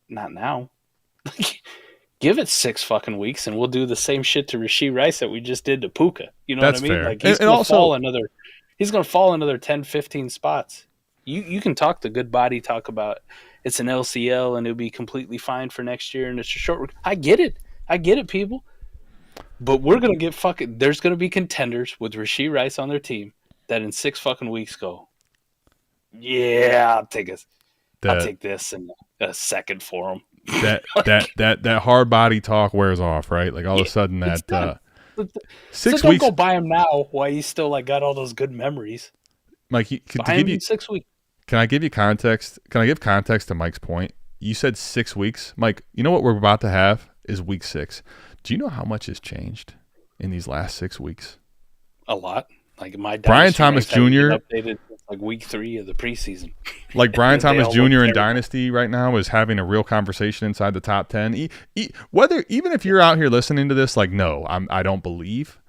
not now. Give it 6 fucking weeks, and we'll do the same shit to Rashee Rice that we just did to Puka. You know That's what I mean? fair. Like, he's going to fall another 10, 15 spots. You can talk the good body talk about it's an LCL and it'll be completely fine for next year and it's a short. I get it, people. But we're gonna get there's gonna be contenders with Rashee Rice on their team that in 6 fucking weeks go, yeah, I'll take this in a second for them. That hard body talk wears off, right? Like all of a sudden that 6 don't weeks. Go buy him now while you still like got all those good memories. Mike, to give you 6 weeks. Can I give you context? Can I give context to Mike's point? You said 6 weeks, Mike. You know what we're about to have is week 6. Do you know how much has changed in these last 6 weeks? A lot. Like my Brian Thomas Jr. updated like week 3 of the preseason. Like Brian Thomas Jr. in Dynasty right now is having a real conversation inside the top 10. Even if you're out here listening to this, like, no, I don't believe.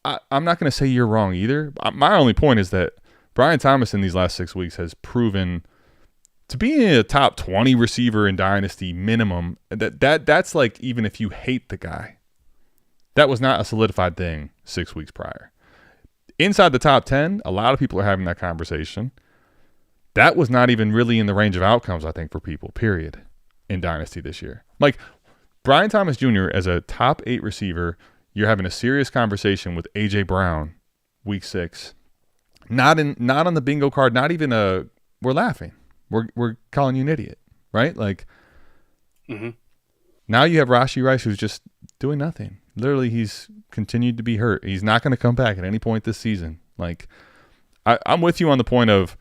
I'm not going to say you're wrong either. My only point is that Brian Thomas in these last 6 weeks has proven to be a top 20 receiver in Dynasty minimum. That's like, even if you hate the guy, that was not a solidified thing 6 weeks prior. Inside the top 10, a lot of people are having that conversation. That was not even really in the range of outcomes, I think, for people, period, in Dynasty this year. Like, Brian Thomas Jr. as a top 8 receiver, you're having a serious conversation with A.J. Brown week 6. Not on the bingo card, not even we're laughing. We're calling you an idiot, right? Like, Now you have Rashee Rice who's just doing nothing. Literally, he's continued to be hurt. He's not going to come back at any point this season. Like, I'm with you on the point of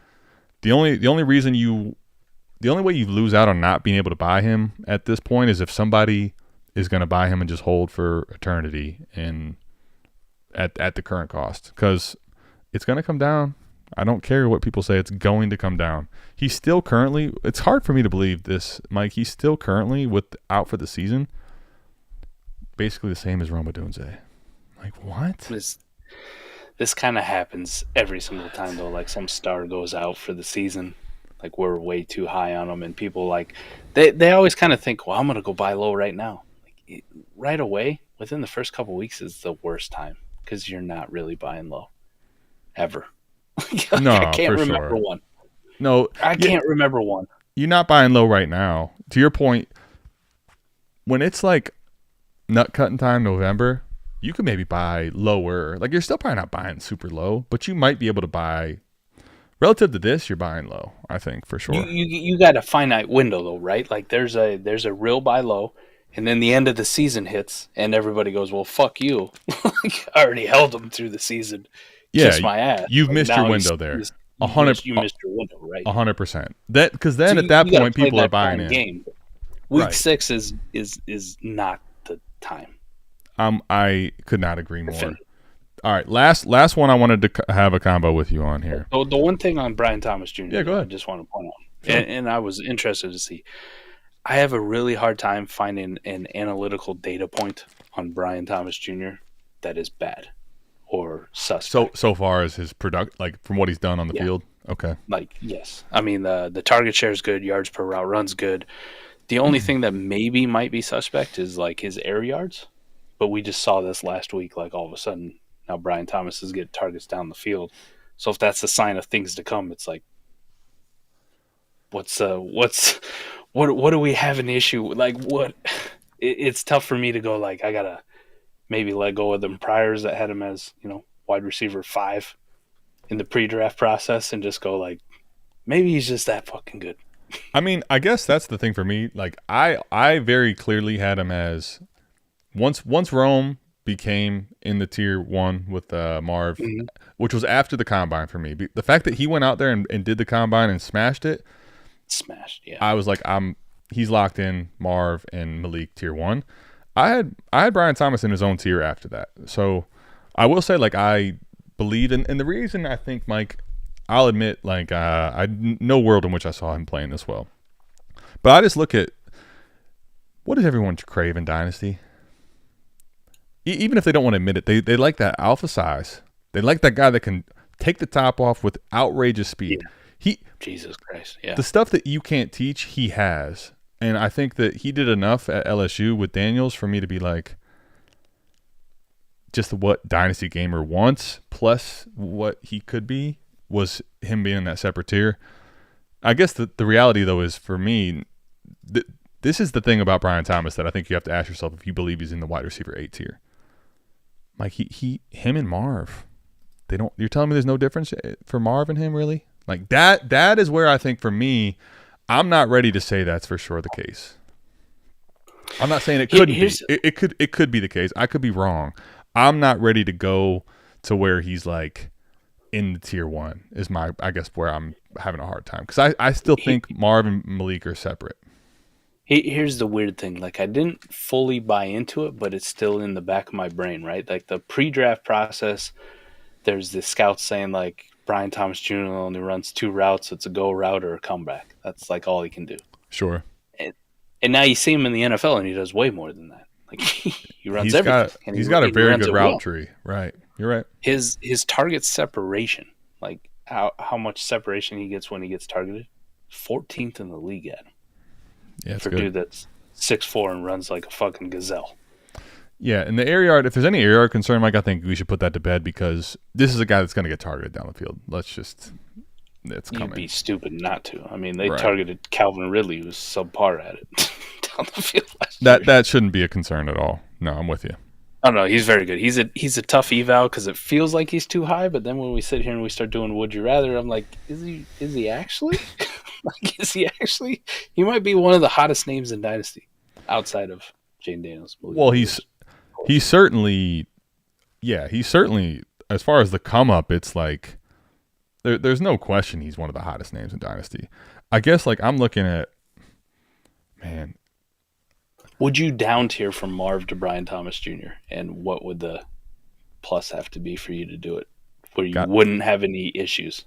The only way you lose out on not being able to buy him at this point is if somebody is going to buy him and just hold for eternity and at the current cost, because it's going to come down. I don't care what people say. It's going to come down. He's still currently, it's hard for me to believe this, Mike. He's still currently out for the season, basically the same as Roma Dunze. Like, what? This kind of happens every single time, though. Like, some star goes out for the season. Like, we're way too high on them. And people, like, they always kind of think, well, I'm going to go buy low right now. Like, right away, within the first couple of weeks is the worst time because you're not really buying low. Ever. No, I can't for remember sure. one. No. I can't remember one. You're not buying low right now. To your point, when it's like nut cutting time, November, you could maybe buy lower. Like, you're still probably not buying super low, but you might be able to buy relative to this. You're buying low, I think, for sure. You got a finite window though, right? Like, there's a real buy low, and then the end of the season hits, and everybody goes, "Well, fuck you." Like, I already held them through the season. Yeah, kiss my ass. You've like, missed your window there. You missed your window, right? 100%. That because then So at that you gotta point play people are that buying fine in. game. Week Right. 6 is not the time. I could not agree more. All right, last one I wanted to have a combo with you on here. The one thing on Brian Thomas Jr. Yeah, go ahead. I just want to point out, Sure. and I was interested to see. I have a really hard time finding an analytical data point on Brian Thomas Jr. that is bad or suspect. So far as his product, like from what he's done on the field. Okay. Like, yes. I mean, the target share is good. Yards per route run's good. The only thing that maybe might be suspect is like his air yards. But we just saw this last week. Like, all of a sudden, now Brian Thomas is getting targets down the field. So if that's a sign of things to come, it's like, what do we have an issue? Like, what? It's tough for me to go, like, I gotta maybe let go of them priors that had him as, wide receiver 5 in the pre-draft process and just go, like, maybe he's just that fucking good. I mean, I guess that's the thing for me. Like, I very clearly had him as once Rome became in the tier 1 with Marv, which was after the combine for me. The fact that he went out there and did the combine and smashed it. Yeah. I was like, he's locked in, Marv and Malik tier 1. I had Brian Thomas in his own tier after that. So I will say, like, I believe in, and the reason I think, Mike, I'll admit, like, I no world in which I saw him playing this well. But I just look at, what does everyone crave in Dynasty? Even if they don't want to admit it, they like that alpha size. They like that guy that can take the top off with outrageous speed. Yeah. Jesus Christ, yeah. The stuff that you can't teach, he has. And I think that he did enough at LSU with Daniels for me to be like, just what Dynasty Gamer wants, plus what he could be, was him being in that separate tier. I guess the reality, though, is for me, this is the thing about Brian Thomas that I think you have to ask yourself if you believe he's in the wide receiver 8 tier. Like, him and Marv, you're telling me there's no difference for Marv and him, really? Like, that is where I think, for me, I'm not ready to say that's for sure the case. I'm not saying it couldn't be. It could be the case. I could be wrong. I'm not ready to go to where he's like in the tier 1 is I guess where I'm having a hard time, because I still think Marv and Malik are separate. Here's the weird thing. Like, I didn't fully buy into it, but it's still in the back of my brain, right? Like, the pre-draft process, there's the scouts saying, like, Brian Thomas Jr. only runs 2 routes. It's a go route or a comeback. That's, like, all he can do. Sure. And now you see him in the NFL, and he does way more than that. Like, he runs everything. He's got a very good route tree. Right. You're right. His target separation, like how much separation he gets when he gets targeted, 14th in the league at him. Yeah, it's for good. a dude that's 6'4" and runs like a fucking gazelle. Yeah, and the air yard, if there's any air yard concern, Mike, I think we should put that to bed, because this is a guy that's going to get targeted down the field. It's coming. You'd be stupid not to. I mean, they targeted Calvin Ridley, who's subpar at it, down the field last year. That shouldn't be a concern at all. No, I'm with you. Oh, no, he's very good. He's a tough eval because it feels like he's too high, but then when we sit here and we start doing Would You Rather, I'm like, is he actually? Like, is he actually? He might be one of the hottest names in Dynasty outside of Jayden Daniels. Well, he's certainly, as far as the come up, it's like There's no question he's one of the hottest names in Dynasty. I guess like I'm looking at, man. Would you down tier from Marv to Brian Thomas Jr. and what would the plus have to be for you to do it where you wouldn't have any issues?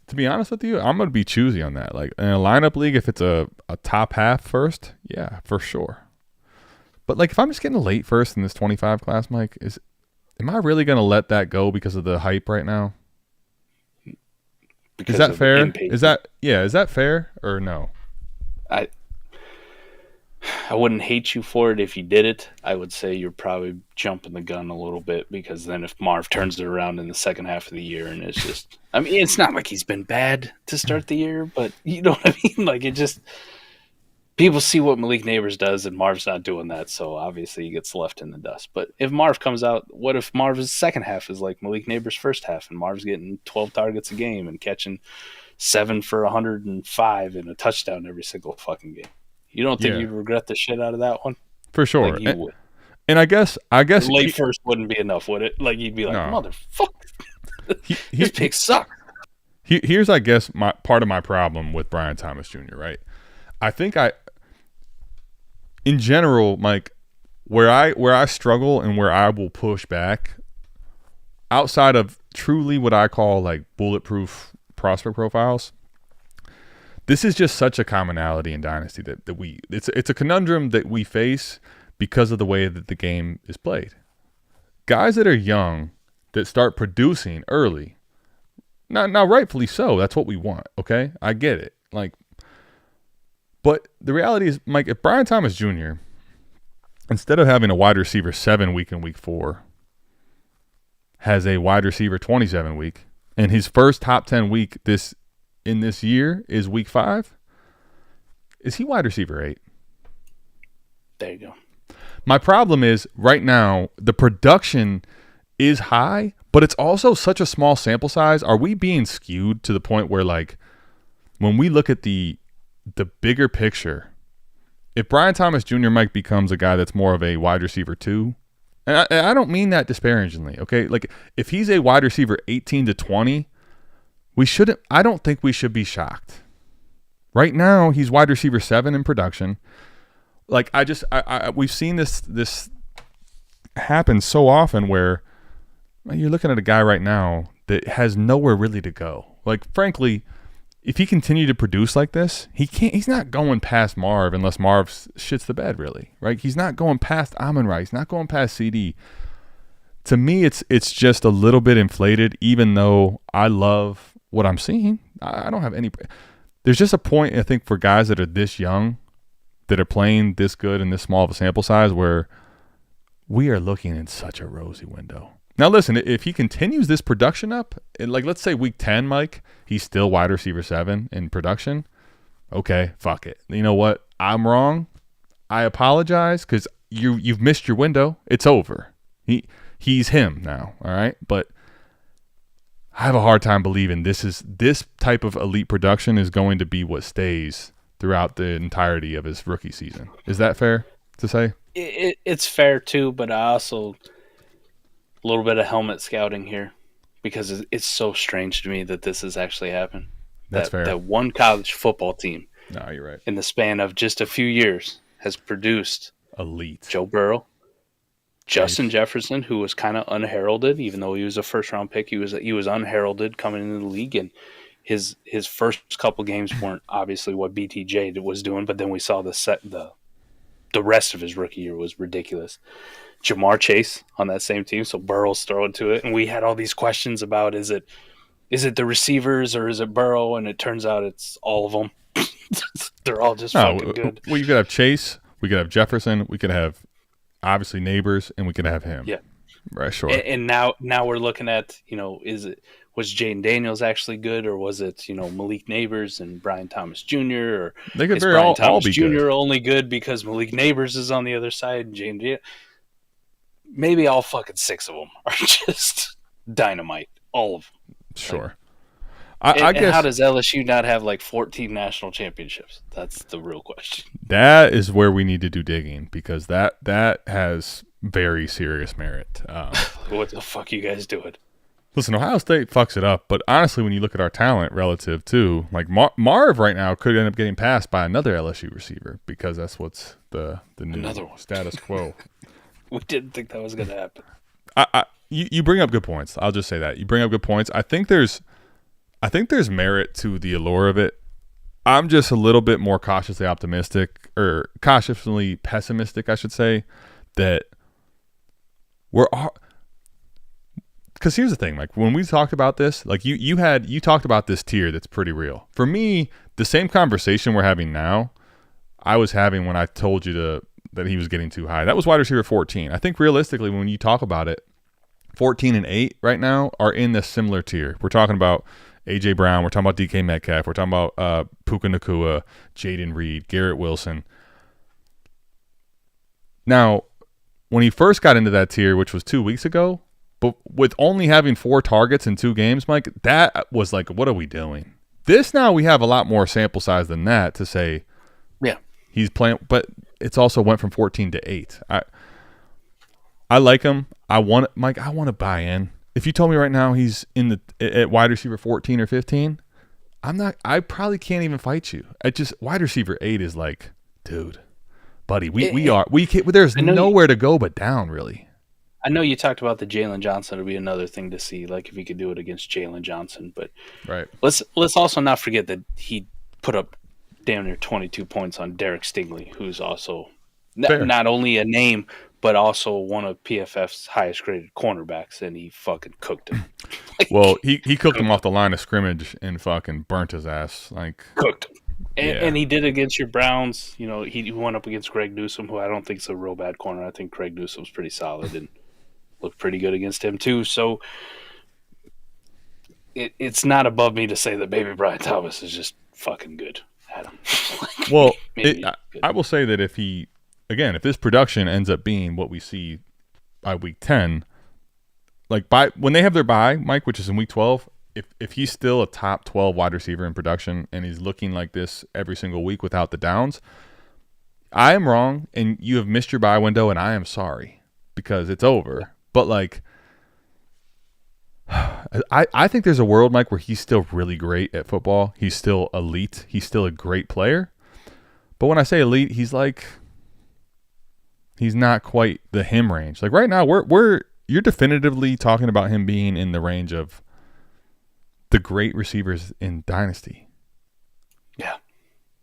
To be honest with you, I'm going to be choosy on that. Like in a lineup league, if it's a top half first, yeah, for sure. But like if I'm just getting a late first in this 25 class, Mike, am I really going to let that go because of the hype right now? Is that fair? Is that fair or no? I wouldn't hate you for it if you did it. I would say you're probably jumping the gun a little bit because then if Marv turns it around in the second half of the year and it's just, I mean, it's not like he's been bad to start the year, but you know what I mean? Like it just, people see what Malik Neighbors does and Marv's not doing that. So obviously he gets left in the dust. But if Marv comes out, what if Marv's second half is like Malik Neighbors' first half and Marv's getting 12 targets a game and catching 7 for 105 and a touchdown every single fucking game? You don't think you'd regret the shit out of that one? For sure. Like you would. And I guess late first wouldn't be enough, would it? Like you'd be like, motherfucker, his picks suck. Here's, I guess, part of my problem with Brian Thomas Jr., right? I think in general, Mike, where I struggle and where I will push back, outside of truly what I call like bulletproof prospect profiles, this is just such a commonality in Dynasty that it's a conundrum that we face because of the way that the game is played. Guys that are young that start producing early, now rightfully so, that's what we want, okay? I get it. Like, but the reality is, Mike, if Brian Thomas Jr., instead of having a wide receiver 7 week in week 4, has a wide receiver 27 week, and his first top 10 week in this year is week 5, is he wide receiver 8? There you go. My problem is right now the production is high, but it's also such a small sample size. Are we being skewed to the point where, like, when we look at the bigger picture, if Brian Thomas Jr. Mike becomes a guy that's more of a wide receiver 2, and I don't mean that disparagingly, okay? Like if he's a wide receiver 18 to 20, I don't think we should be shocked. Right now, he's wide receiver 7 in production. Like we've seen this happen so often where you're looking at a guy right now that has nowhere really to go. Like frankly, if he continued to produce like this, he's not going past Marv unless Marv shits the bed, really. Right? He's not going past Amon-Ra. He's not going past CD. To me, it's just a little bit inflated, even though I love what I'm seeing. I don't have any. There's just a point, I think, for guys that are this young, that are playing this good in this small of a sample size, where we are looking in such a rosy window. Now, listen, if he continues this production up, like let's say week 10, Mike, he's still wide receiver 7 in production. Okay, fuck it. You know what? I'm wrong. I apologize because you've missed your window. It's over. He's him now. All right, but I have a hard time believing this type of elite production is going to be what stays throughout the entirety of his rookie season. Is that fair to say? It's fair too, but I also a little bit of helmet scouting here because it's so strange to me that this has actually happened. That's fair. That one college football team, no, you're right, in the span of just a few years has produced elite Joe Burrow, Justin Jefferson, who was kind of unheralded, even though he was a first-round pick. He was unheralded coming into the league, and his first couple games weren't obviously what BTJ was doing, but then we saw the rest of his rookie year was ridiculous. Jamar Chase on that same team, so Burrow's throwing to it, and we had all these questions about is it the receivers or is it Burrow, and it turns out it's all of them. They're all just fucking good. Well, you could have Chase, we could have Jefferson, we could have obviously Neighbors, and we could have him. Yeah, right. Sure. And now we're looking at, was Jayden Daniels actually good, or was it Malik Neighbors and Brian Thomas Jr. or they could is very Brian Thomas all be Jr. good. Only good because Malik Neighbors is on the other side and Jayden Daniels? Maybe all fucking 6 of them are just dynamite. All of them. Sure. I guess. How does LSU not have like 14 national championships? That's the real question. That is where we need to do digging, because that has very serious merit. What the fuck are you guys doing? Listen, Ohio State fucks it up, but honestly, when you look at our talent relative to, like, Marv right now could end up getting passed by another LSU receiver because that's what's the new status quo. We didn't think that was going to happen. You bring up good points. I'll just say that. You bring up good points. I think there's merit to the allure of it. I'm just a little bit more cautiously optimistic, or cautiously pessimistic, I should say, that because here's the thing, like when we talked about this, like you talked about this tier that's pretty real. For me, the same conversation we're having now, I was having when I told you that he was getting too high. That was wide receiver 14. I think realistically, when you talk about it, 14 and 8 right now are in this similar tier. We're talking about A.J. Brown. We're talking about DK Metcalf. We're talking about Puka Nacua, Jayden Reed, Garrett Wilson. Now, when he first got into that tier, which was 2 weeks ago, but with only having 4 targets in 2 games, Mike, that was like, what are we doing? This now we have a lot more sample size than that to say, yeah, he's playing, but it's also went from 14 to 8. I like him. I want to buy in. If you told me right now he's at wide receiver 14 or 15, I probably can't even fight you. Wide receiver 8 is like, dude, buddy, there's nowhere to go but down, really. I know you talked about the Jalen Johnson. It'll be another thing to see, like if he could do it against Jalen Johnson. But right, let's also not forget that he put up damn near 22 points on Derek Stingley, who's also not only a name but also one of PFF's highest graded cornerbacks, and he fucking cooked him. Well, he cooked him off the line of scrimmage and fucking burnt his ass. Like cooked him. And he did against your Browns. You know, he went up against Greg Newsome, who I don't think is a real bad corner. I think Greg Newsome's pretty solid and looked pretty good against him too. So it's not above me to say that baby Brian Thomas is just fucking good at him. Well, I will say that if this production ends up being what we see by week 10, like when they have their bye, Mike, which is in week 12, if he's still a top 12 wide receiver in production and he's looking like this every single week without the downs, I am wrong and you have missed your bye window and I am sorry because it's over. But like, I think there's a world, Mike, where he's still really great at football. He's still elite. He's still a great player. But when I say elite, he's not quite the him range. Like right now, you're definitively talking about him being in the range of the great receivers in Dynasty. Yeah,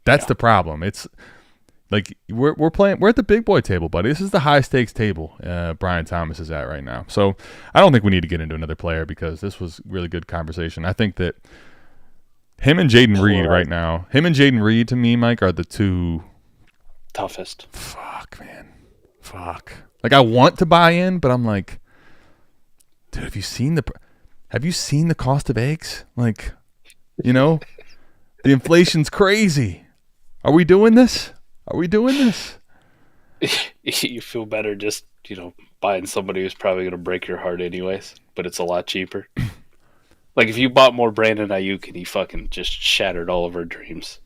that's the problem. It's like we're at the big boy table, buddy. This is the high stakes table Brian Thomas is at right now. So I don't think we need to get into another player because this was really good conversation. I think that him and Jayden Reed right now, to me, Mike, are the two toughest. Fuck, man. Fuck. Like I want to buy in, but I'm like, dude, have you seen the cost of eggs? Like, you know, the inflation's crazy. Are we doing this? You feel better just, buying somebody who's probably going to break your heart anyways, but it's a lot cheaper. Like if you bought more Brandon Ayuk and he fucking just shattered all of our dreams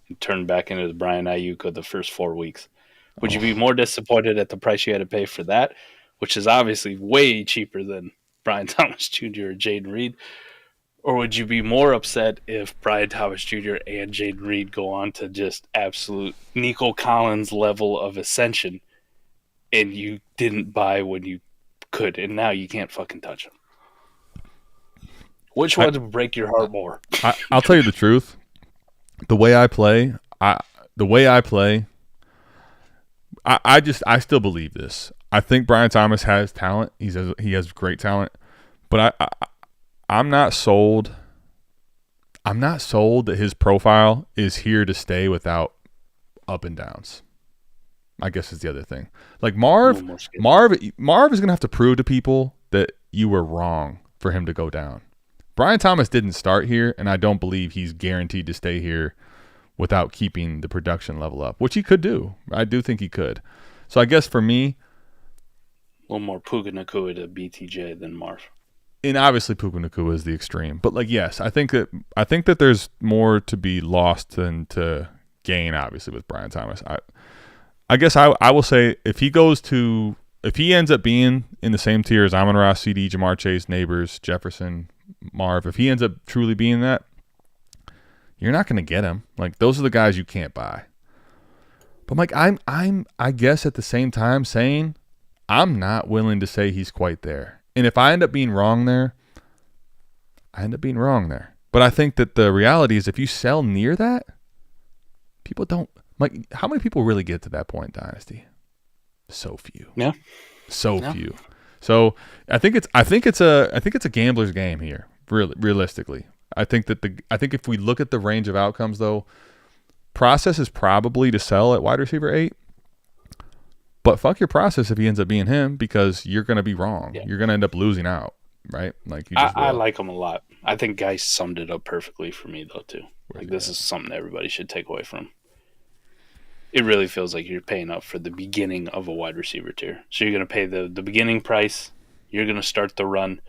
and turned back into the Brian Ayuk of the first 4 weeks, would you be more disappointed at the price you had to pay for that, which is obviously way cheaper than Brian Thomas Jr. or Jayden Reed? Or would you be more upset if Brian Thomas Jr. and Jayden Reed go on to just absolute Nico Collins level of ascension and you didn't buy when you could, and now you can't fucking touch them? Which one would break your heart more? I'll tell you the truth. The way I play, I still believe this. I think Brian Thomas has talent. He has great talent, but I'm not sold. I'm not sold that his profile is here to stay without up and downs. I guess is the other thing. Like Marv is going to have to prove to people that you were wrong for him to go down. Brian Thomas didn't start here, and I don't believe he's guaranteed to stay here without keeping the production level up, which he could do. I do think he could. So I guess for me, a little more Puka Nacua to BTJ than Marv. And obviously Puka Nacua is the extreme. But like, yes, I think that there's more to be lost than to gain, obviously, with Brian Thomas. I guess I will say if he goes to if he ends up being in the same tier as Amon-Ra, CD, Jamar Chase, Neighbors, Jefferson, Marv, if he ends up truly being that, you're not going to get him. Like, those are the guys you can't buy. But Mike, I guess at the same time saying I'm not willing to say he's quite there. And if I end up being wrong there, I end up being wrong there. But I think that the reality is if you sell near that, people don't. Like, how many people really get to that point in Dynasty? So few. Yeah. So few. So I think it's a gambler's game here. Realistically, I think if we look at the range of outcomes, though, process is probably to sell at wide receiver 8. But fuck your process if he ends up being him, because you're going to be wrong. Yeah. You're going to end up losing out, right? Like, I like him a lot. I think Geis summed it up perfectly for me, though, too. Like, this is something everybody should take away from. It really feels like you're paying up for the beginning of a wide receiver tier. So you're going to pay the beginning price, you're going to start the run,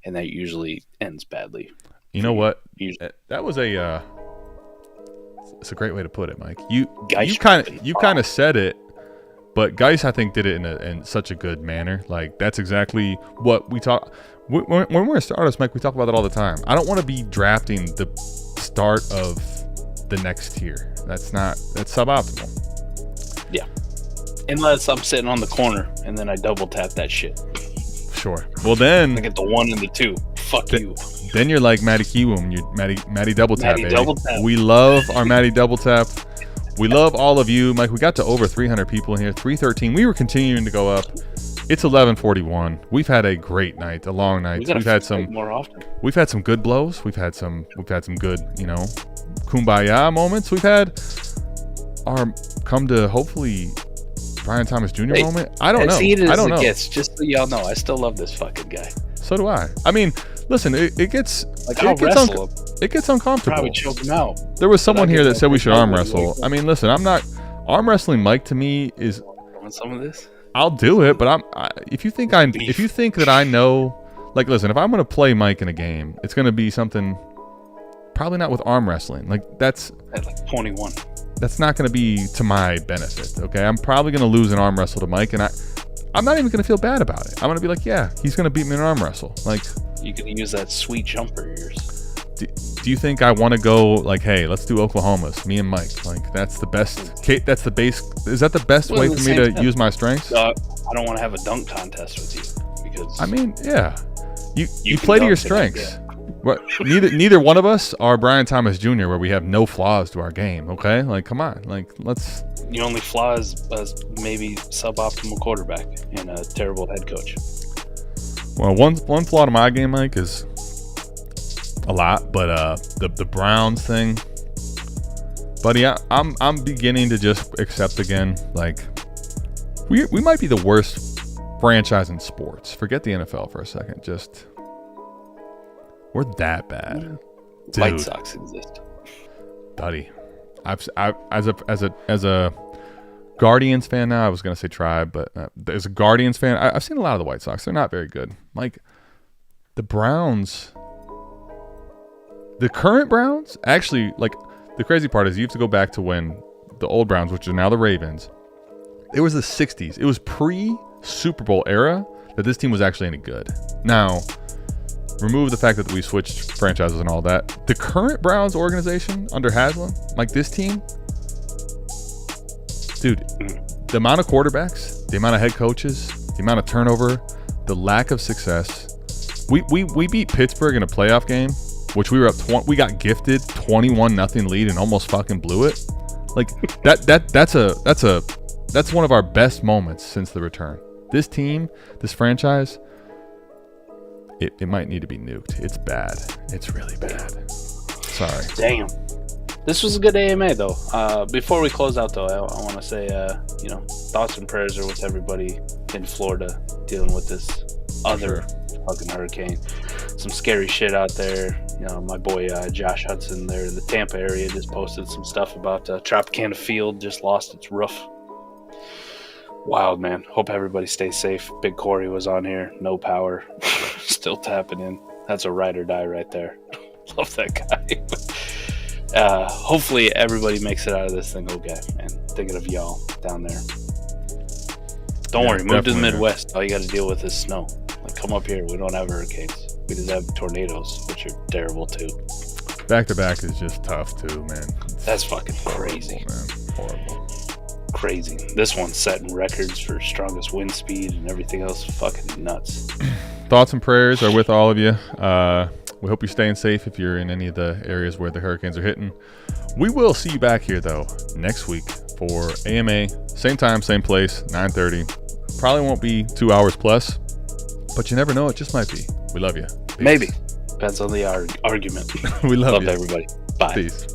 and that usually ends badly. You know what? That was it's a great way to put it, Mike. You kind of said it, but Geis, I think, did it in such a good manner. Like, that's exactly what we talk when we're a startups, Mike. We talk about that all the time. I don't want to be drafting the start of the next tier. That's suboptimal. Yeah. Unless I'm sitting on the corner and then I double tap that shit. Sure. Well, then I get the 1 and the 2. Fuck you. Then you're like Matty Kiwoom. You're Matty double tap. Matty double tap. We love our Matty double tap. We love all of you, Mike. We got to over 300 people in here. 313. We were continuing to go up. It's 11:41. We've had a great night, a long night. We've had some more often. We've had some good blows. We've had some good, kumbaya moments. We've had our come to hopefully Brian Thomas Jr. moment. I don't know. I don't know. Gets, just so y'all know, I still love this fucking guy. So do I. I mean, listen, it gets it gets uncomfortable. Probably choke him out. There was someone here that said we should arm wrestle. I mean, listen, I'm not arm wrestling. Mike, to me, is want some of this. I'll do it, but if you think that I know, like, listen, if I'm gonna play Mike in a game, it's gonna be something probably not with arm wrestling. Like, that's at like 21. That's not gonna be to my benefit. Okay, I'm probably gonna lose an arm wrestle to Mike, and I'm not even gonna feel bad about it. I'm gonna be like, yeah, he's gonna beat me in an arm wrestle. Like, you can use that sweet jumper of yours. Do you think I want to go like, hey, let's do Oklahoma's, me and Mike? Like, that's the best. Kate, that's the base. Is that the best way for me to use my strengths? I don't want to have a dunk contest with you because. I mean, yeah, you play to your strengths. What? Neither one of us are Brian Thomas Jr., where we have no flaws to our game. Okay, like, come on, like, let's. The only flaw is maybe suboptimal quarterback and a terrible head coach. Well, one flaw to my game, Mike, is a lot, but the Browns thing, buddy, I'm beginning to just accept again. Like, we might be the worst franchise in sports. Forget the NFL for a second. Just we're that bad. Dude, White Sox exist, buddy. I've as a Guardians fan now. I was gonna say Tribe, but as a Guardians fan, I've seen a lot of the White Sox. They're not very good. Like, the Browns. The current Browns, actually, like, the crazy part is you have to go back to when the old Browns, which are now the Ravens, it was the 60s. It was pre-Super Bowl era that this team was actually any good. Now, remove the fact that we switched franchises and all that. The current Browns organization under Haslam, like, this team, dude, the amount of quarterbacks, the amount of head coaches, the amount of turnover, the lack of success. We beat Pittsburgh in a playoff game, which we were up. We got gifted 21-0 lead and almost fucking blew it. Like, that's one of our best moments since the return. This team, this franchise, it might need to be nuked. It's bad. It's really bad. Sorry. Damn. This was a good AMA though. Before we close out though, I want to say, thoughts and prayers are with everybody in Florida dealing with this other fucking hurricane. Some scary shit out there. My boy Josh Hudson there in the Tampa area just posted some stuff about Tropicana Field just lost its roof. Wild, man. Hope everybody stays safe. Big Corey was on here. No power. Still tapping in. That's a ride or die right there. Love that guy. Hopefully everybody makes it out of this thing okay, man. Thinking of y'all down there. Don't worry, move to the Midwest. All you got to deal with is snow. Like, come up here. We don't have hurricanes. We just have tornadoes, which are terrible too. Back to back is just tough too, man. That's fucking crazy. Horrible, man. Horrible. Crazy. This one's setting records for strongest wind speed and everything else. Fucking nuts. Thoughts and prayers are with all of you. We hope you're staying safe if you're in any of the areas where the hurricanes are hitting. We will see you back here, though, next week for AMA. Same time, same place, 9:30. Probably won't be 2 hours plus, but you never know. It just might be. We love you. Peace. Maybe. Depends on the argument. We love you. Everybody. Bye. Peace.